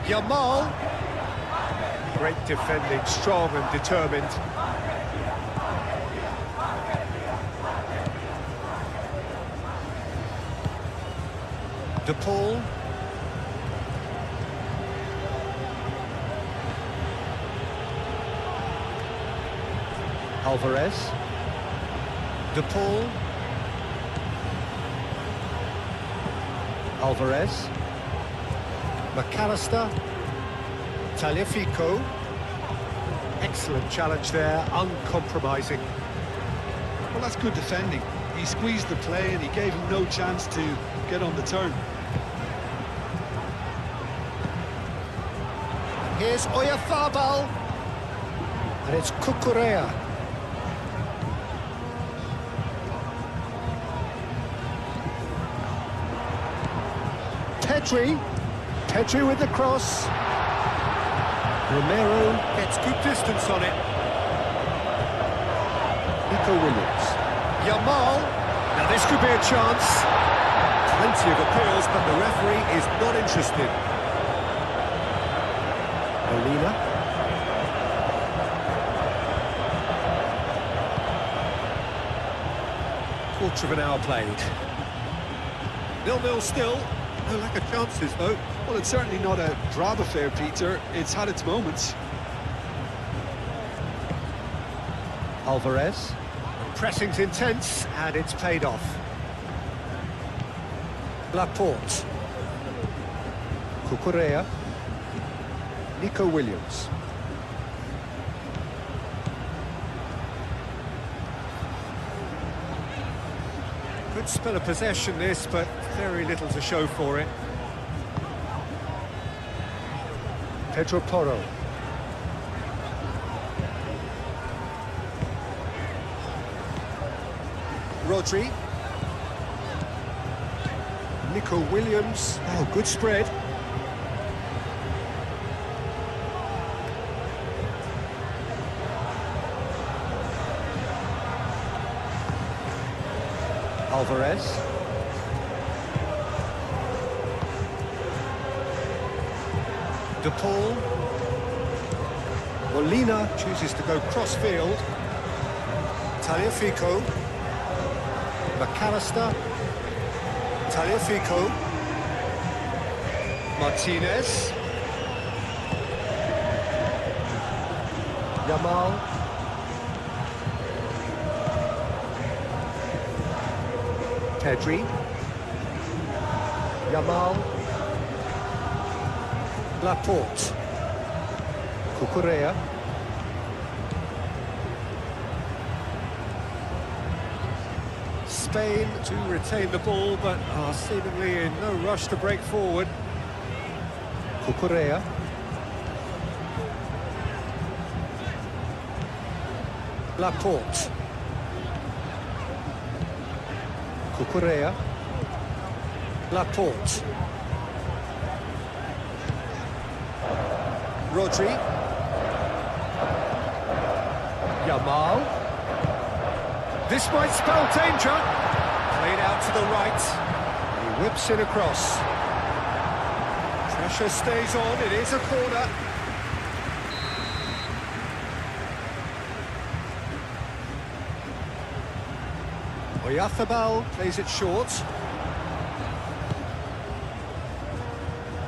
Yamal. Great defending, strong and determined. De Paul. Alvarez. De Paul. Alvarez. McAllister. Tagliafico. Excellent challenge there, uncompromising. Well, that's good defending. He squeezed the play and he gave him no chance to get on the turn. Here's Oyarzabal. And it's Cucurella. Pedri with the cross. Romero gets good distance on it. Nico Williams. Yamal. Now this could be a chance. Plenty of appeals, but the referee is not interested. Molina. Quarter of an hour played. 0-0 still. No lack of chances, though. Well, it's certainly not a drab affair, Peter. It's had its moments. Alvarez. Pressing's intense, and it's paid off. Laporte. Cucurella. Nico Williams. Good spell of possession this, but very little to show for it. Pedro Porro. Rodri. Nico Williams. Oh, good spread. Alvarez. De Paul. Molina chooses to go cross-field. Tagliafico. McAllister. Tagliafico. Martinez. Yamal. Pedri. Yamal. Laporte. Cucurella. Spain to retain the ball, but are seemingly in no rush to break forward. Cucurella. Laporte. Cucurella. Laporte. Rodri. Yamal. This might spell danger. Played out to the right. He whips it across. Pressure stays on. It is a corner. Oyarzabal plays it short.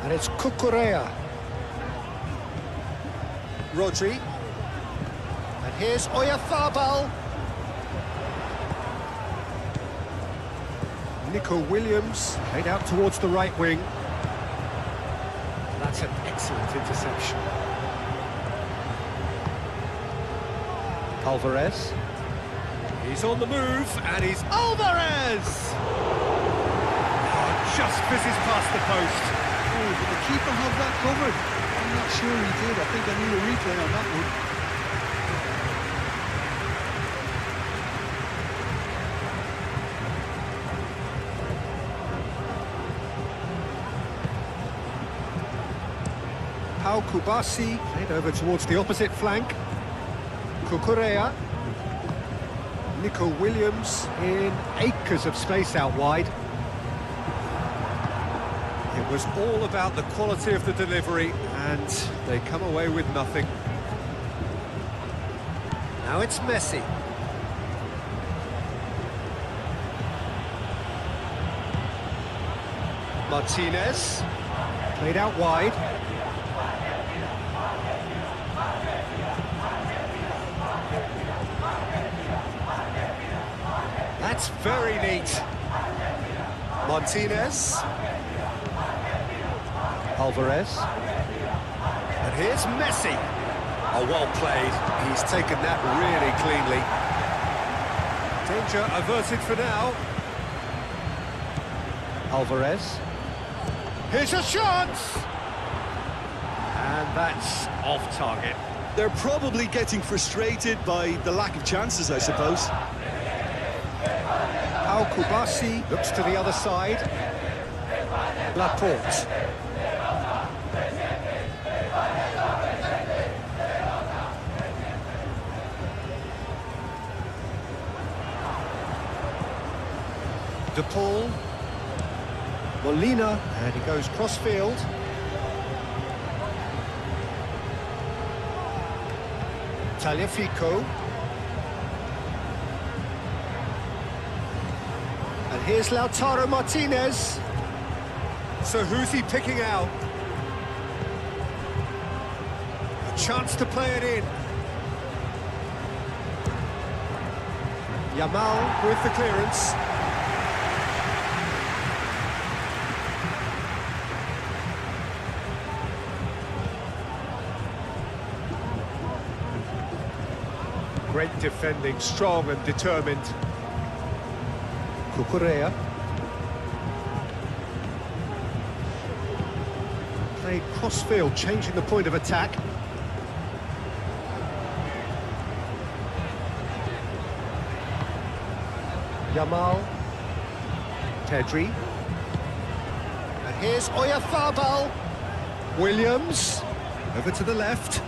And it's Cucurella. Rodri. And here's Oyarzabal. Nico Williams played out towards the right wing. That's an excellent interception. Alvarez. He's on the move, and he's Alvarez! Oh, just fizzes past the post. Oh, did the keeper have that covered? I'm not sure he did. I think I need a replay on that one. Pau Kubasi played over towards the opposite flank. Cucurella. Nico Williams in acres of space out wide. It was all about the quality of the delivery, and they come away with nothing. Now it's Messi. Martinez. Played out wide. That's very neat. Martinez. Alvarez. And here's Messi. Oh, well played. He's taken that really cleanly. Danger averted for now. Alvarez. Here's a shot! And that's off target. They're probably getting frustrated by the lack of chances, I suppose. Al Kubasi looks to the other side. Laporte. De Paul. Molina, and he goes cross-field. Tagliafico. And here's Lautaro Martinez. So who's he picking out? A chance to play it in. Yamal with the clearance. Great defending, strong and determined. Cucurella. Played cross-field, changing the point of attack. Yamal. Pedri. And here's Oyarzabal. Williams. Over to the left.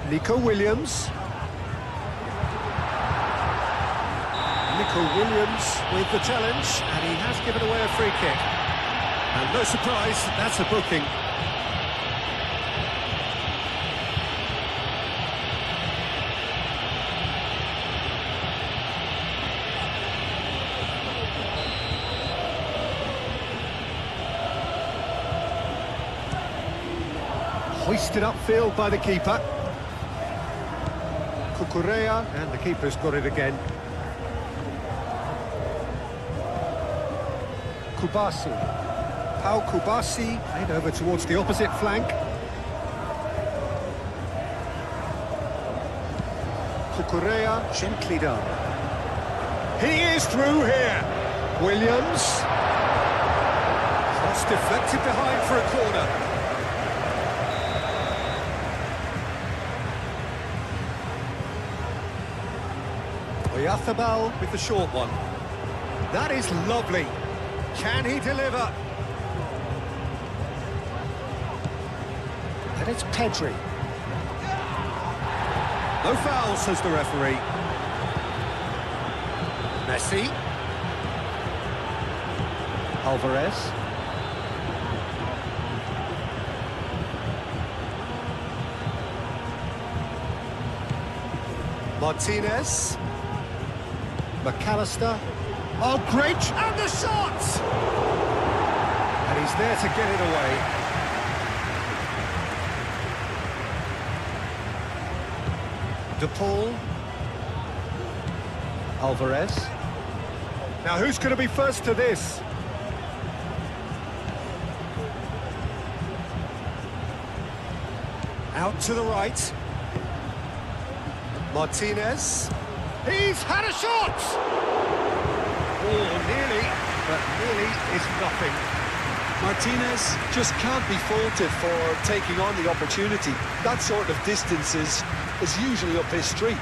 Nico Williams. Nico Williams with the challenge, and he has given away a free kick. And no surprise, that's a booking. Hoisted upfield by the keeper. Cucurella, and the keeper's got it again. Kubasi. Pau Kubasi, played over towards the opposite flank. Cucurella, gently done. He is through here. Williams. Cross deflected behind for a corner. Oyarzabal with the short one. That is lovely. Can he deliver? And it's Pedri. No foul, says the referee. Messi. Alvarez. Martinez. McAllister. Oh, great! And the shot! And he's there to get it away. De Paul. Alvarez. Now, who's going to be first to this? Out to the right. Martinez. He's had a shot! Oh, nearly, but nearly is nothing. Martinez just can't be faulted for taking on the opportunity. That sort of distance is usually up his street.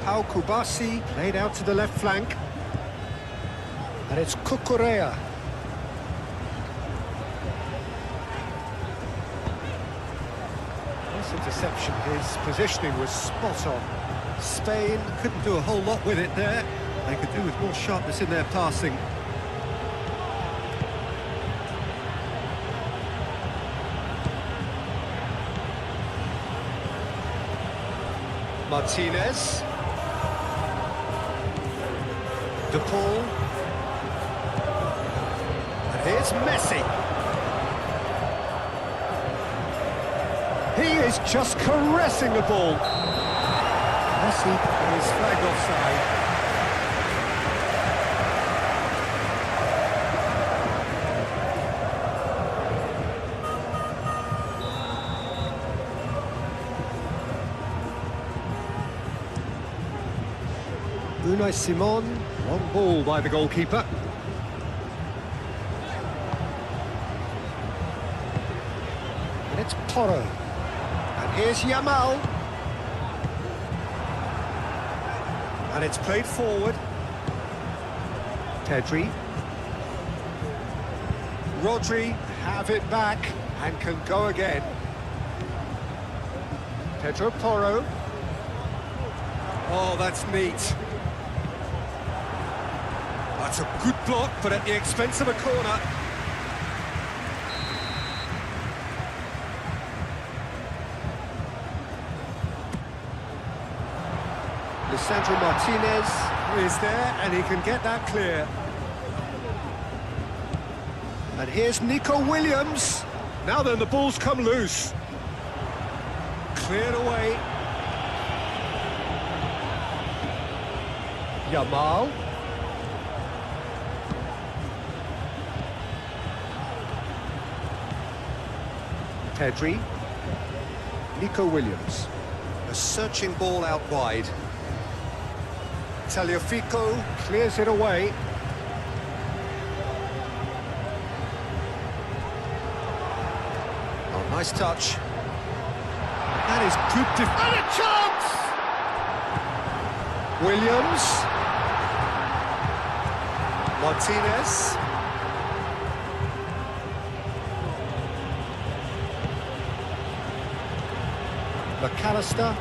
Pau Kubasi played out to the left flank. And it's Cucurella. Nice interception. His positioning was spot on. Spain couldn't do a whole lot with it there. They could do with more sharpness in their passing. Martinez. De Paul. And here's Messi. He is just caressing the ball. Messi is flagged offside. Unai Simon, long ball by the goalkeeper. And it's Porro. And here's Yamal. And it's played forward. Pedri. Rodri have it back and can go again. Pedro Porro. Oh, that's neat. That's a good block, but at the expense of a corner. Lisandro Martinez is there, and he can get that clear. And here's Nico Williams. Now then, the ball's come loose. Cleared away. Yamal. Pedri. Nico Williams. A searching ball out wide. Tagliafico clears it away. Oh, nice touch. That is good and a chance! Williams. Martinez. McAllister.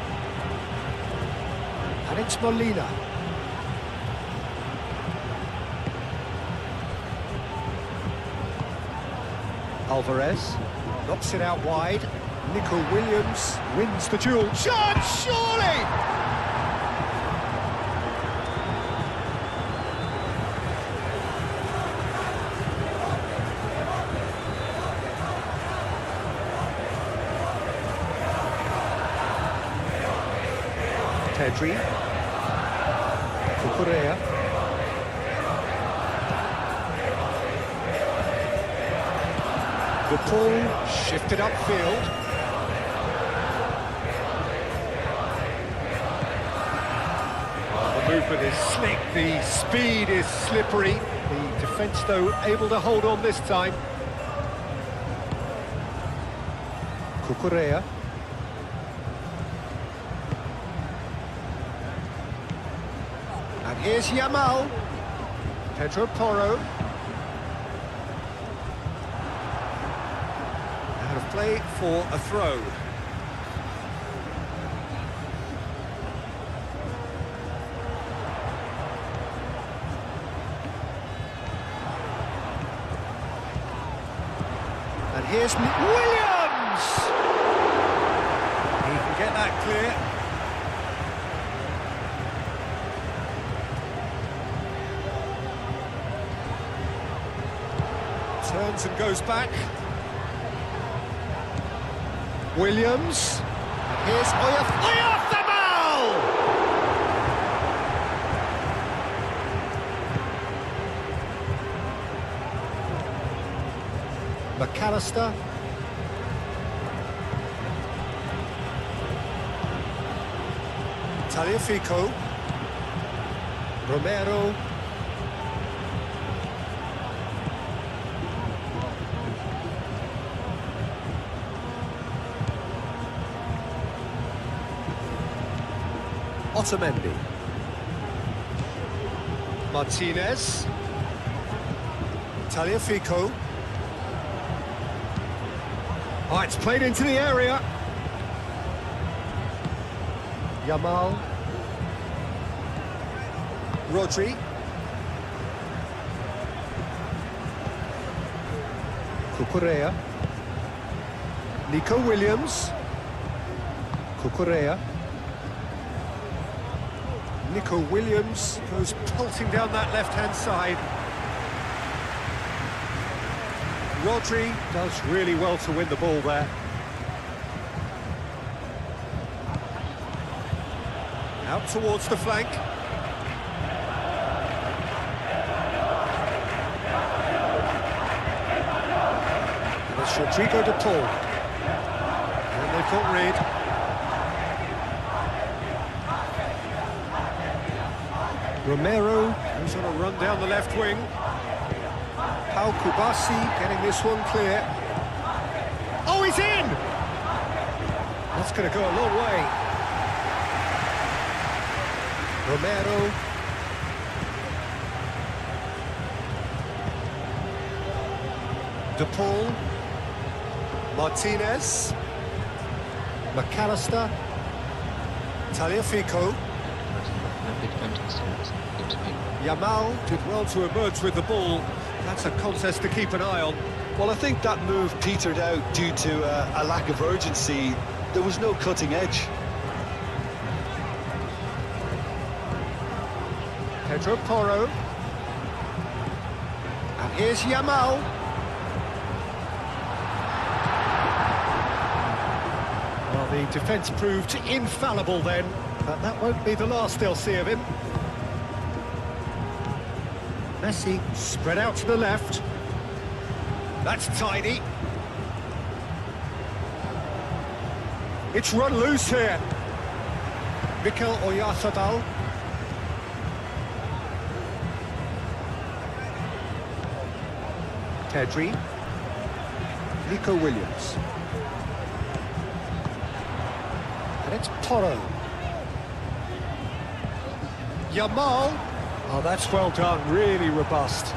And it's Molina. Alvarez knocks it out wide. Nico Williams wins the duel. Shot, surely! Pedri. Cucurella. The ball shifted upfield. The movement is slick, the speed is slippery. The defence, though, able to hold on this time. Cucurella. And here's Yamal. Pedro Porro. Out of play for a throw. And here's Williams! He can get that clear. Turns and goes back. Williams. And here's Oyarzabal! McAllister. Tagliafico. Romero. Otamendi. Martinez. Tagliafico. Oh, it's played into the area. Yamal. Rodri. Cucurella. Nico Williams. Cucurella. Nico Williams goes pulsing down that left-hand side. Rodri does really well to win the ball there. Out towards the flank. And it's Rodrigo de Paul. And they've got rid. Romero goes on a run down the left wing. Pau Kubasi getting this one clear. Oh, he's in! That's going to go a long way. Romero. De Paul. Martinez. McAllister. Tagliafico. Yamal did well to emerge with the ball. That's a contest to keep an eye on. Well, I think that move petered out due to a lack of urgency. There was no cutting edge. Pedro Porro. And here's Yamal. Well, the defence proved infallible then, but that won't be the last they'll see of him. Messi spread out to the left. That's tidy. It's run loose here. Mikel Oyarzabal. Pedri. Nico Williams. And it's Porro. Yamal. Oh, that's well done, really robust.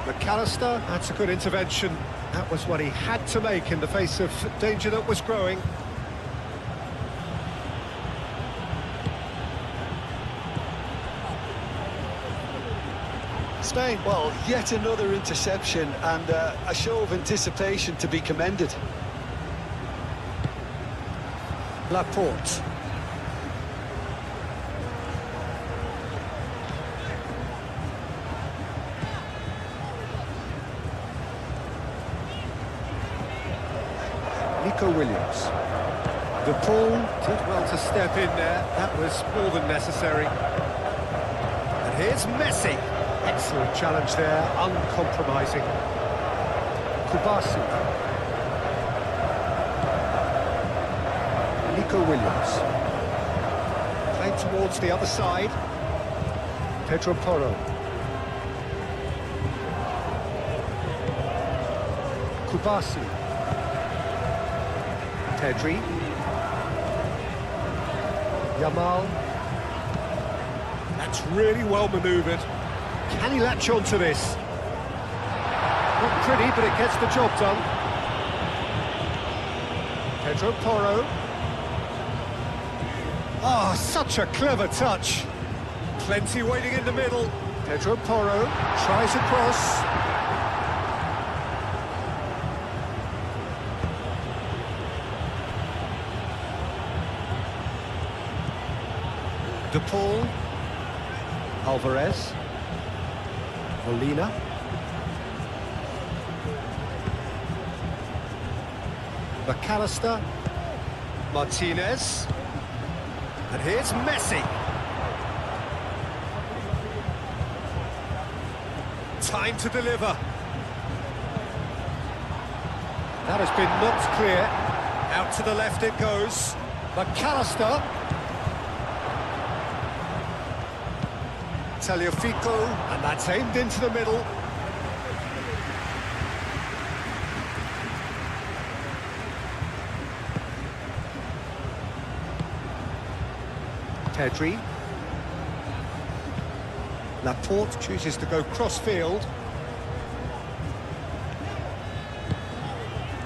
McAllister, that's a good intervention. That was what he had to make in the face of danger that was growing. Spain, well, yet another interception and a show of anticipation to be commended. Laporte. Nico Williams. De Paul did well to step in there. That was more than necessary. And here's Messi. Excellent challenge there, uncompromising. Kubasi. Nico Williams. Played towards the other side. Pedro Porro. Kubasi. Pedri. Yamal. That's really well manoeuvred. Can he latch on to this? Not pretty, but it gets the job done. Pedro Porro. Oh, such a clever touch. Plenty waiting in the middle. Pedro Porro tries a cross. De Paul. Alvarez. Molina. McAllister. Martinez. And here's Messi. Time to deliver. That has been knocked clear. Out to the left it goes. McAllister. Tagliafico, and that's aimed into the middle. Pedri. Laporte chooses to go cross-field.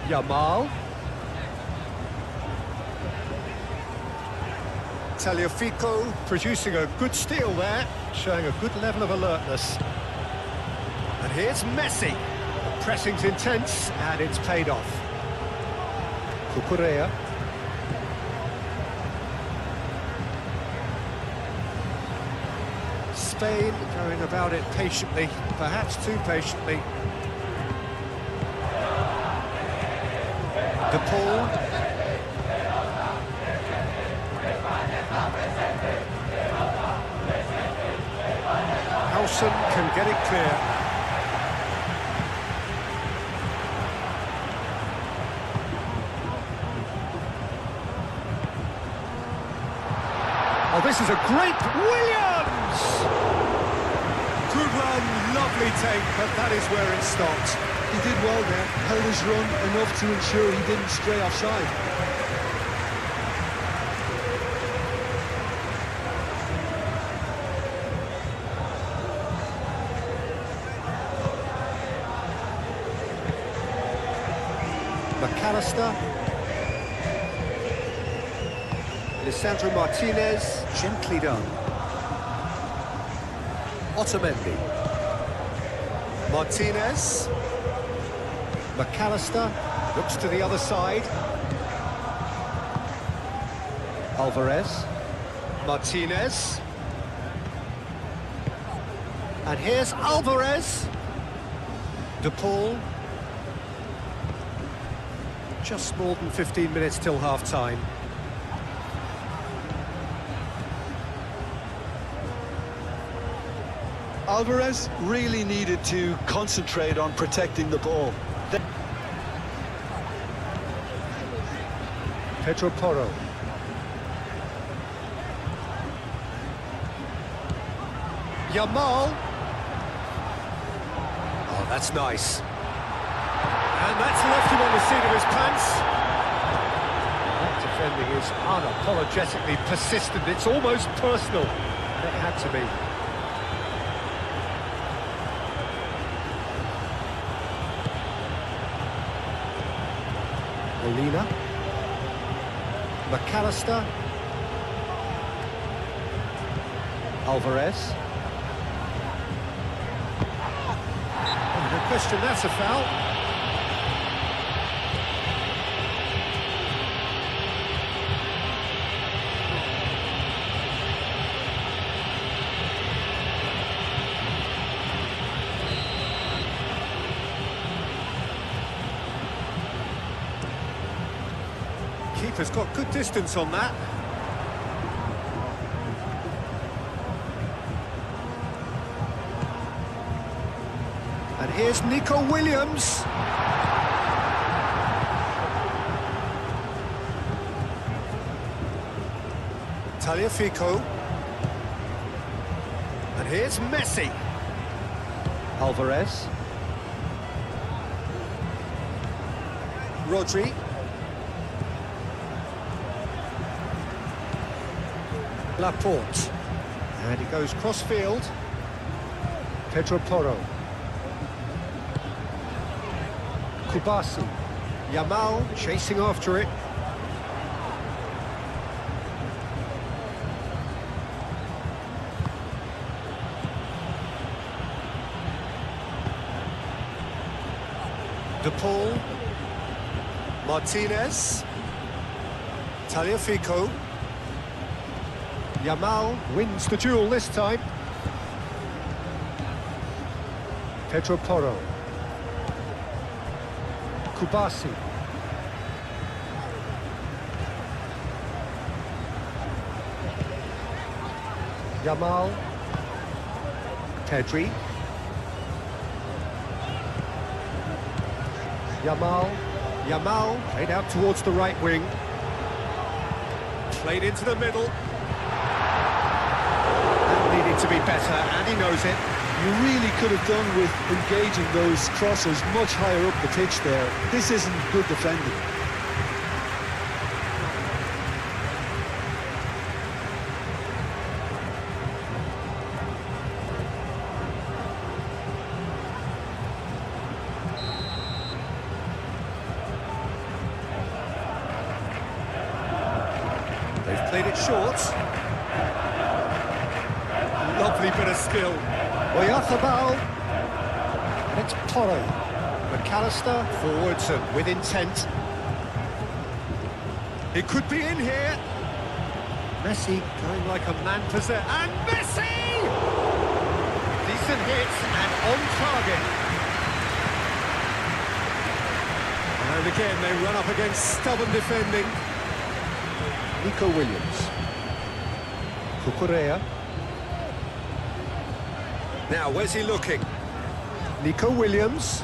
Yamal. Tagliafico producing a good steal there, showing a good level of alertness. And here's Messi. Pressing's intense, and it's paid off. Cucurella. Spain going about it patiently, perhaps too patiently. De Paul. Howson can get it clear. Oh, this is a great Williams! Good run, lovely take, but that is where it stopped. He did well there, held his run enough to ensure he didn't stray offside. McAllister. Lisandro Martinez, gently done. Otamendi. Martinez. McAllister looks to the other side. Alvarez. Martinez. And here's Alvarez. De Paul. Just more than 15 minutes till half-time. Alvarez really needed to concentrate on protecting the ball. Pedro Porro. Yamal. Oh, that's nice. And that's left him on the seat of his pants. That defending is unapologetically persistent. It's almost personal. It had to be. Molina. McAllister. Alvarez. Oh, no question, that's a foul. Keeper's got good distance on that. And here's Nico Williams. Tagliafico. And here's Messi. Alvarez. Rodri. Laporte. And he goes cross-field. Pedro Porro. Kubasi. Yamal chasing after it. De Paul. Martinez. Tagliafico. Yamal wins the duel this time. Pedro Porro. Kubasi. Yamal. Pedri. Yamal played out towards the right wing. Played into the middle. That needed to be better, and he knows it. You really could have done with engaging those crosses much higher up the pitch there. This isn't good defending. They've played it short. Lovely bit of skill. Oyarzabal. And it's Porro. McAllister forwards and with intent. It could be in here. Messi going like a man possessed. And Messi! Decent hit and on target. And again, they run up against stubborn defending. Nico Williams. Cucurella. Now, where's he looking? Nico Williams.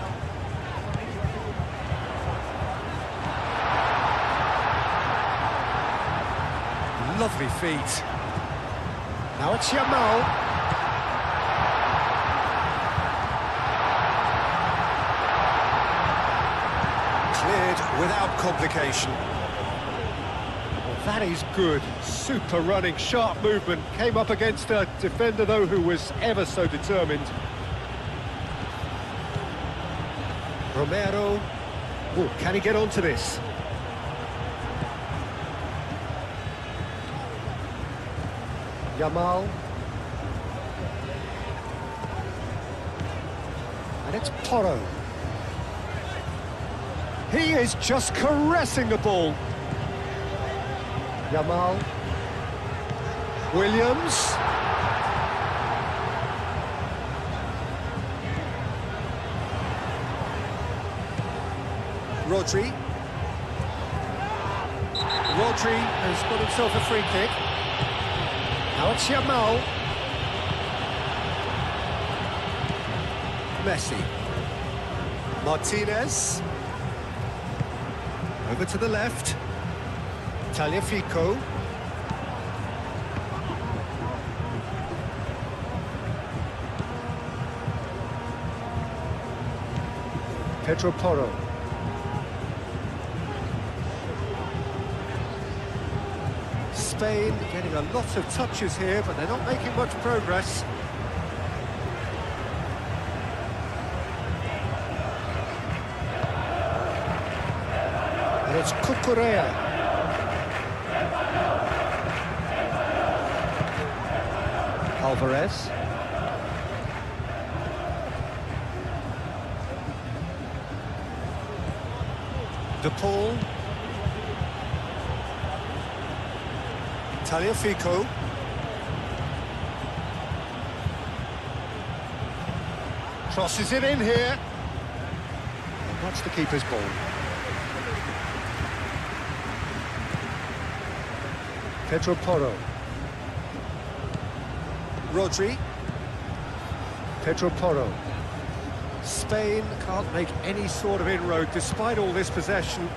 Lovely feet. Now it's Yamal. Cleared without complication. Well, that is good. Super running, sharp movement. Came up against a defender, though, who was ever so determined. Romero. Oh, can he get onto this? Yamal. And it's Porro. He is just caressing the ball. Yamal. Williams. Rodri. Rodri has got himself a free kick. Now it's Yamal. Messi. Martinez. Over to the left. Tagliafico. Pedro Porro. Spain getting a lot of touches here, but they're not making much progress. And it's Cucurella. Alvarez. De Paul. Tagliafico. Crosses it in here. And that's the keeper's ball. Pedro Porro. Rodri. Pedro Porro. Spain can't make any sort of inroad despite all this possession.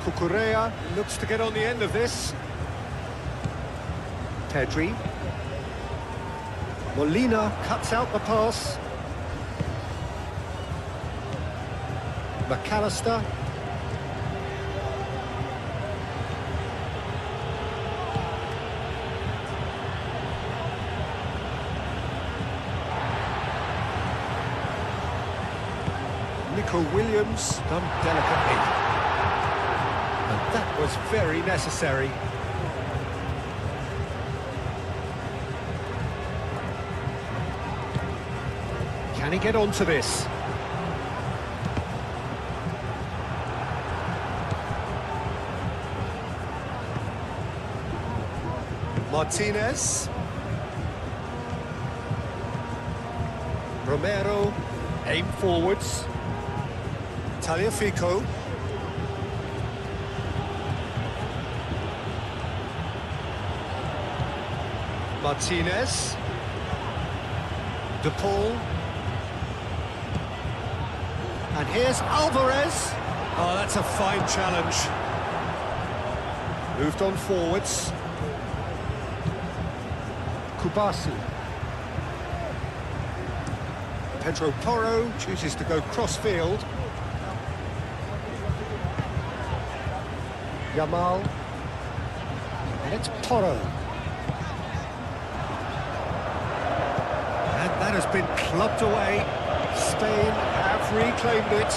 Cucurella looks to get on the end of this. Pedri. Molina cuts out the pass. McAllister. Nico Williams done delicately. And that was very necessary. Can he get onto this? Martinez. Romero. Aim forwards. Tagliafico. Martinez. De Paul. And here's Alvarez. Oh, that's a fine challenge. Moved on forwards. Kubasi. Pedro Porro chooses to go cross-field. Yamal. And it's Porro. And that has been clubbed away. Spain have reclaimed it.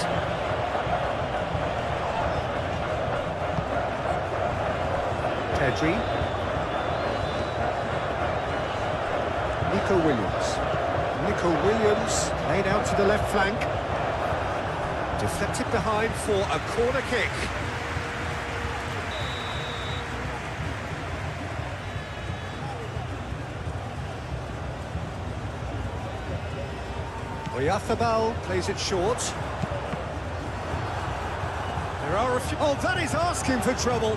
Pedri. Nico Williams. Nico Williams laid out to the left flank. Deflected behind for a corner kick. Oyarzabal plays it short. There are a few... Oh, that is asking for trouble.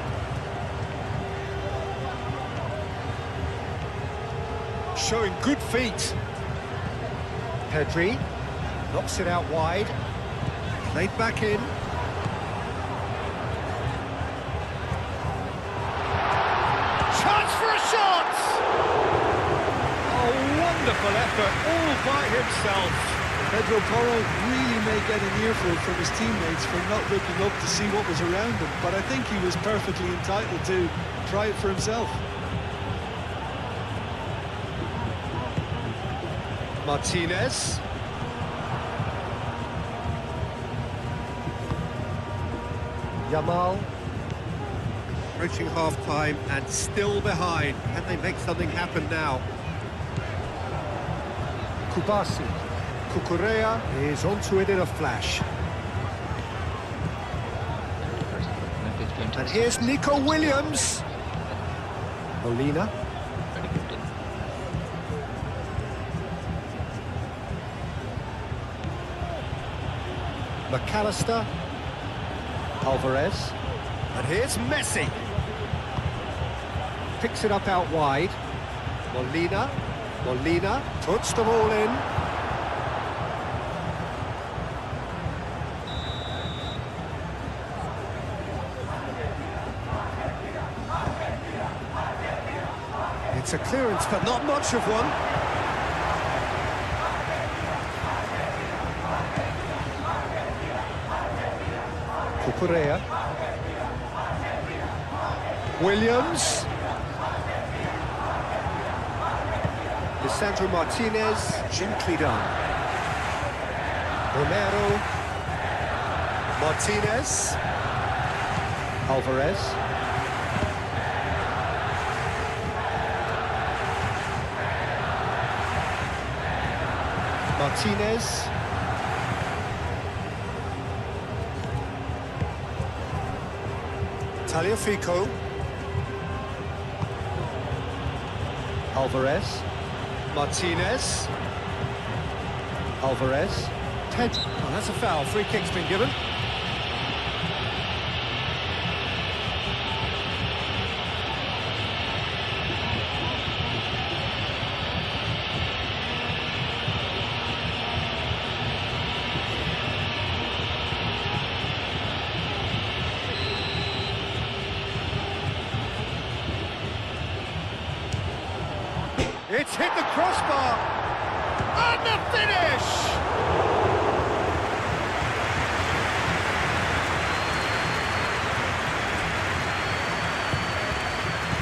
Showing good feet. Pedri knocks it out wide. Played back in. Chance for a shot! Oh, wonderful effort, all by himself. Pedro Porro really may get an earful from his teammates for not looking up to see what was around him, but I think he was perfectly entitled to try it for himself. Martinez. Yamal. Reaching half-time and still behind. Can they make something happen now? Kubasi. Cucurella is onto it in a flash. And here's Nico Williams. Molina. McAllister. Alvarez. And here's Messi. Picks it up out wide. Molina puts the ball in. It's a clearance, but not much of one. Cucurella. Williams. Lisandro Martinez, gently done. Romero. Martinez. Alvarez. Martinez. Tagliafico. Alvarez. Martinez. Alvarez. Ted. Oh, that's a foul. Free kick's been given. It's hit the crossbar, and the finish!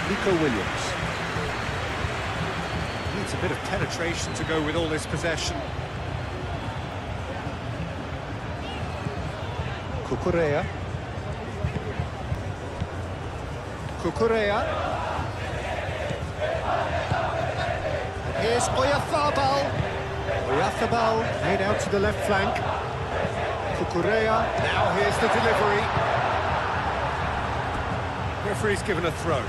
Nico Williams. Needs a bit of penetration to go with all this possession. Cucurella. Here's Oyarzabal. Oyarzabal made out to the left flank. Cucurella. Now here's the delivery. Referee's given a throw.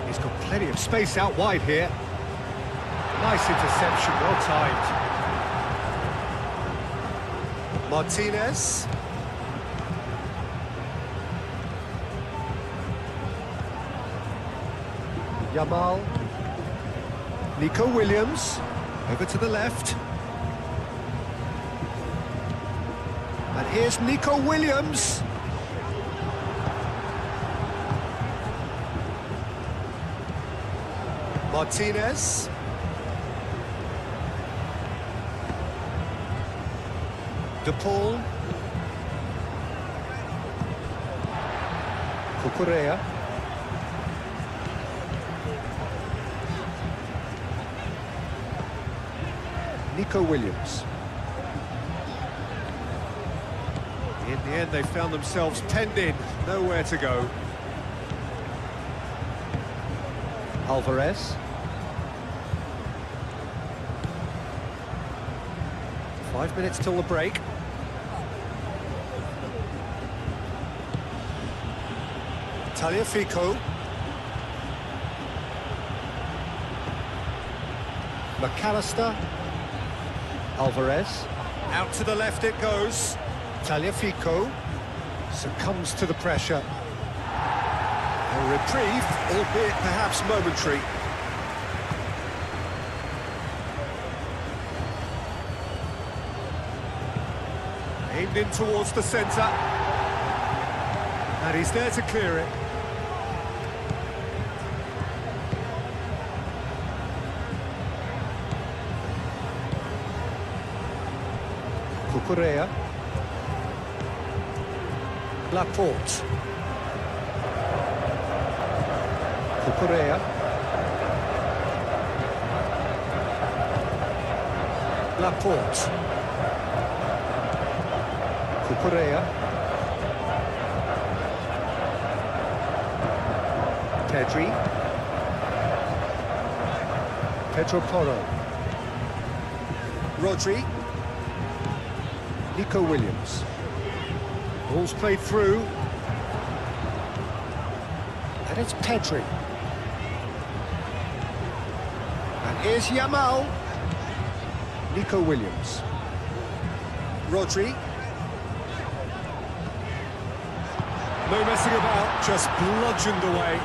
He's got plenty of space out wide here. Nice interception, well timed. Martinez. Yamal. Nico Williams. Over to the left. And here's Nico Williams. Martinez. De Paul. Cucurella. Nico Williams. In the end, they found themselves penned in, nowhere to go. Alvarez. 5 minutes till the break. Tagliafico. McAllister. Alvarez. Out to the left it goes. Tagliafico succumbs to the pressure. A reprieve, albeit perhaps momentary. Aimed in towards the centre. And he's there to clear it. Cucurella. Laporte. Cucurella. Laporte. Cucurella. Pedri. Pedro Porro. Rodri. Nico Williams. Ball's played through. And it's Pedri. And here's Yamal. Nico Williams. Rodri. No messing about, just bludgeoned away.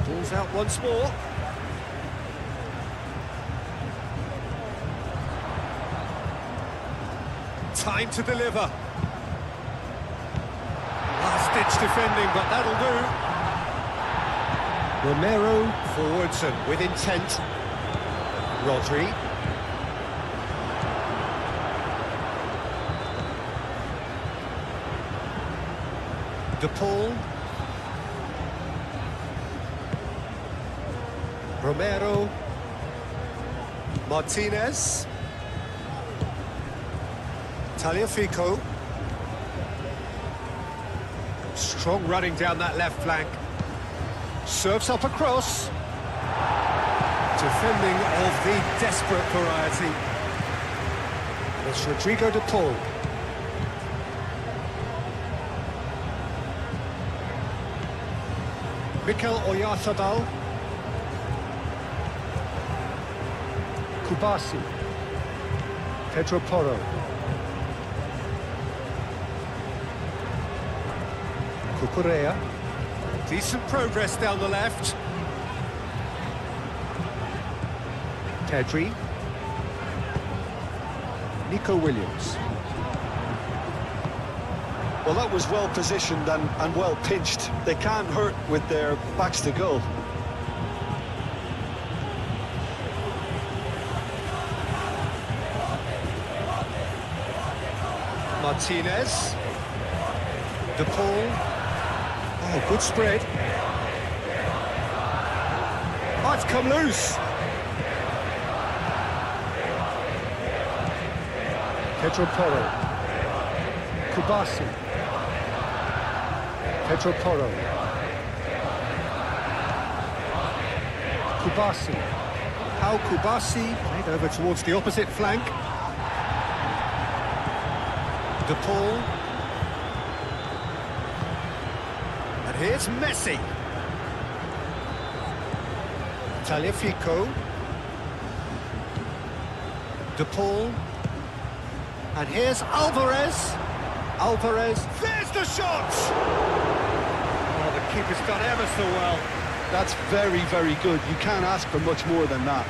Ball's out once more. Time to deliver. Last-ditch defending, but that'll do. Romero forwards and with intent. Rodri. De Paul. Romero. Martinez. Tagliafico. Strong running down that left flank. Serves up across. Defending of the desperate variety. And it's Rodrigo de Paul. Mikel Oyarzabal. Kubasi. Pedro Porro. Cucurella. Decent progress down the left. Pedri. Nico Williams. Well, that was well positioned and well pitched. They can't hurt with their backs to goal. Martinez. De Paul. Oh, good spread. Oh, it's come loose. Pedro Porro. Kubasi. Pedro Porro. Kubasi. How Kubasi played over towards the opposite flank. De Paul. And here's Messi. Tagliafico. De Paul. And here's Alvarez. Alvarez. There's the shot! Oh, the keeper's done ever so well. That's very, very good. You can't ask for much more than that.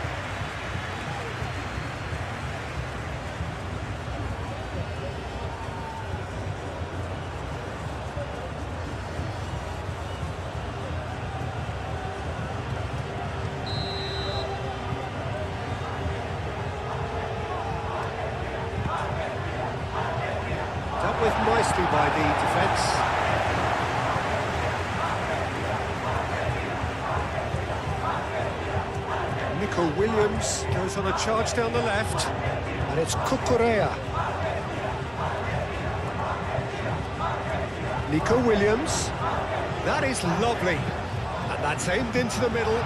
Dealt with nicely by the defence. Nico Williams goes on a charge down the left. And it's Cucurella. Nico Williams. That is lovely. And that's aimed into the middle.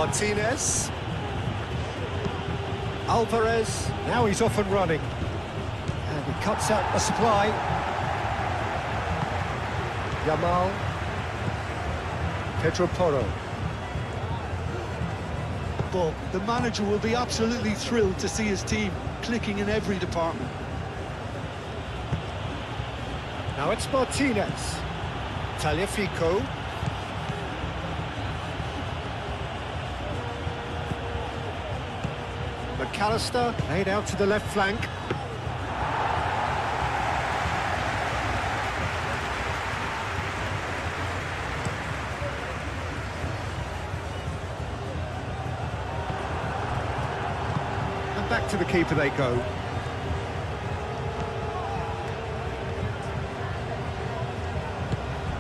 Martinez. Alvarez. Now he's off and running. And he cuts out the supply. Yamal. Pedro Porro. But the manager will be absolutely thrilled to see his team clicking in every department. Now it's Martinez. Tagliafico. McAllister laid out to the left flank. And back to the keeper they go.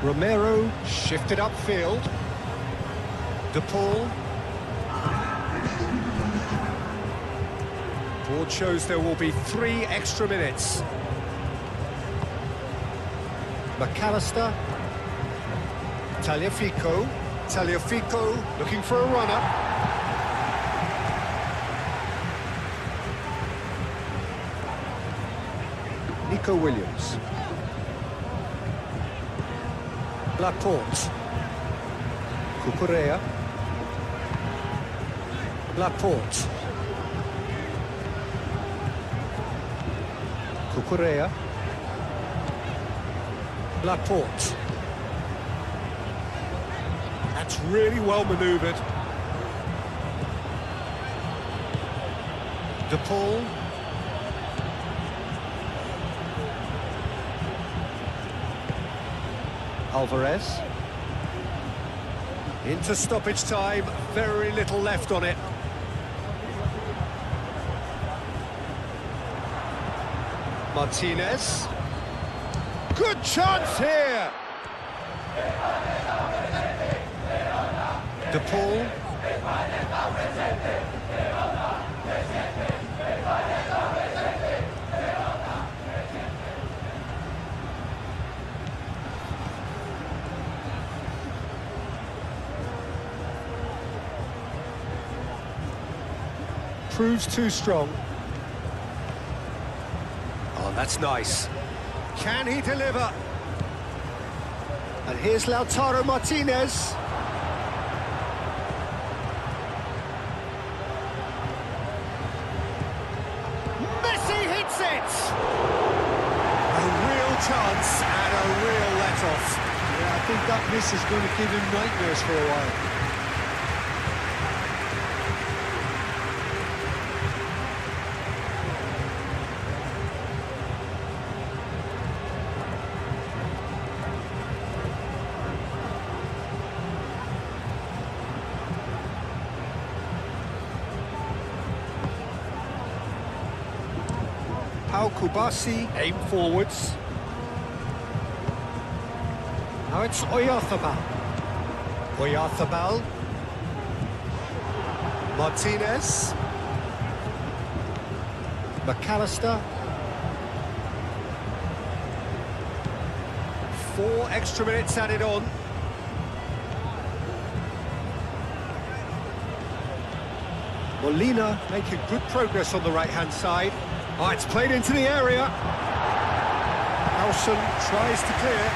Romero shifted upfield. De Paul. Board shows there will be 3 extra minutes. McAllister. Tagliafico. Tagliafico looking for a runner. Nico Williams. Laporte. Cucurella. Laporte. Cucurella. Laporte. That's really well manoeuvred. De Paul. Alvarez. Into stoppage time, very little left on it. Martinez. Good chance here! De Paul. Proves too strong. Oh, that's nice. Can he deliver? And here's Lautaro Martinez. Messi hits it! A real chance and a real let-off. Yeah, I think that miss is going to give him nightmares for a while. Pau Kubasi aim forwards. Now it's Oyarzabal. Oyarzabal. Martinez. McAllister. 4 extra minutes added on. Molina making good progress on the right-hand side. Oh, it's played into the area. Howson tries to clear.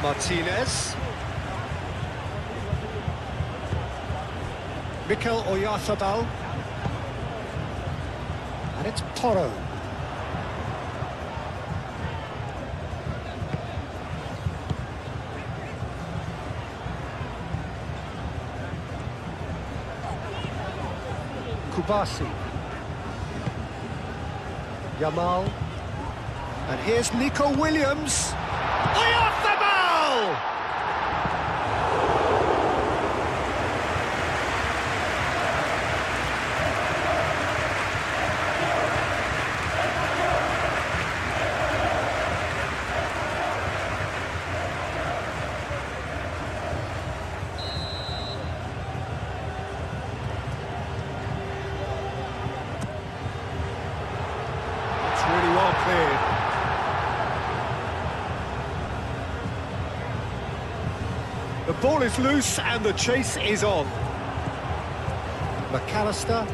Martinez. Mikel Oyarzabal. And it's Porro. Kubasi. Yamal. And here's Nico Williams. Oyarzabal! Really well cleared. The ball is loose and the chase is on. McAllister.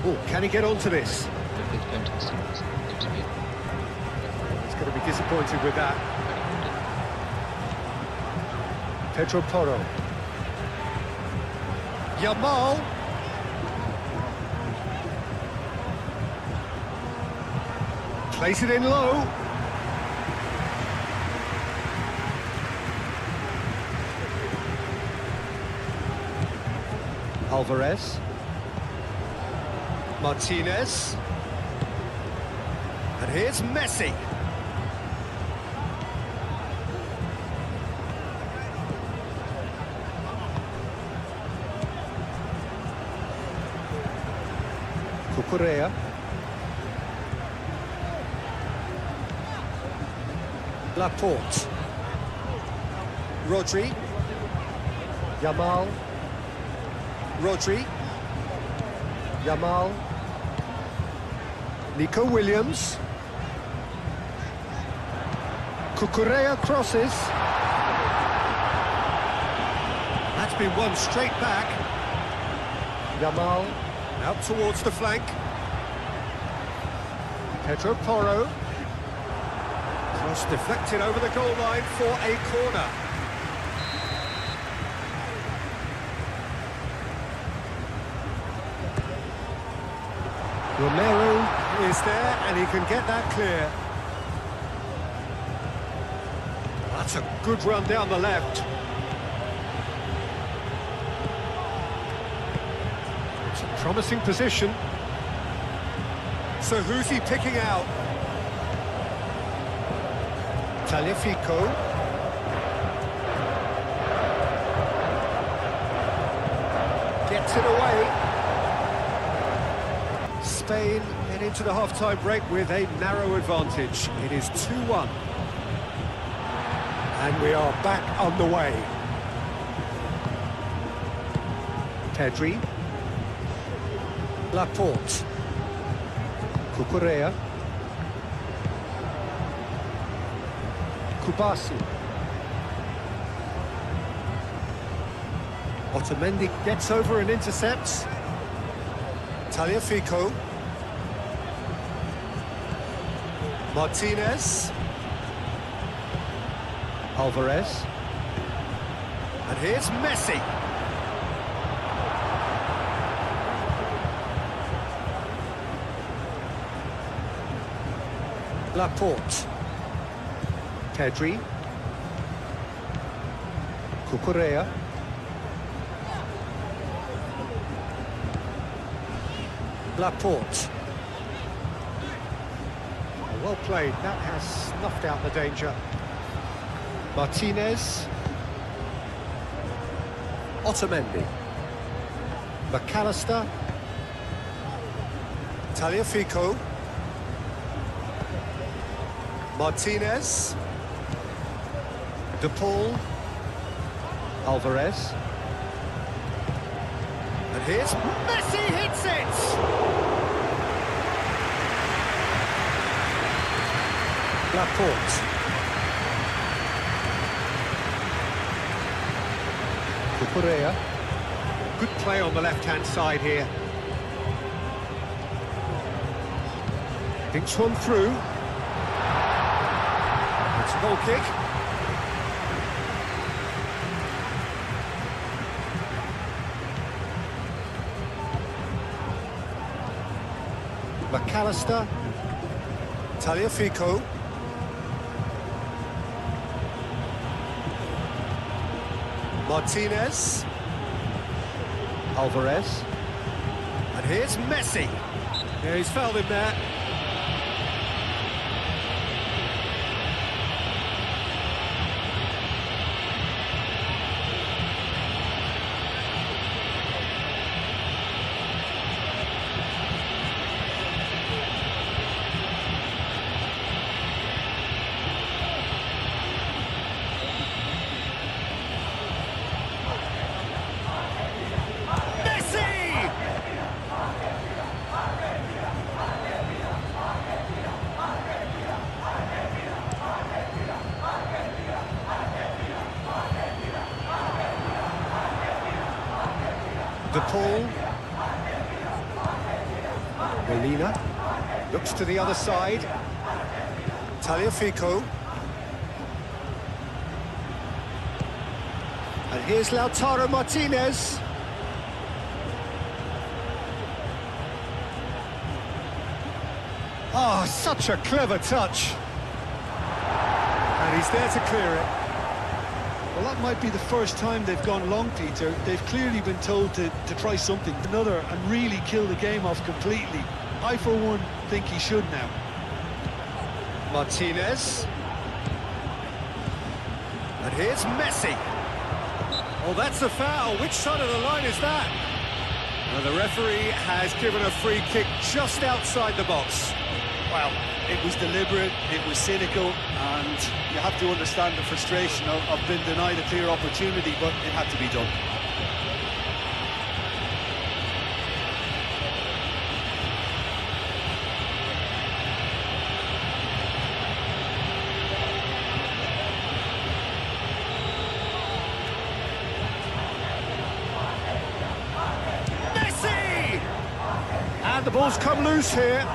Oh, can he get onto this? It is fantastic. It's been He's going to be disappointed with that. Pedro Porro. Yamal. Place it in low. Alvarez. Martinez. And here's Messi. Cucurella. Laporte. Rodri. Yamal. Rodri. Yamal. Nico Williams. Cucurella crosses. That's been won straight back. Yamal. Out towards the flank. Pedro Porro. Cross deflected over the goal line for a corner. Romero is there and he can get that clear. That's a good run down the left. It's a promising position. So who's he picking out? Taliafico. Gets it away. Spain head into the half-time break with a narrow advantage. It is 2-1. And we are back on the way. Pedri. Laporte. Cucurella. Kubasi. Otamendi gets over and intercepts. Taliafico. Martinez. Alvarez. And here's Messi. Laporte. Pedri. Cucurella. Laporte. Well played, that has snuffed out the danger. Martinez. Otamendi. McAllister. Taliafico. Martinez. De Paul. Alvarez. And here's Messi, hits it! Laporte. Cucurella. Good play on the left-hand side here. Dinks one through. It's a goal kick. McAllister. Taliafico. Martinez. Alvarez. And here's Messi. Yeah, he's fouled him there. De Paul. Molina. Looks to the other side. Tagliafico. And here's Lautaro Martinez. Oh, such a clever touch. And he's there to clear it. Well, that might be the first time they've gone long, Peter. They've clearly been told to try something, another, and really kill the game off completely. I, for one, think he should now. Martinez. And here's Messi. Oh, that's a foul. Which side of the line is that? Well, the referee has given a free kick just outside the box. Well, it was deliberate, it was cynical, and you have to understand the frustration of being denied a clear opportunity, but it had to be done. Messi! And the ball's come loose here.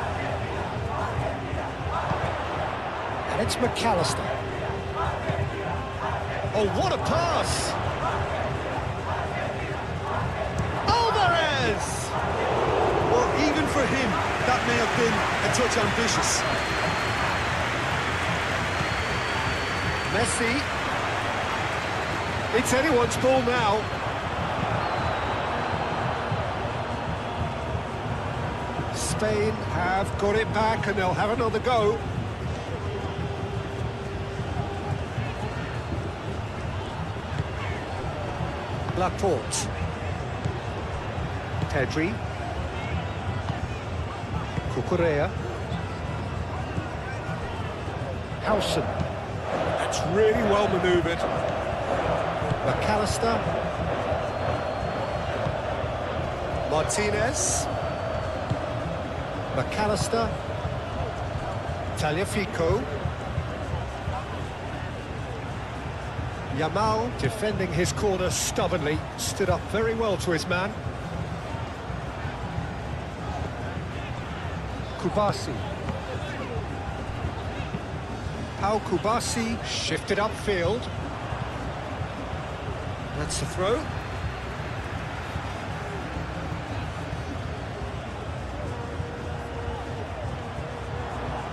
And it's McAllister. Oh, what a pass! Alvarez! Well, even for him, that may have been a touch ambitious. Messi. It's anyone's ball now. Spain have got it back and they'll have another go. Laporte. Pedri. Cucurella. Howson. That's really well manoeuvred. McAllister. Martinez. McAllister. Tagliafico. Yamal defending his corner stubbornly, stood up very well to his man. Kubasi. Pau Kubasi shifted upfield. That's the throw.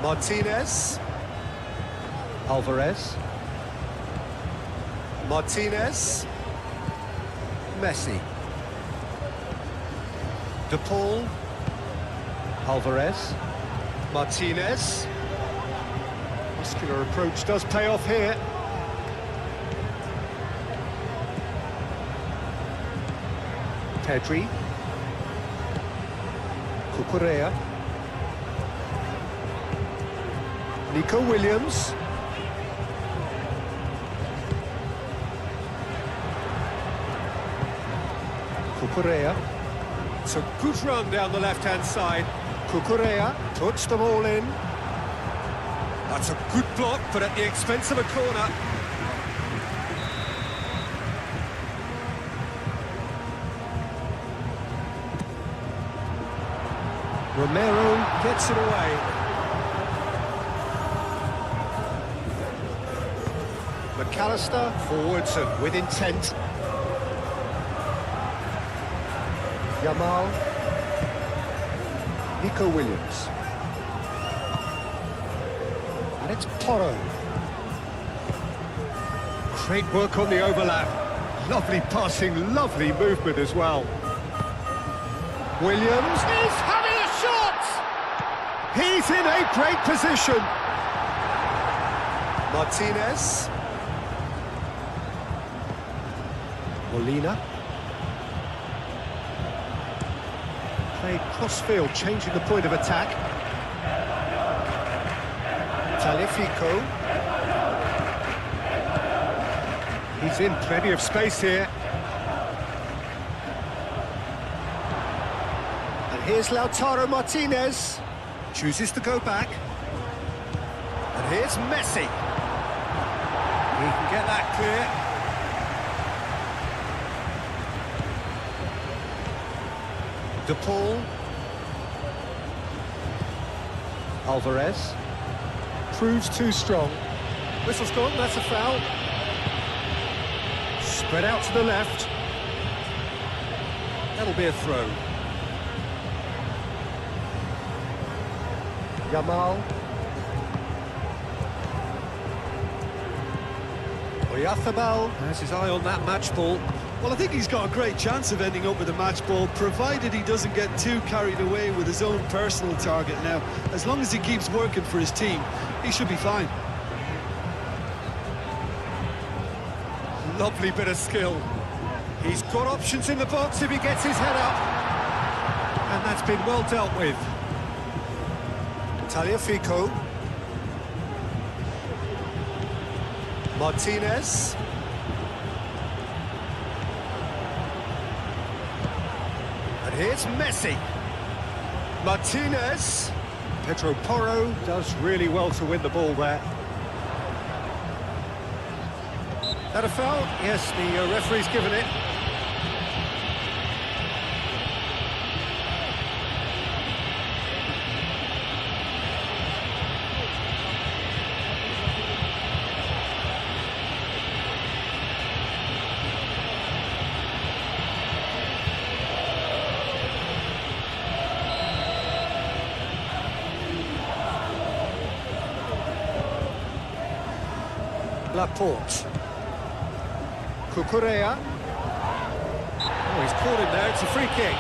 Martinez. Alvarez. Martinez. Messi. De Paul. Alvarez. Martinez. Muscular approach does pay off here. Pedri. Cucurella. Nico Williams. Cucurella. It's a good run down the left-hand side. Cucurella puts them all in. That's a good block, but at the expense of a corner. Romero gets it away. McAllister forwards and with intent. Yamal. Nico Williams. And it's Porro. Great work on the overlap. Lovely passing, lovely movement as well. Williams is having a shot! He's in a great position. Martinez. Molina. Played cross-field, changing the point of attack. Tagliafico. He's in plenty of space here. And here's Lautaro Martinez. Chooses to go back. And here's Messi. He can get that clear. De Paul. Alvarez. Proves too strong. Whistle's gone, that's a foul. Spread out to the left. That'll be a throw. Yamal. Oyarzábal has his eye on that match ball. Well, I think he's got a great chance of ending up with a match ball, provided he doesn't get too carried away with his own personal target now. As long as he keeps working for his team, he should be fine. Lovely bit of skill. He's got options in the box if he gets his head up. And that's been well dealt with. Tagliafico. Martinez. And here's Messi. Martinez. Pedro Porro does really well to win the ball there. That a foul? Yes, the referee's given it. Laporte. Cucurella. Oh, he's caught him there, it's a free kick.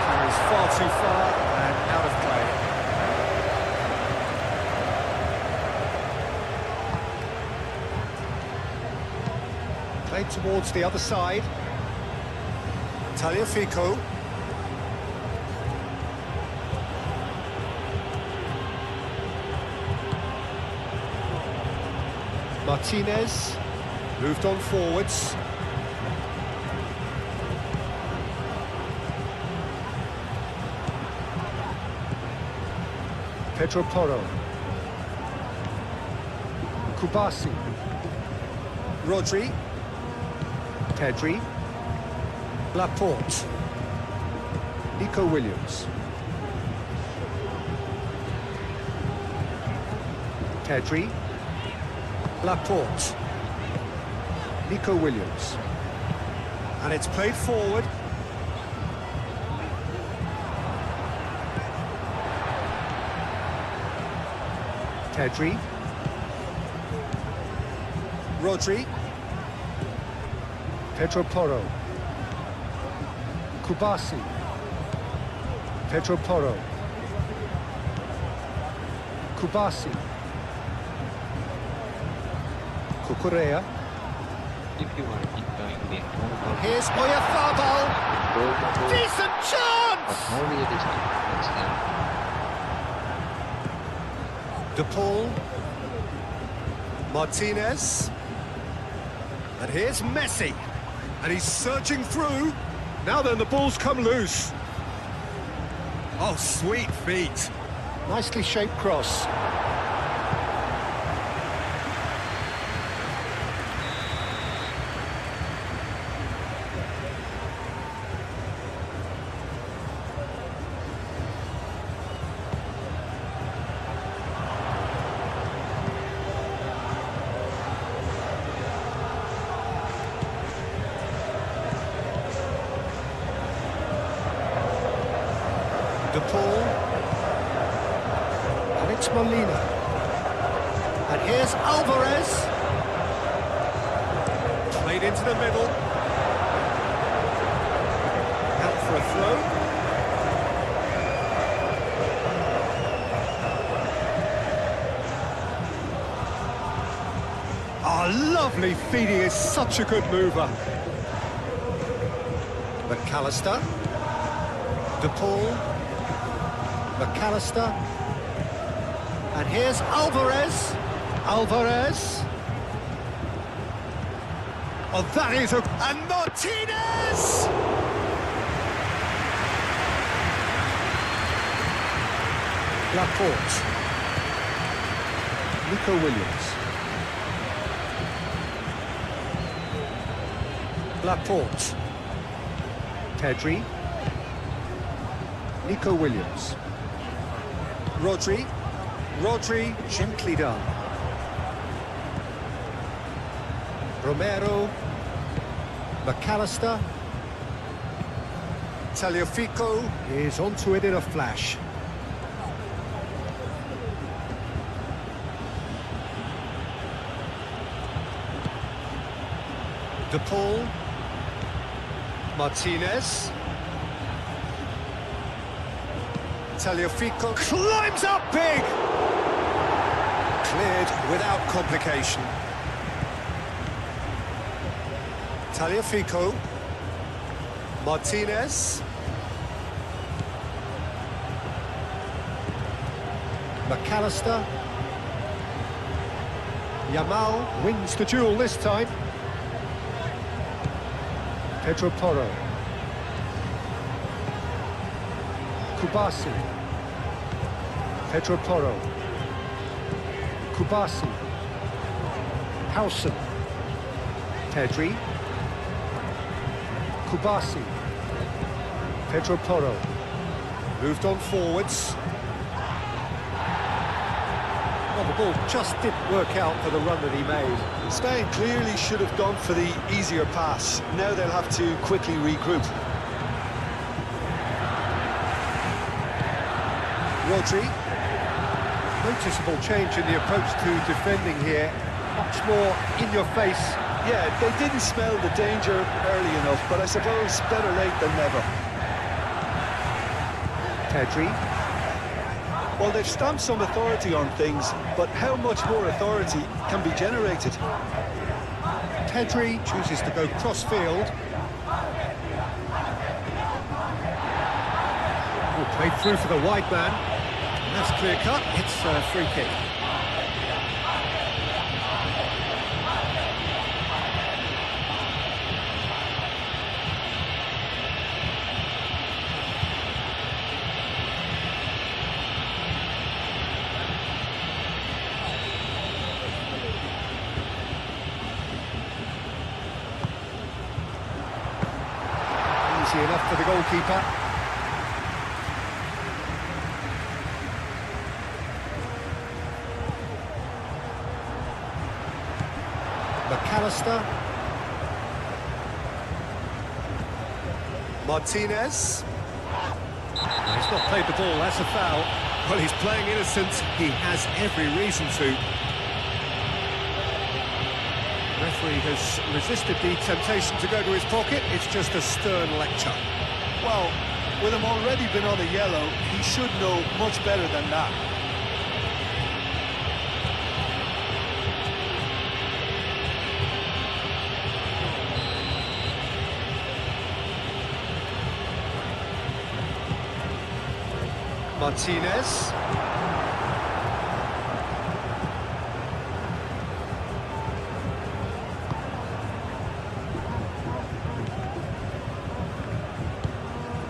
Carries far too far and out of play. Played towards the other side. Tagliafico. Martinez. Moved on forwards. Pedro Porro. Kubasi. Rodri. Pedri. Laporte. Nico Williams. Pedri. Laporte. Nico Williams. And it's played forward. Pedri. Rodri. Pedro Porro. Kubasi. Pedro Porro. Kubasi. Cucurella. If you are enjoying the home Here's Oyarzábal. Decent chance! but more realistic defense than De Paul. Martinez. And here's Messi. And he's surging through. Now then, the ball's come loose. Oh, sweet feet. Nicely shaped cross. De Paul. And it's Molina. And here's Alvarez. Played into the middle. Out for a throw. Oh, lovely feet. He is such a good mover. McAllister. De Paul. McAllister. And here's Alvarez. Alvarez. Oh, that is a... And Martinez! Laporte. Nico Williams. Laporte. Pedri. Nico Williams. Rodri. Rodri, gently done. Romero. McAllister. Tagliafico is onto it in a flash. De Paul. Martinez. Tagliafico climbs up big! Cleared without complication. Tagliafico. Martinez. McAllister. Yamal wins the duel this time. Pedro Porro. Kubasi. Pedro Porro. Kubasi. Howson. Pedri. Kubasi. Pedro Porro. Moved on forwards. Well, the ball just didn't work out for the run that he made. Spain clearly should have gone for the easier pass. Now they'll have to quickly regroup. Rodri. Noticeable change in the approach to defending here. Much more in your face. Yeah, they didn't smell the danger early enough, but I suppose better late than never. Pedri. Well, they've stamped some authority on things, but how much more authority can be generated? Pedri chooses to go cross-field. Oh, played through for the wide man. And that's clear-cut. It's a free kick. Easy enough for the goalkeeper. McAllister. Martinez. No, he's not played the ball, that's a foul. Well, he's playing innocent, he has every reason to. The referee has resisted the temptation to go to his pocket, it's just a stern lecture. Well, with him already been on a yellow, he should know much better than that. Martinez.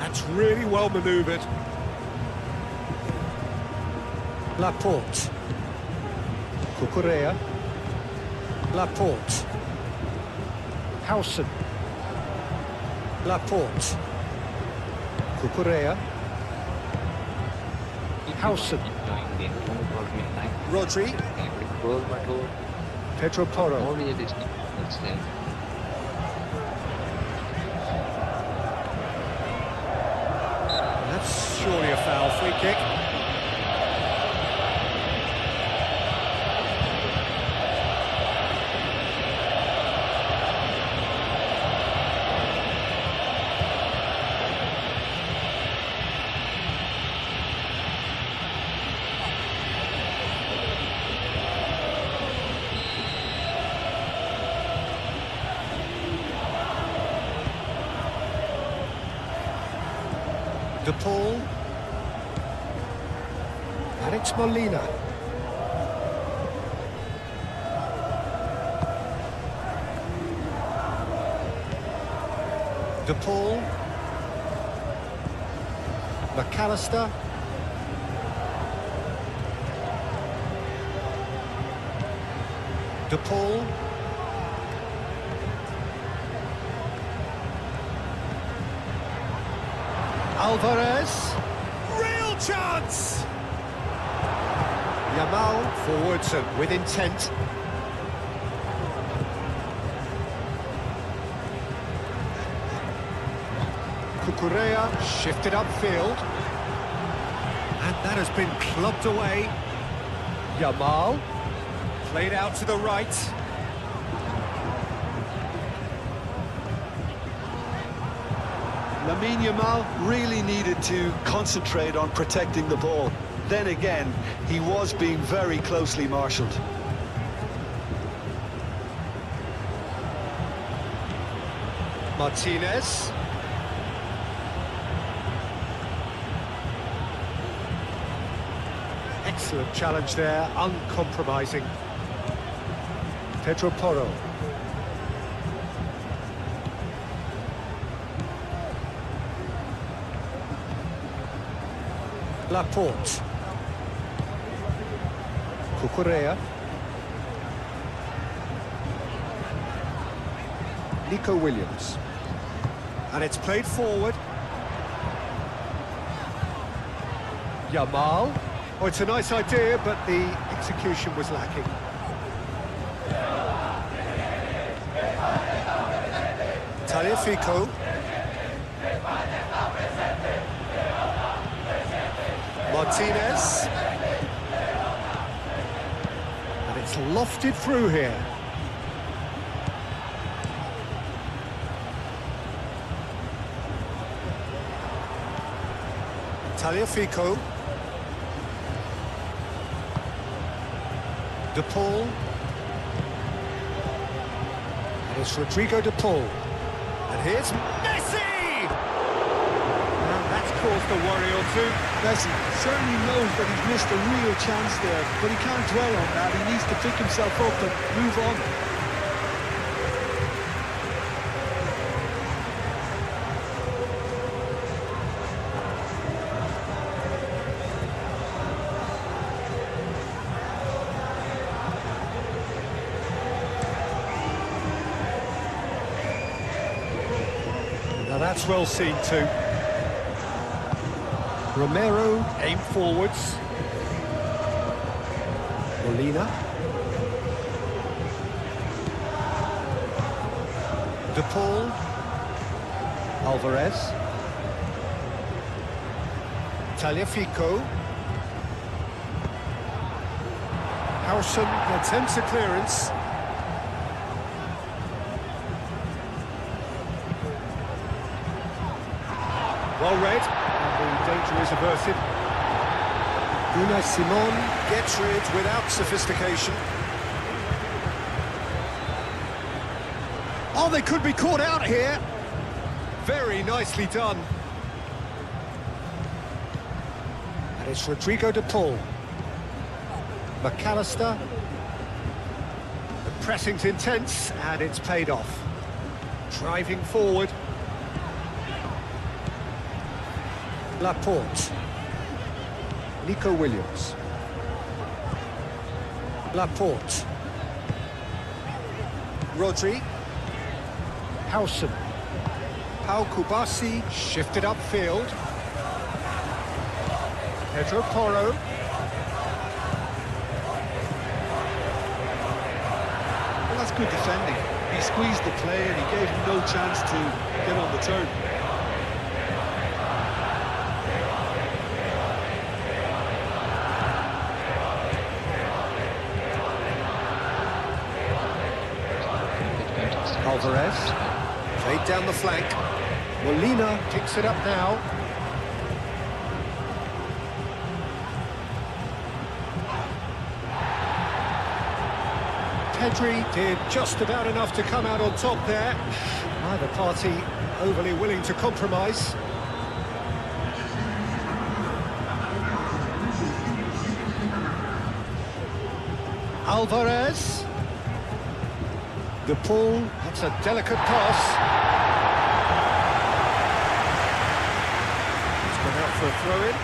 That's really well manoeuvred. Laporte. Cucurella. Laporte. Howson. Laporte. Cucurella. Howson. Rodri. GoalMatol. Pedro Porro. More realistic. That's there. That's surely a foul. Free kick. De Paul. Alex Molina. De Paul. De Paul. Alvarez. Real chance! Yamal forwards and with intent. Cucurella shifted upfield. And that has been clubbed away. Yamal played out to the right. Lamine Yamal really needed to concentrate on protecting the ball. Then again, he was being very closely marshalled. Martinez. Excellent challenge there, uncompromising. Pedro Porro. Laporte. Cucurella. Nico Williams. And it's played forward. Yamal. Oh, it's a nice idea, but the execution was lacking. Tagliafico. Martinez. And it's lofted through here. Tagliafico. De Paul. And it's Rodrigo De Paul. And here's Messi! And that's caused a worry or two. Messi certainly knows that he's missed a real chance there, but he can't dwell on that. He needs to pick himself up and move on. Now that's well seen too. Romero aim forwards. Molina. De Paul. Alvarez. Tagliafico. Howson attempts a clearance. Well read, and the danger is averted. Unai Simon gets rid without sophistication. Oh, they could be caught out here. Very nicely done. And it's Rodrigo De Paul. McAllister. The pressing's intense, and it's paid off. Driving forward. Laporte. Nico Williams. Laporte. Rodri. Howson. Pau Kubasi shifted upfield. Pedro Porro. Well, that's good defending. He squeezed the play and he gave him no chance to get on the turn. Alvarez, played down the flank. Molina picks it up now. Pedri did just about enough to come out on top there. Neither party overly willing to compromise. Alvarez. De Paul, that's a delicate pass. It's gone out for a throw-in.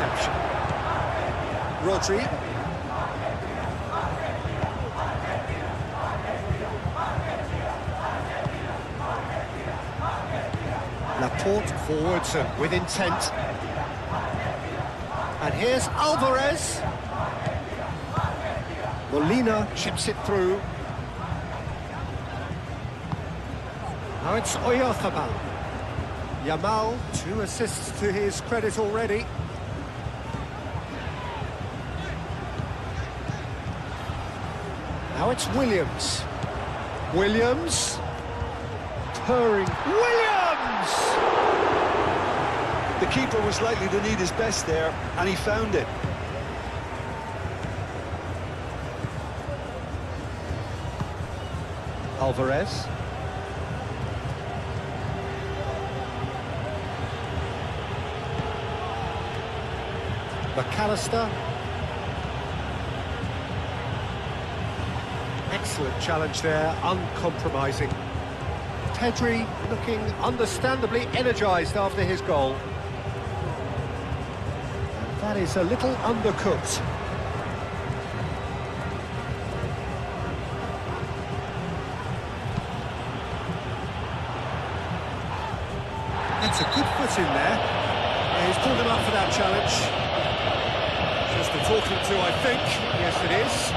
interception. Rodri. Laporte forwards and with intent. And here's Alvarez. Molina chips it through. Now it's Oyarzabal. Yamal, 2 assists to his credit already. Now it's Williams. Williams. Purring. Williams! The keeper was likely to need his best there, and he found it. Alvarez. McAllister. Excellent challenge there, uncompromising. Pedri looking understandably energised after his goal. And that is a little undercooked. That's a good foot in there. Yeah, he's pulled him up for that challenge. Just a talking to, I think. Yes, it is.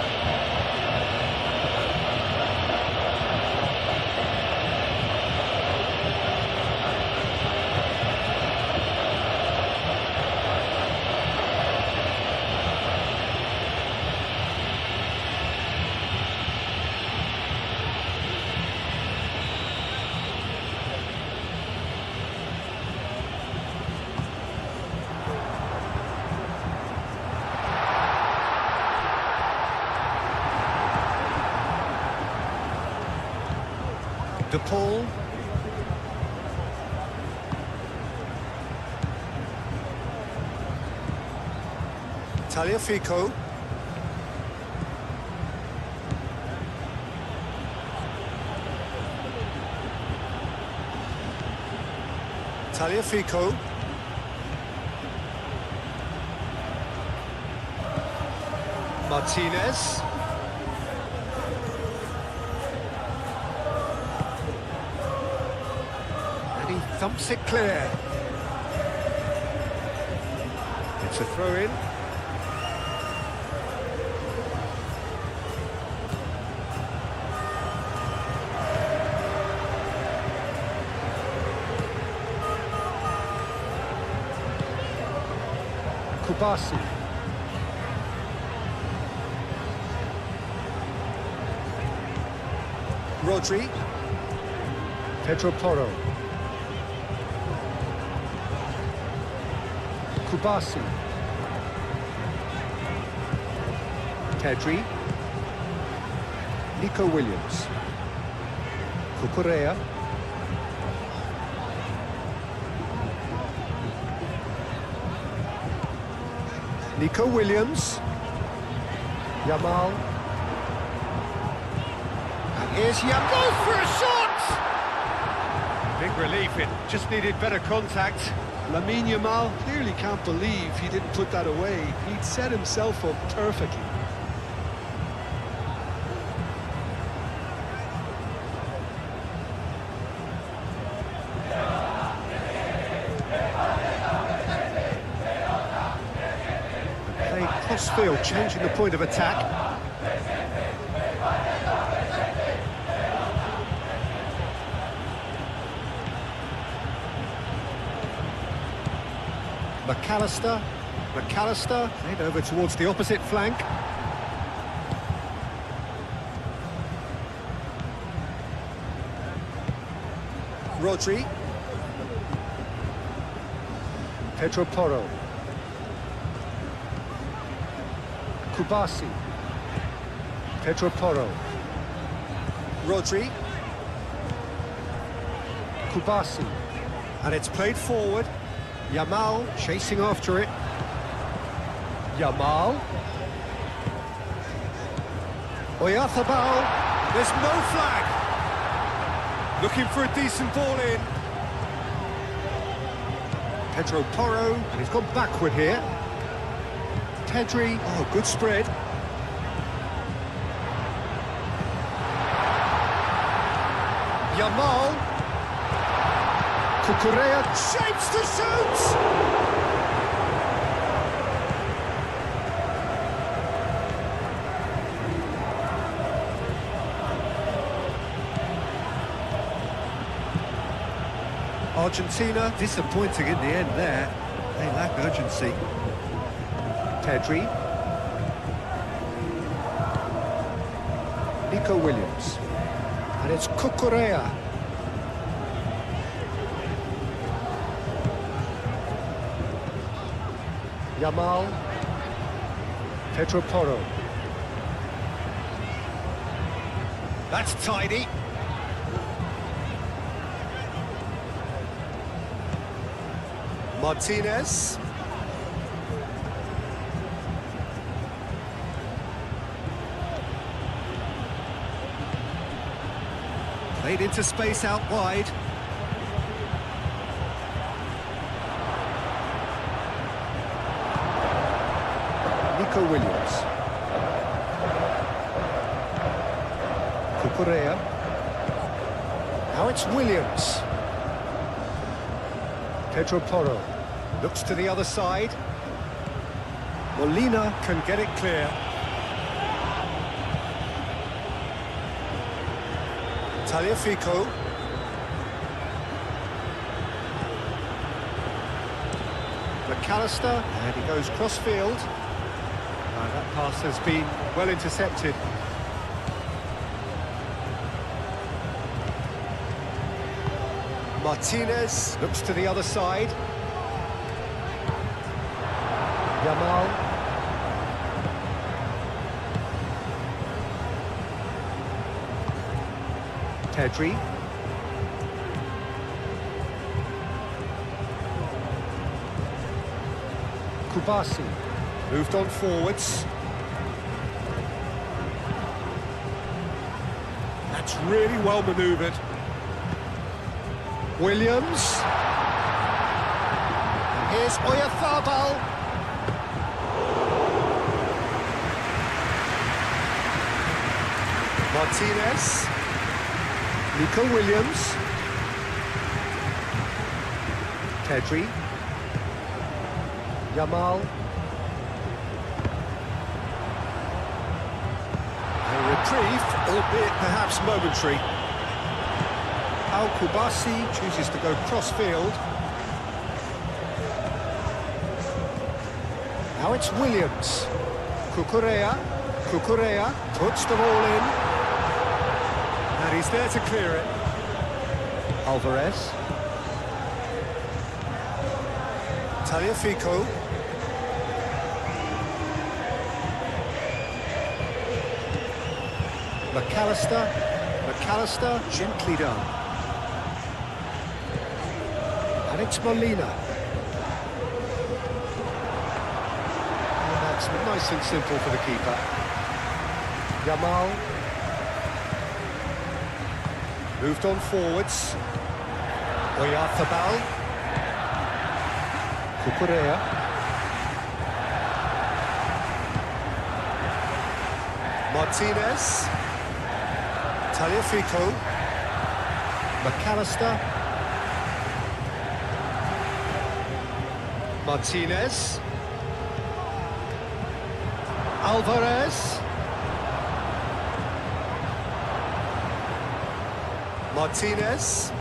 De Paul. Tagliafico. Tagliafico. Martinez. And he thumps it clear. It's a throw-in. Kubasi. Rodri. Pedro Porro. Kubasi. Pedri. Nico Williams. Cucurella. Nico Williams. Yamal. And here's Yamal. Goes for a shot! Big relief, it just needed better contact. Lamine Yamal clearly can't believe he didn't put that away. He'd set himself up perfectly. Played cross-field, changing the point of attack. McAllister, played over towards the opposite flank. Rodri. Pedro Porro. Kubasi. Pedro Porro. Rodri. Kubasi. And it's played forward. Yamal chasing after it. Yamal. Oyarzabal. There's no flag. Looking for a decent ball in. Pedro Porro, and he's gone backward here. Pedri. Oh, good spread. Yamal. Cucurella shapes to shoot! Argentina disappointing in the end there. They lack urgency. Pedri. Nico Williams. And it's Cucurella. Yamal. Pedro Porro. That's tidy. Martinez. Played into space out wide. Nico Williams. Cucurella. Now it's Williams. Pedro Porro looks to the other side. Molina can get it clear. Tagliafico. McAllister, and he goes cross-field. That pass has been well intercepted. Martinez looks to the other side. Yamal. Pedri. Kubasi. Moved on forwards. That's really well manoeuvred. Williams. And here's Oyarzabal. Martinez. Nico Williams. Pedri. Yamal. A reprieve, albeit perhaps momentary. Kubasi chooses to go cross-field. Now it's Williams. Cucurella puts the ball in. And he's there to clear it. Alvarez. Tagliafico. McAllister, gently done. And it's Molina. And that's nice and simple for the keeper. Yamal. Moved on forwards. Oyarzabal. Cucurella. Martinez. Tagliafico. McAllister. Martinez. Alvarez. Martinez.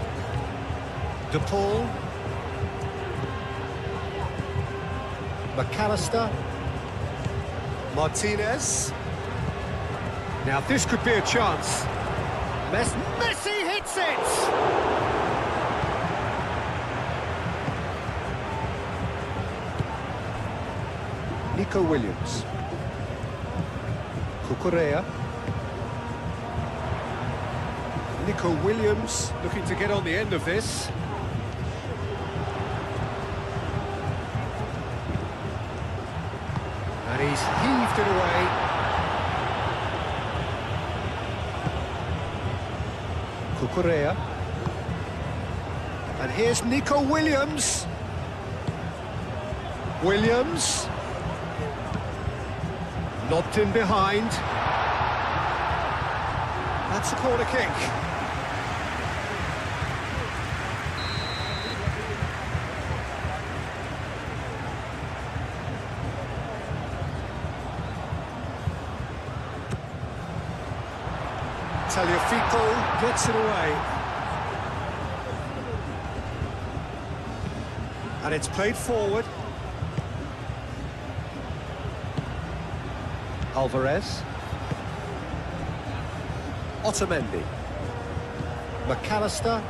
De Paul. McAllister. Martinez. Now this could be a chance. Messi hits it! Nico Williams. Cucurella. Nico Williams looking to get on the end of this. And he's heaved it away. Cucurella. And here's Nico Williams. Williams. Lobbed in behind. That's a corner kick. Tagliafico gets it away. And it's played forward. Alvarez. Otamendi. McAllister.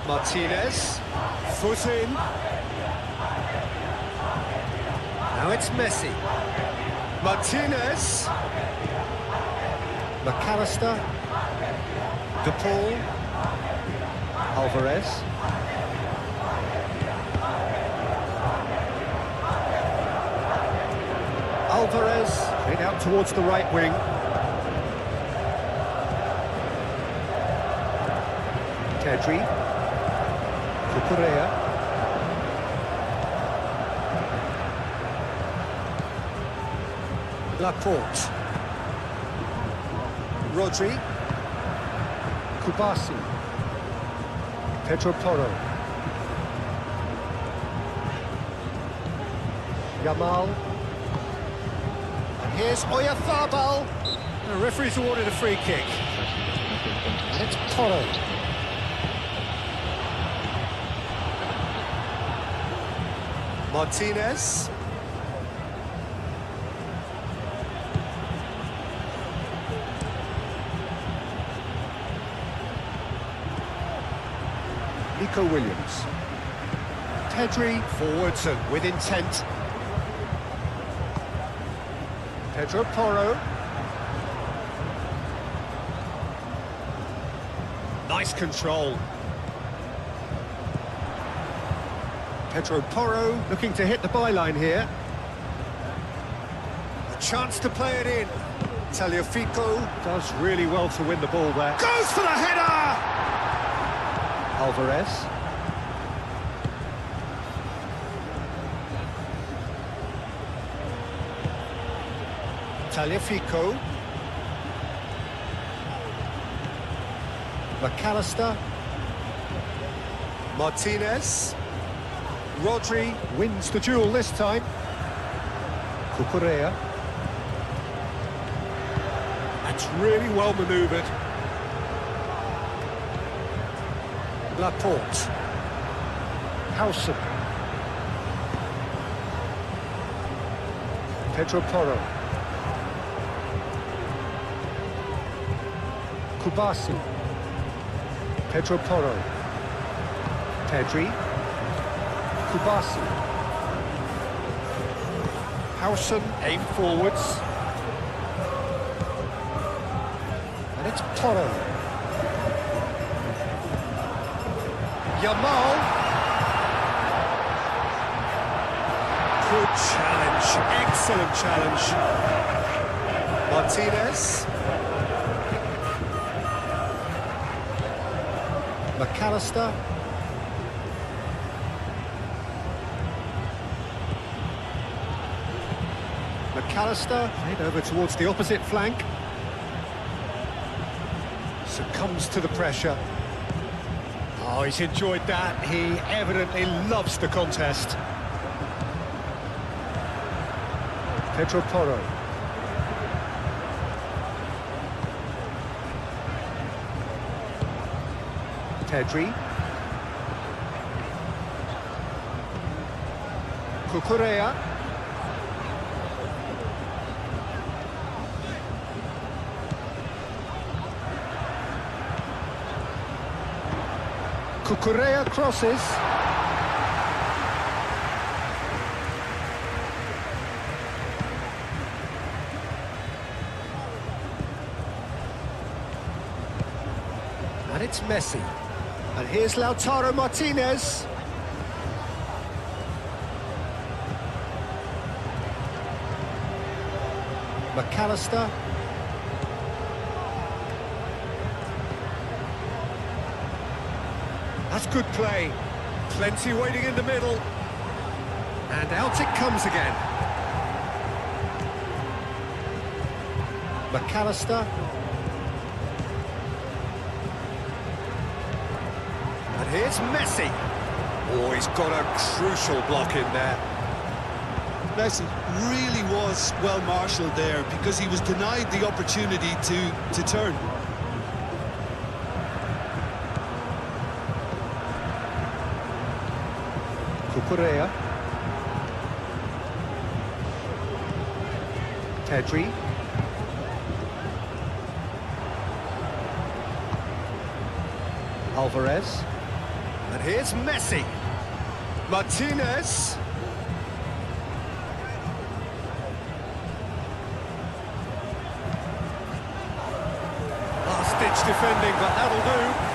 Martinez. Foot in. Now it's Messi. Martinez. McAllister. De Paul. Alvarez. Alvarez, straight out towards the right wing. Pedri. Cucurella. Laporte. Rodri. Kubasi. Pedro Porro. Yamal. And here's Oyarzabal. The referee's awarded a free kick. And it's Porro. Martinez. Nico Williams. Pedri forwards and with intent. Pedro Porro. Nice control. Pedro Porro looking to hit the byline here. A chance to play it in. Tagliafico does really well to win the ball there. Goes for the header! Alvarez. Tagliafico. McAllister. Martinez. Rodri wins the duel this time. Cucurella. That's really well manoeuvred. Laporte. Howson. Pedro Porro. Kubasi. Pedro Porro. Pedri. Kubasi. Howson aim forwards. And it's Porro. Yamal. Good challenge, excellent challenge. Martinez. McAllister. McAllister played over towards the opposite flank. Succumbs to the pressure. Oh, he's enjoyed that. He evidently loves the contest. Pedro Porro. Pedri. Cucurella. Cucurella crosses. And it's Messi. And here's Lautaro Martinez. McAllister. That's good play. Plenty waiting in the middle. And out it comes again. McAllister. And here's Messi. Oh, he's got a crucial block in there. Messi really was well marshalled there because he was denied the opportunity to turn. Cucurella. Pedri. Alvarez. And here's Messi. Martinez. Last-ditch defending, but that'll do.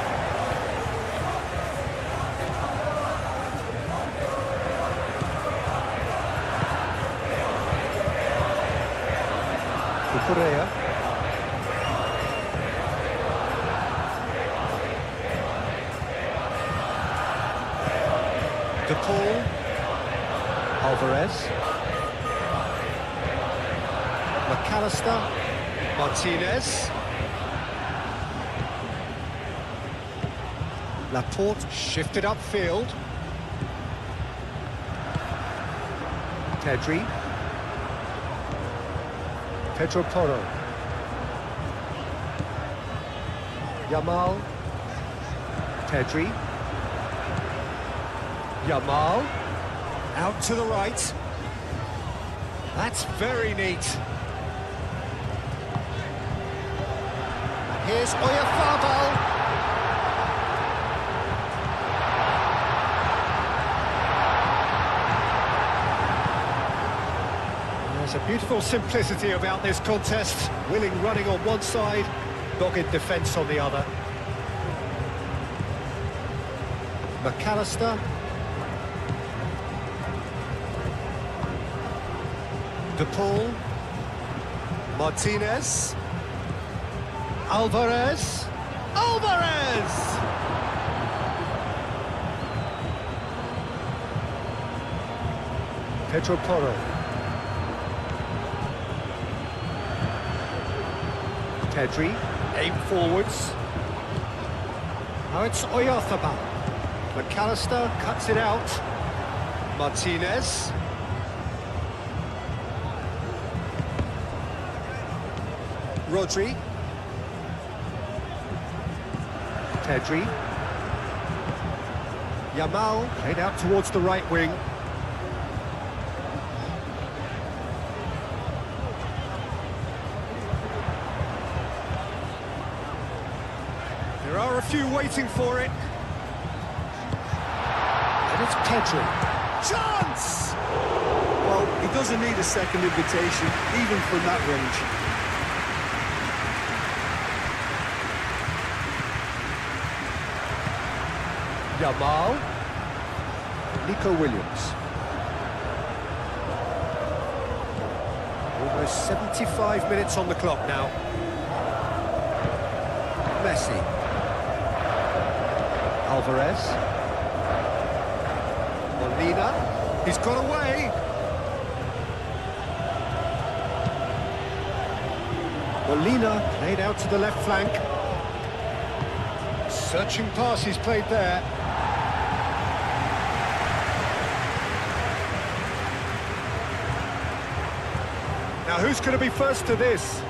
Cucurella. De Paul. Alvarez. McAllister. Martinez. Laporte shifted upfield. Pedri. Pedro Porro. Yamal. Pedri. Yamal. Out to the right. That's very neat. And here's Oyarzabal. There's a beautiful simplicity about this contest. Willing running on one side, dogged defence on the other. McAllister. De Paul. Martinez. Alvarez. Alvarez! Pedro Porro. Pedri, aim forwards. Now it's Oyarzabal. McAllister cuts it out. Martinez. Rodri. Pedri. Yamal played out towards the right wing. There are a few waiting for it. And it's Pedri. Chance! Well, he doesn't need a second invitation, even from that range. Yamal. Nico Williams. Almost 75 minutes on the clock now. Messi. Alvarez. Molina. He's got away. Molina played out to the left flank. Searching pass he's played there. Now who's going to be first to this?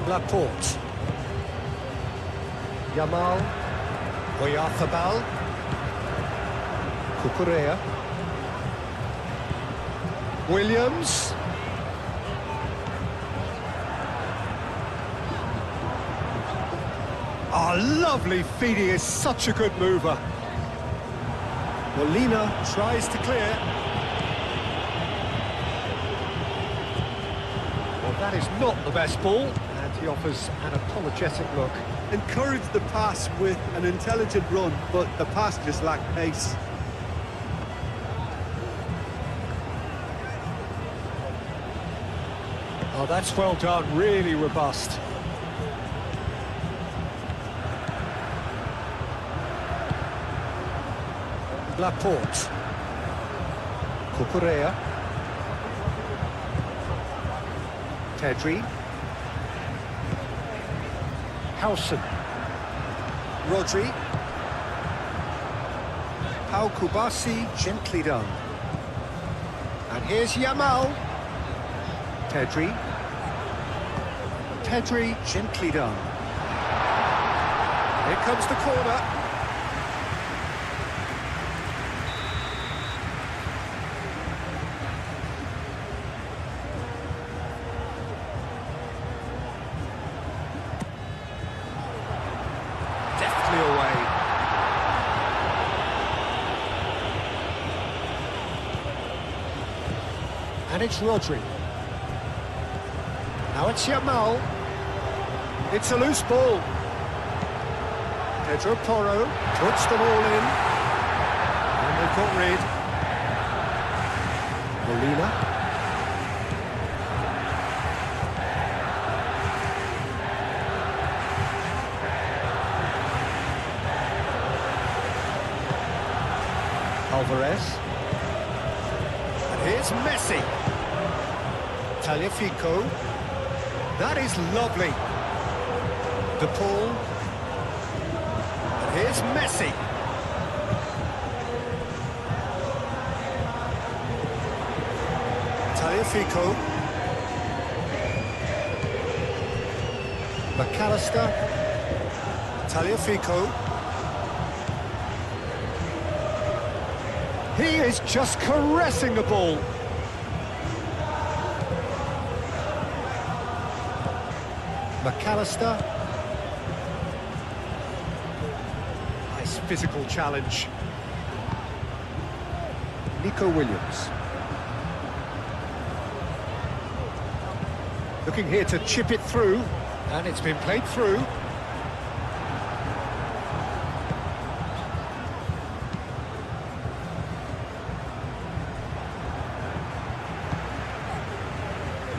Laporte. Yamal. Oyarzabal. Cucurella. Williams. Oh, lovely feed, he is such a good mover. Molina tries to clear. Well, that is not the best ball, and he offers an apologetic look. Encouraged the pass with an intelligent run, but the pass just lacked pace. Oh, that's well done, really robust. Laporte. Cucurella. Pedri. Howson. Rodri. Pau Kubasi, gently done. And here's Yamal. Pedri. Pedri, gently done. Here comes the corner. Deftly away. And it's Rodri. Now it's Yamal. It's a loose ball. Pedro Porro puts them all in. And they've got rid. Molina. Alvarez. And here's Messi. Tagliafico. That is lovely. De Paul. And here's Messi. Tagliafico. McAllister. Tagliafico. He is just caressing the ball. McAllister. Nice physical challenge. Nico Williams. Looking here to chip it through, and it's been played through.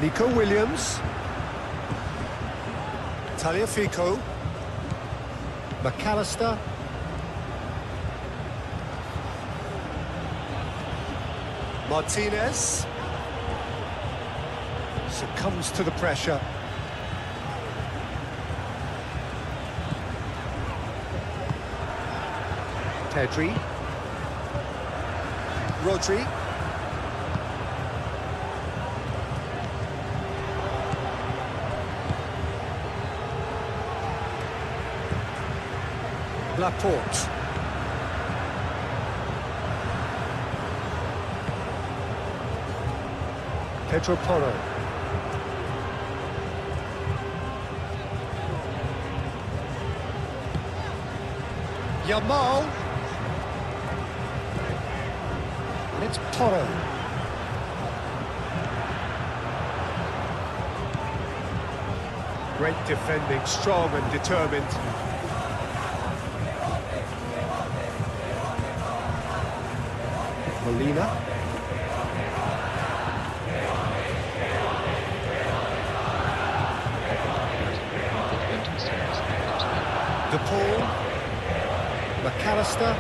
Nico Williams. Tagliafico. McAllister. Martinez. Succumbs to the pressure. Pedri. Rodri. Laporte. Pedro Porro. Yamal. And it's Porro. Great defending, strong and determined. Molina. De Paul. McAllister.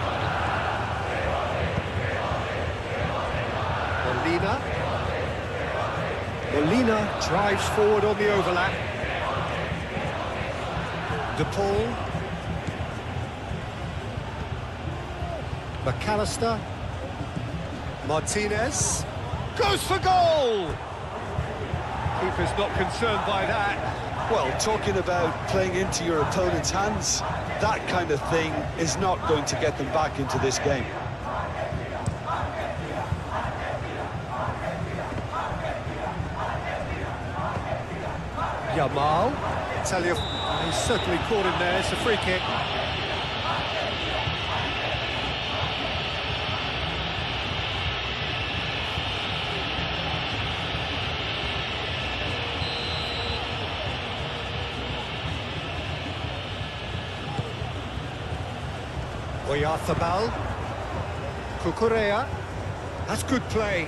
Molina. Molina drives forward on the overlap. De Paul. McAllister. Martinez goes for goal! Keeper's not concerned by that. Well, talking about playing into your opponent's hands, that kind of thing is not going to get them back into this game. Yamal. He's certainly caught him there. It's a free kick. Oyarzabal. Cucurella. That's good play.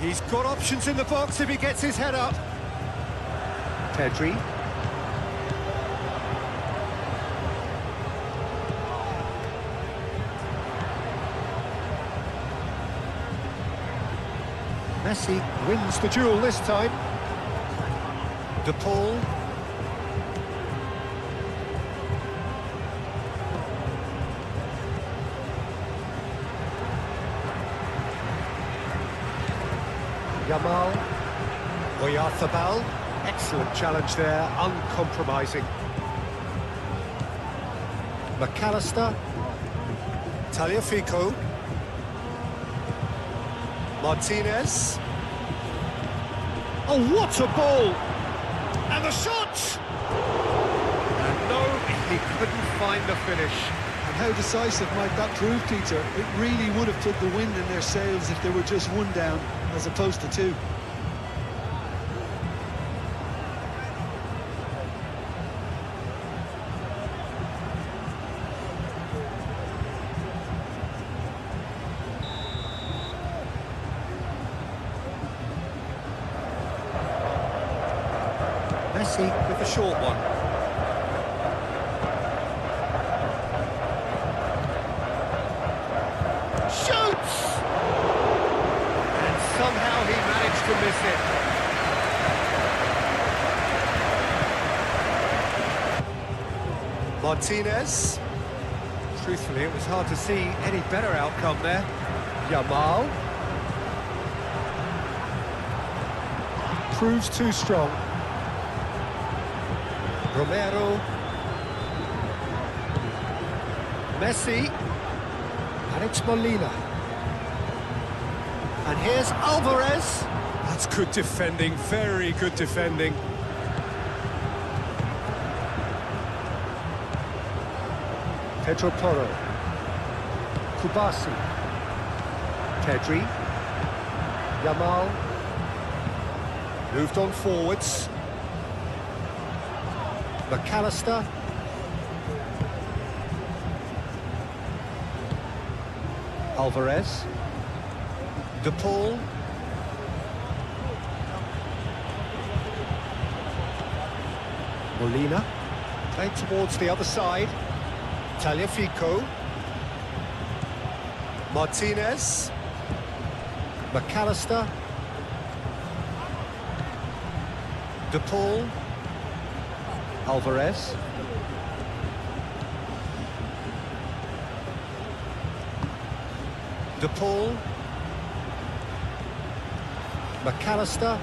He's got options in the box if he gets his head up. Pedri. Messi wins the duel this time. De Paul. Yamal. Oyarzabal. Excellent challenge there, uncompromising. McAllister. Tagliafico. Martinez. Oh, what a ball! And the shot! And no, he couldn't find the finish. And how decisive might that prove, Peter? It really would have took the wind in their sails if they were just one down, as opposed to two. Messi with the short one. Shoots! And somehow he managed to miss it. Martinez. Truthfully, it was hard to see any better outcome there. Yamal. Proves too strong. Romero. Messi. And it's Molina. And here's Alvarez. That's good defending, very good defending. Pedro Porro. Kubasi. Pedri. Yamal. Moved on forwards. McAllister. Alvarez. De Paul. Molina. Played towards the other side. Tagliafico. Martinez. McAllister. De Paul. Alvarez. De Paul. McAllister.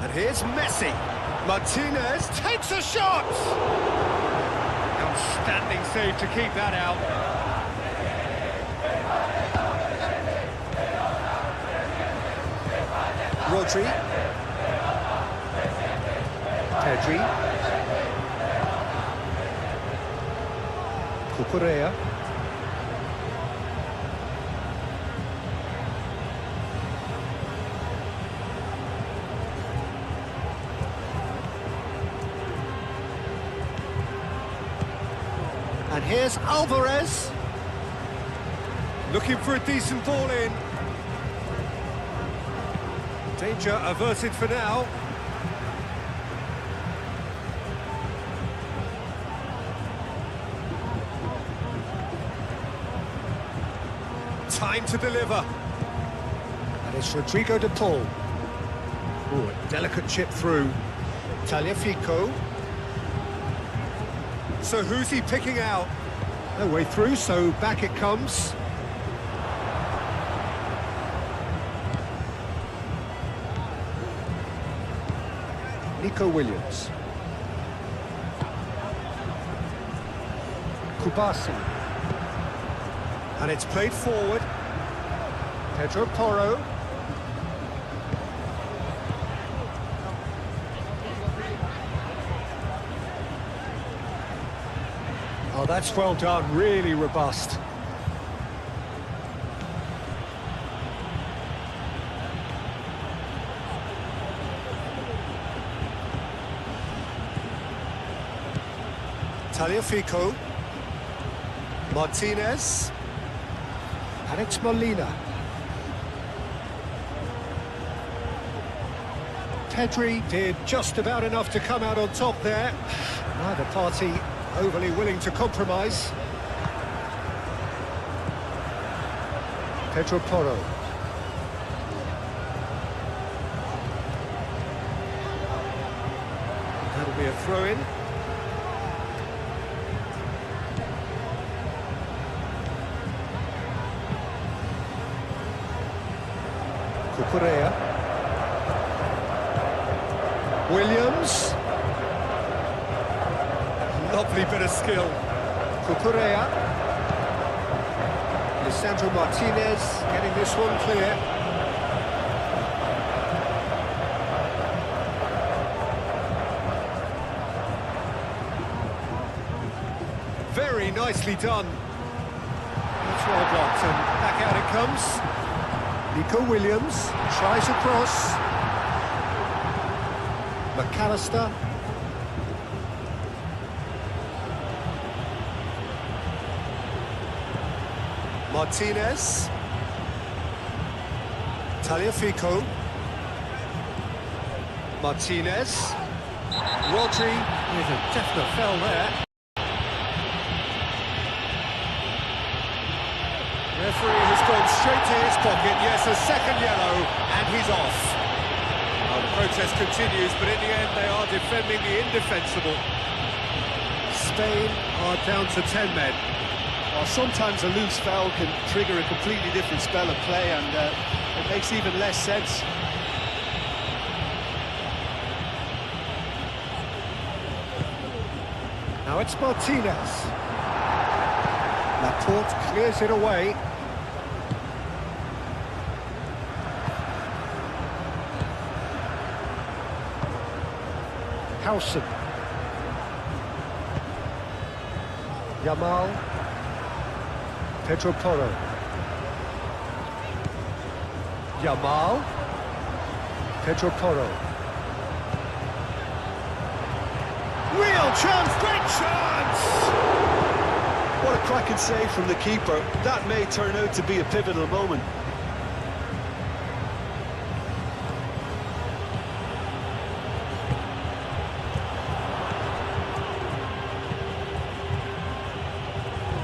And here's Messi. Martinez takes a shot! Outstanding save to keep that out. Rodri. Pedri. Cucurella. And here's Alvarez. Looking for a decent ball in. Danger averted for now. Time to deliver. And it's Rodrigo de Paul. Ooh, a delicate chip through. Tagliafico. So who's he picking out? No way through, so back it comes. Nico Williams. Kubasi. And it's played forward. Pedro Porro. Oh, that's well done, really robust. Tagliafico. Martinez. And it's Molina. Pedri did just about enough to come out on top there. Neither party overly willing to compromise. Pedro Porro. Be a throw-in. Cucurella. Williams. Lovely bit of skill. Cucurella. Lisandro Martinez getting this one clear. Very nicely done. That's well blocked, and back out it comes. Nico Williams tries across. McAllister. Martinez. Tagliafico. Martinez. Rodri with a definite foul there. Referee has gone straight to his pocket. Yes, a second yellow, and he's off. Well, the protest continues, but in the end they are defending the indefensible. Spain are down to 10 men. Well, sometimes a loose foul can trigger a completely different spell of play, and it makes even less sense. Now it's Martinez. Laporte clears it away. Howson. Yamal. Pedro Porro. Yamal. Pedro Porro. Real chance, great chance! What a cracking save from the keeper. That may turn out to be a pivotal moment.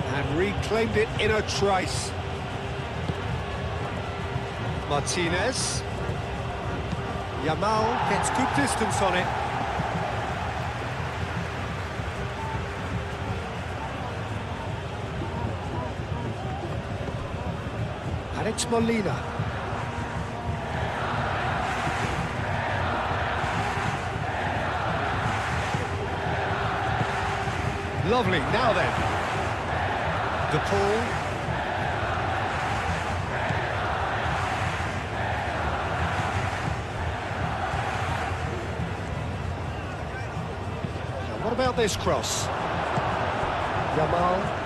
And reclaimed it in a trice. Martinez. Yamal gets good distance on it. Alex Molina. Lovely, now then. De Paul. Now what about this cross? Yamal.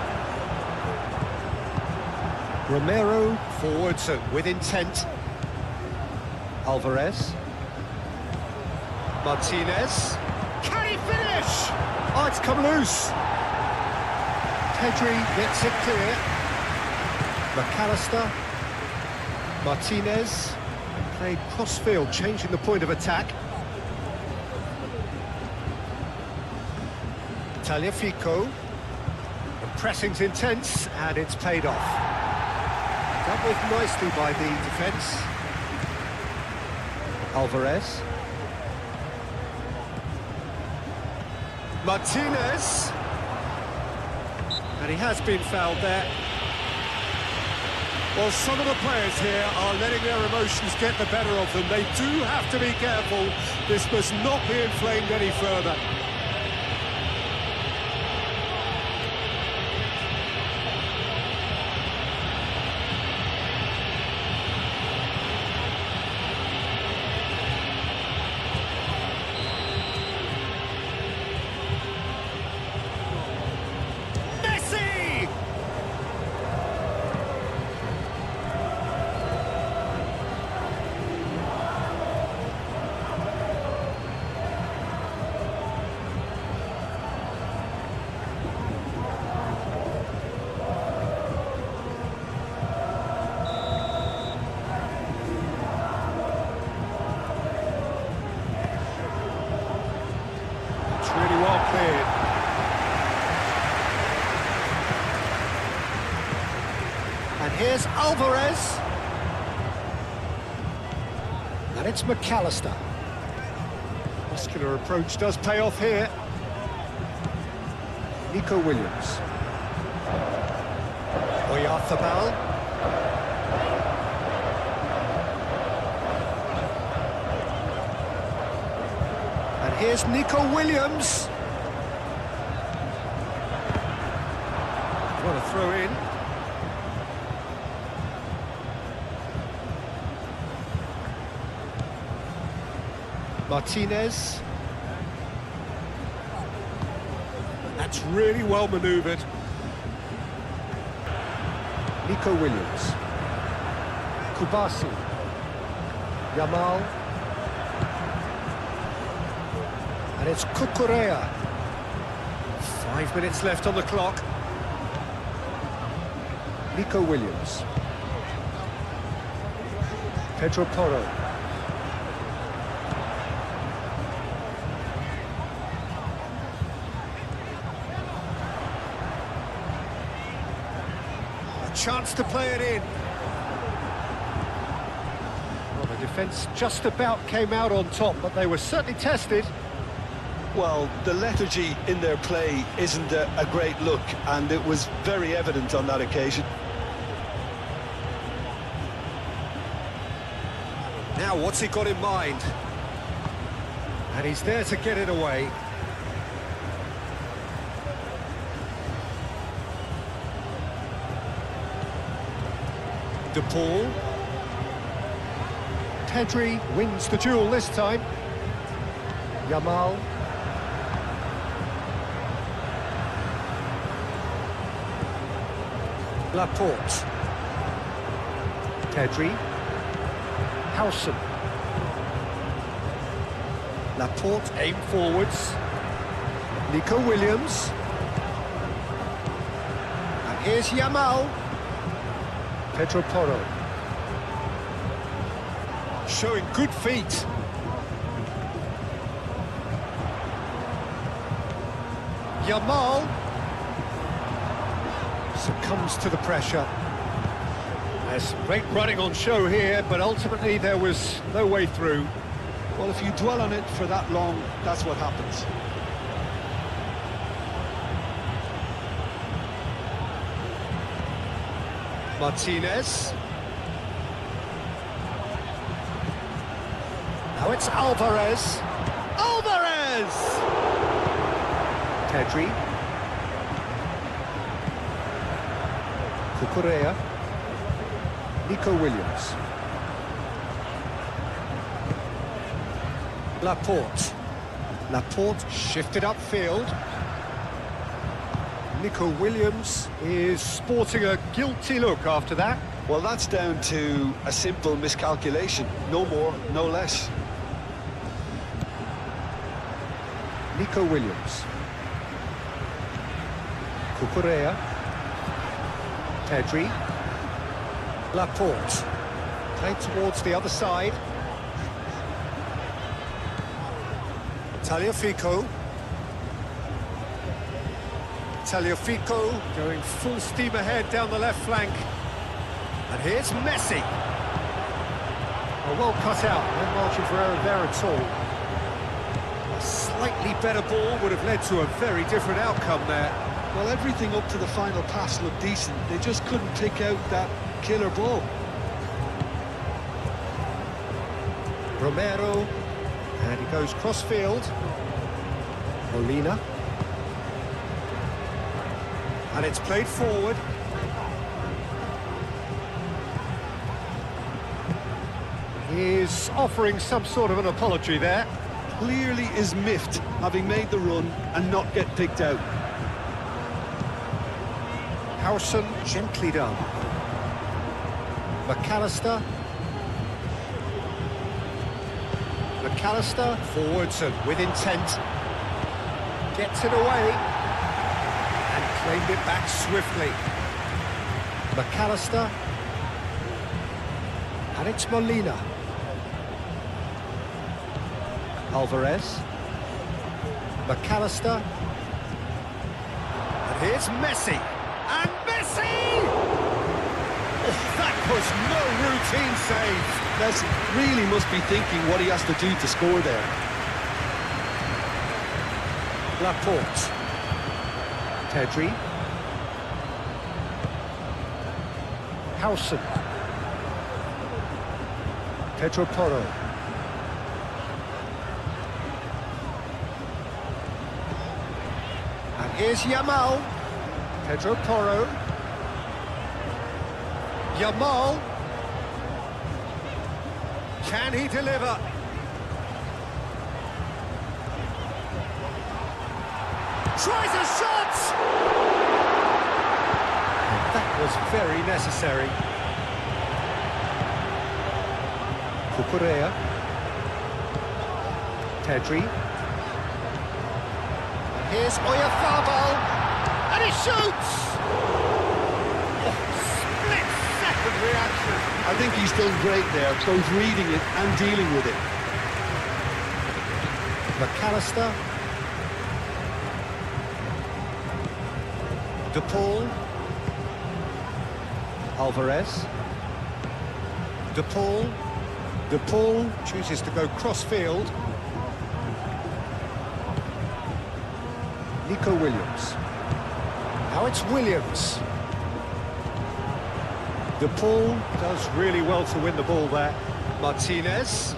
Romero forwards and with intent. Alvarez. Martinez. Can he finish? Oh, it's come loose. Pedri gets it clear. McAllister. Martinez. Played cross-field, changing the point of attack. Tagliafico. The pressing's intense, and it's paid off. Dealt with nicely by the defence. Alvarez. Martinez. And he has been fouled there. Well, some of the players here are letting their emotions get the better of them. They do have to be careful. This must not be inflamed any further. Cleared. And here's Alvarez. And it's McAllister. Muscular approach does pay off here. Nico Williams. Oyarzabal. And here's Nico Williams. What a throw in. Martinez. That's really well manoeuvred. Nico Williams. Kubasi. Yamal. And it's Cucurella. 5 minutes left on the clock. Nico Williams. Pedro Porro. Chance to play it in. Well, the defence just about came out on top, but they were certainly tested. Well, the lethargy in their play isn't a great look, and it was very evident on that occasion. Now, what's he got in mind? And he's there to get it away. De Paul. Pedri wins the duel this time. Yamal. Laporte. Pedri. Howson. Laporte aim forwards. Nico Williams. And here's Yamal. Pedro Porro. Showing good feet. Yamal succumbs to the pressure. There's some great running on show here, but ultimately there was no way through. Well, if you dwell on it for that long, that's what happens. Martinez. Now it's Alvarez. Alvarez! Pedri. Cucurella. Nico Williams. Laporte. Laporte shifted upfield. Nico Williams is sporting a guilty look after that. Well, that's down to a simple miscalculation. No more, no less. Nico Williams. Cucurella. Pedri. Laporte. Played towards the other side. Tagliafico. Tagliafico going full steam ahead down the left flank. And here's Messi. Oh, well cut out, no margin for error there at all. A slightly better ball would have led to a very different outcome there. Well, everything up to the final pass looked decent. They just couldn't pick out that killer ball. Romero, and he goes cross-field. Molina. And it's played forward. He's offering some sort of an apology there. Clearly is miffed, having made the run and not get picked out. Howson, gently done. McAllister. McAllister, forwards and with intent. Gets it away. And claimed it back swiftly. McAllister. And it's Molina. Alvarez. McAllister. And here's Messi. And Messi! Oh, that was no routine save. Messi really must be thinking what he has to do to score there. Laporte. Pedri. Howson. Pedro Porro. And here's Yamal. Pedro Porro. Yamal. Can he deliver? Tries a shot! That was very necessary. Cucurella. Pedri. And here's Oyarzabal. And he shoots! Oh, split-second reaction. I think he's done great there, both reading it and dealing with it. McAllister. De Paul. Alvarez. De Paul. De Paul chooses to go cross-field. Nico Williams. Now it's Williams. De Paul does really well to win the ball there. Martinez.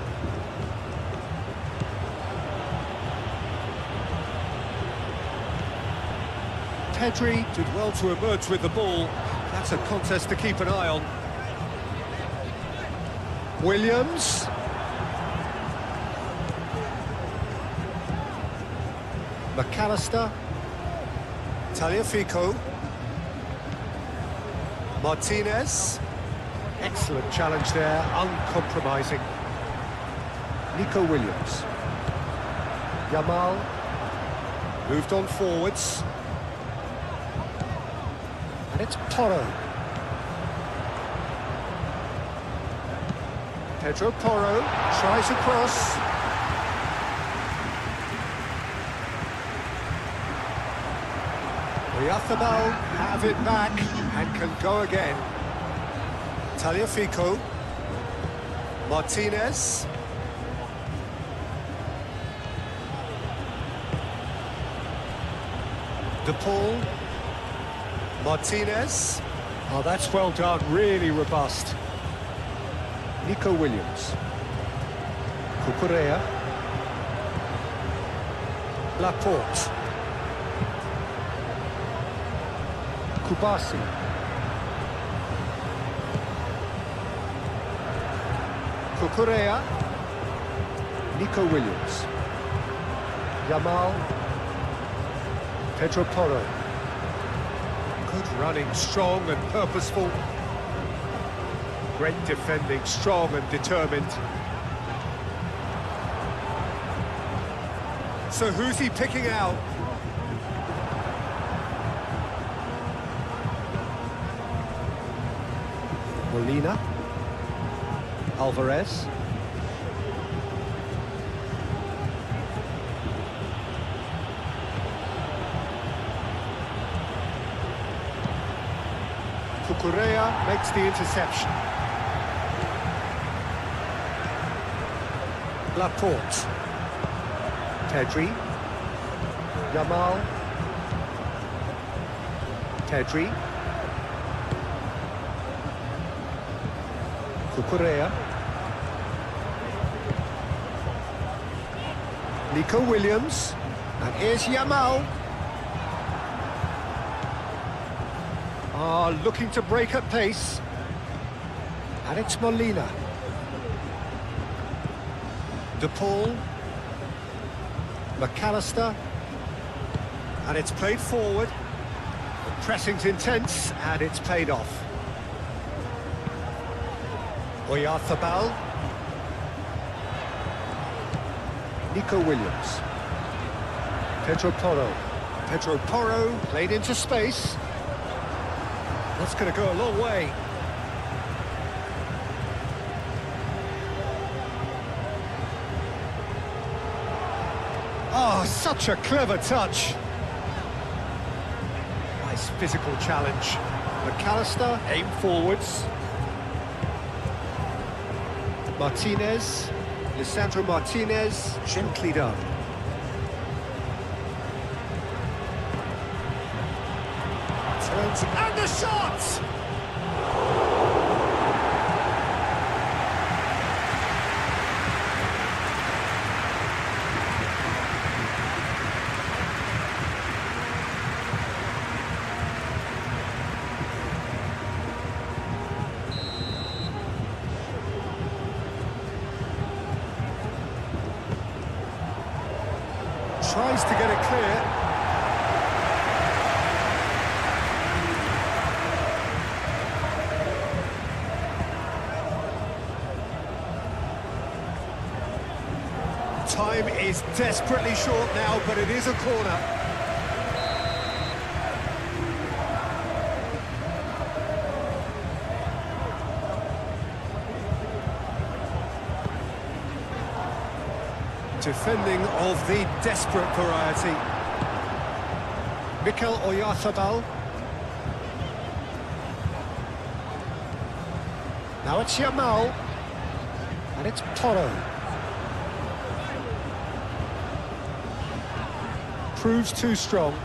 Pedri did well to emerge with the ball. That's a contest to keep an eye on. Williams. McAllister. Tagliafico. Martinez. Excellent challenge there, uncompromising. Nico Williams. Yamal. Moved on forwards. And it's Porro. Pedro Porro tries a cross. Oyarzabal have it back and can go again. Tagliafico. Martinez. De Paul. Martinez. Oh, that's well done, really robust. Nico Williams. Cucurella. Laporte. Kubasi. Cucurella. Nico Williams. Yamal. Pedro Porro. Good running, strong and purposeful. Great defending, strong and determined. So who's he picking out? Molina. Alvarez. Cucurella makes the interception. Laporte. Pedri. Yamal. Pedri. Cucurella. Nico Williams. And here's Yamal. Looking to break at pace. And it's Molina. De Paul. McAllister. And it's played forward. The pressing's intense, and it's paid off. Oyarzabal. Nico Williams. Pedro Porro. Pedro Porro played into space. That's going to go a long way. Oh, such a clever touch. Nice physical challenge. McAllister, aim forwards. Martinez, Lisandro Martinez, gently done. Netherlands, and the shot! Tries to get it clear. Time is desperately short now, but it is a corner. Defending of the desperate variety. Mikel Oyarzabal. Now it's Yamal. And it's Toro. Proves too strong.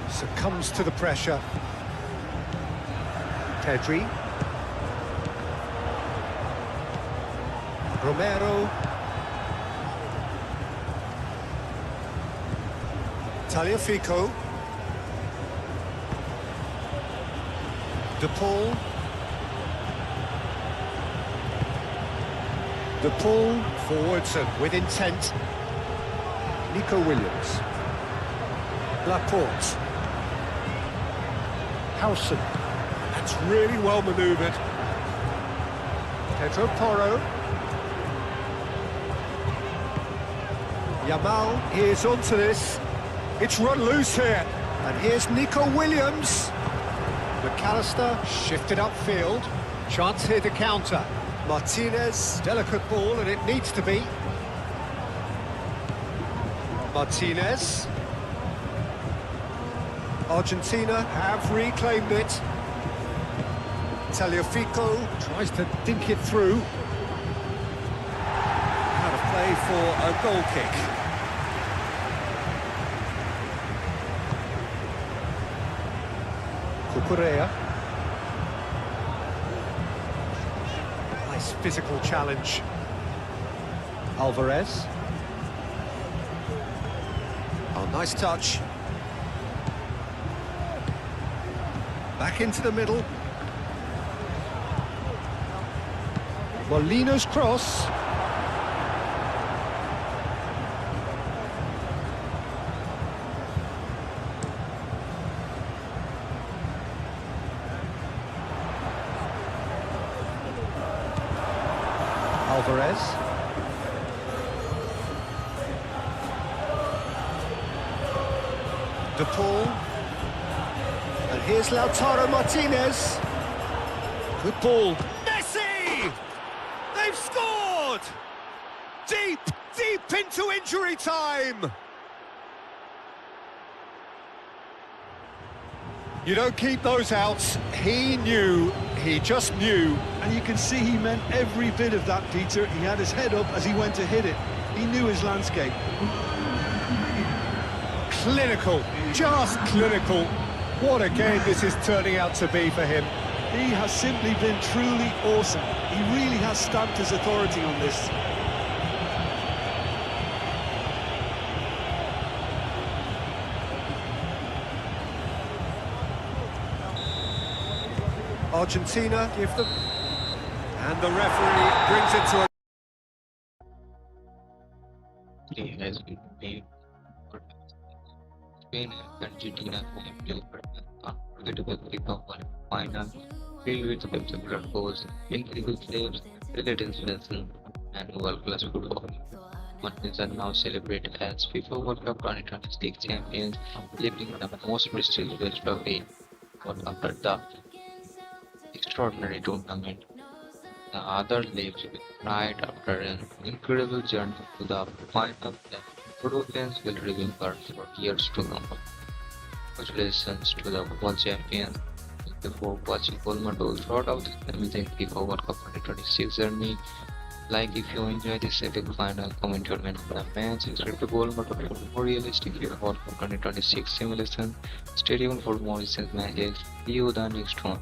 Succumbs to the pressure. Pedri. Romero. Tagliafico. De Paul. De Paul forwards and with intent. Nico Williams. Laporte. Howson. That's really well manoeuvred. Pedro Porro. Yamal is onto this. It's run loose here. And here's Nico Williams. McAllister shifted upfield. Chance here to counter. Martinez, delicate ball, and it needs to be. Martinez. Argentina have reclaimed it. Tagliafico tries to dink it through. Out of play for a goal kick. Cucurella. Nice physical challenge. Alvarez. Oh, nice touch. Back into the middle. Molina's cross. Alvarez. De Paul. And here's Lautaro Martinez. Good ball. Messi! They've scored! Deep, deep into injury time! You don't keep those outs. He knew, he just knew. And you can see he meant every bit of that, Peter. He had his head up as he went to hit it. He knew his landscape. Clinical, just clinical. What a game this is turning out to be for him. He has simply been truly awesome. He really has stamped his authority on this. Argentina give them, and the referee brings it to a... He has been made for Spain and Argentina have played an unforgettable FIFA World Cup final filled with spectacular goals, incredible saves, relative lesson, and world-class football. Monkeys are now celebrated as FIFA World Cup 2026 champions, lifting the most prestigious trophy. But after the extraordinary tournament, the other lives with pride after an incredible journey to the final that Europeans will remember for years to come. Congratulations to the world champions. Before watching GoalMatol throughout out this amazing FIFA World Cup 2026 journey, Like if you enjoy this epic final, comment your man of the match, subscribe to GoalMatol for more realistic FIFA World Cup 2026 simulation. Stay tuned for more recent matches. See you the next one.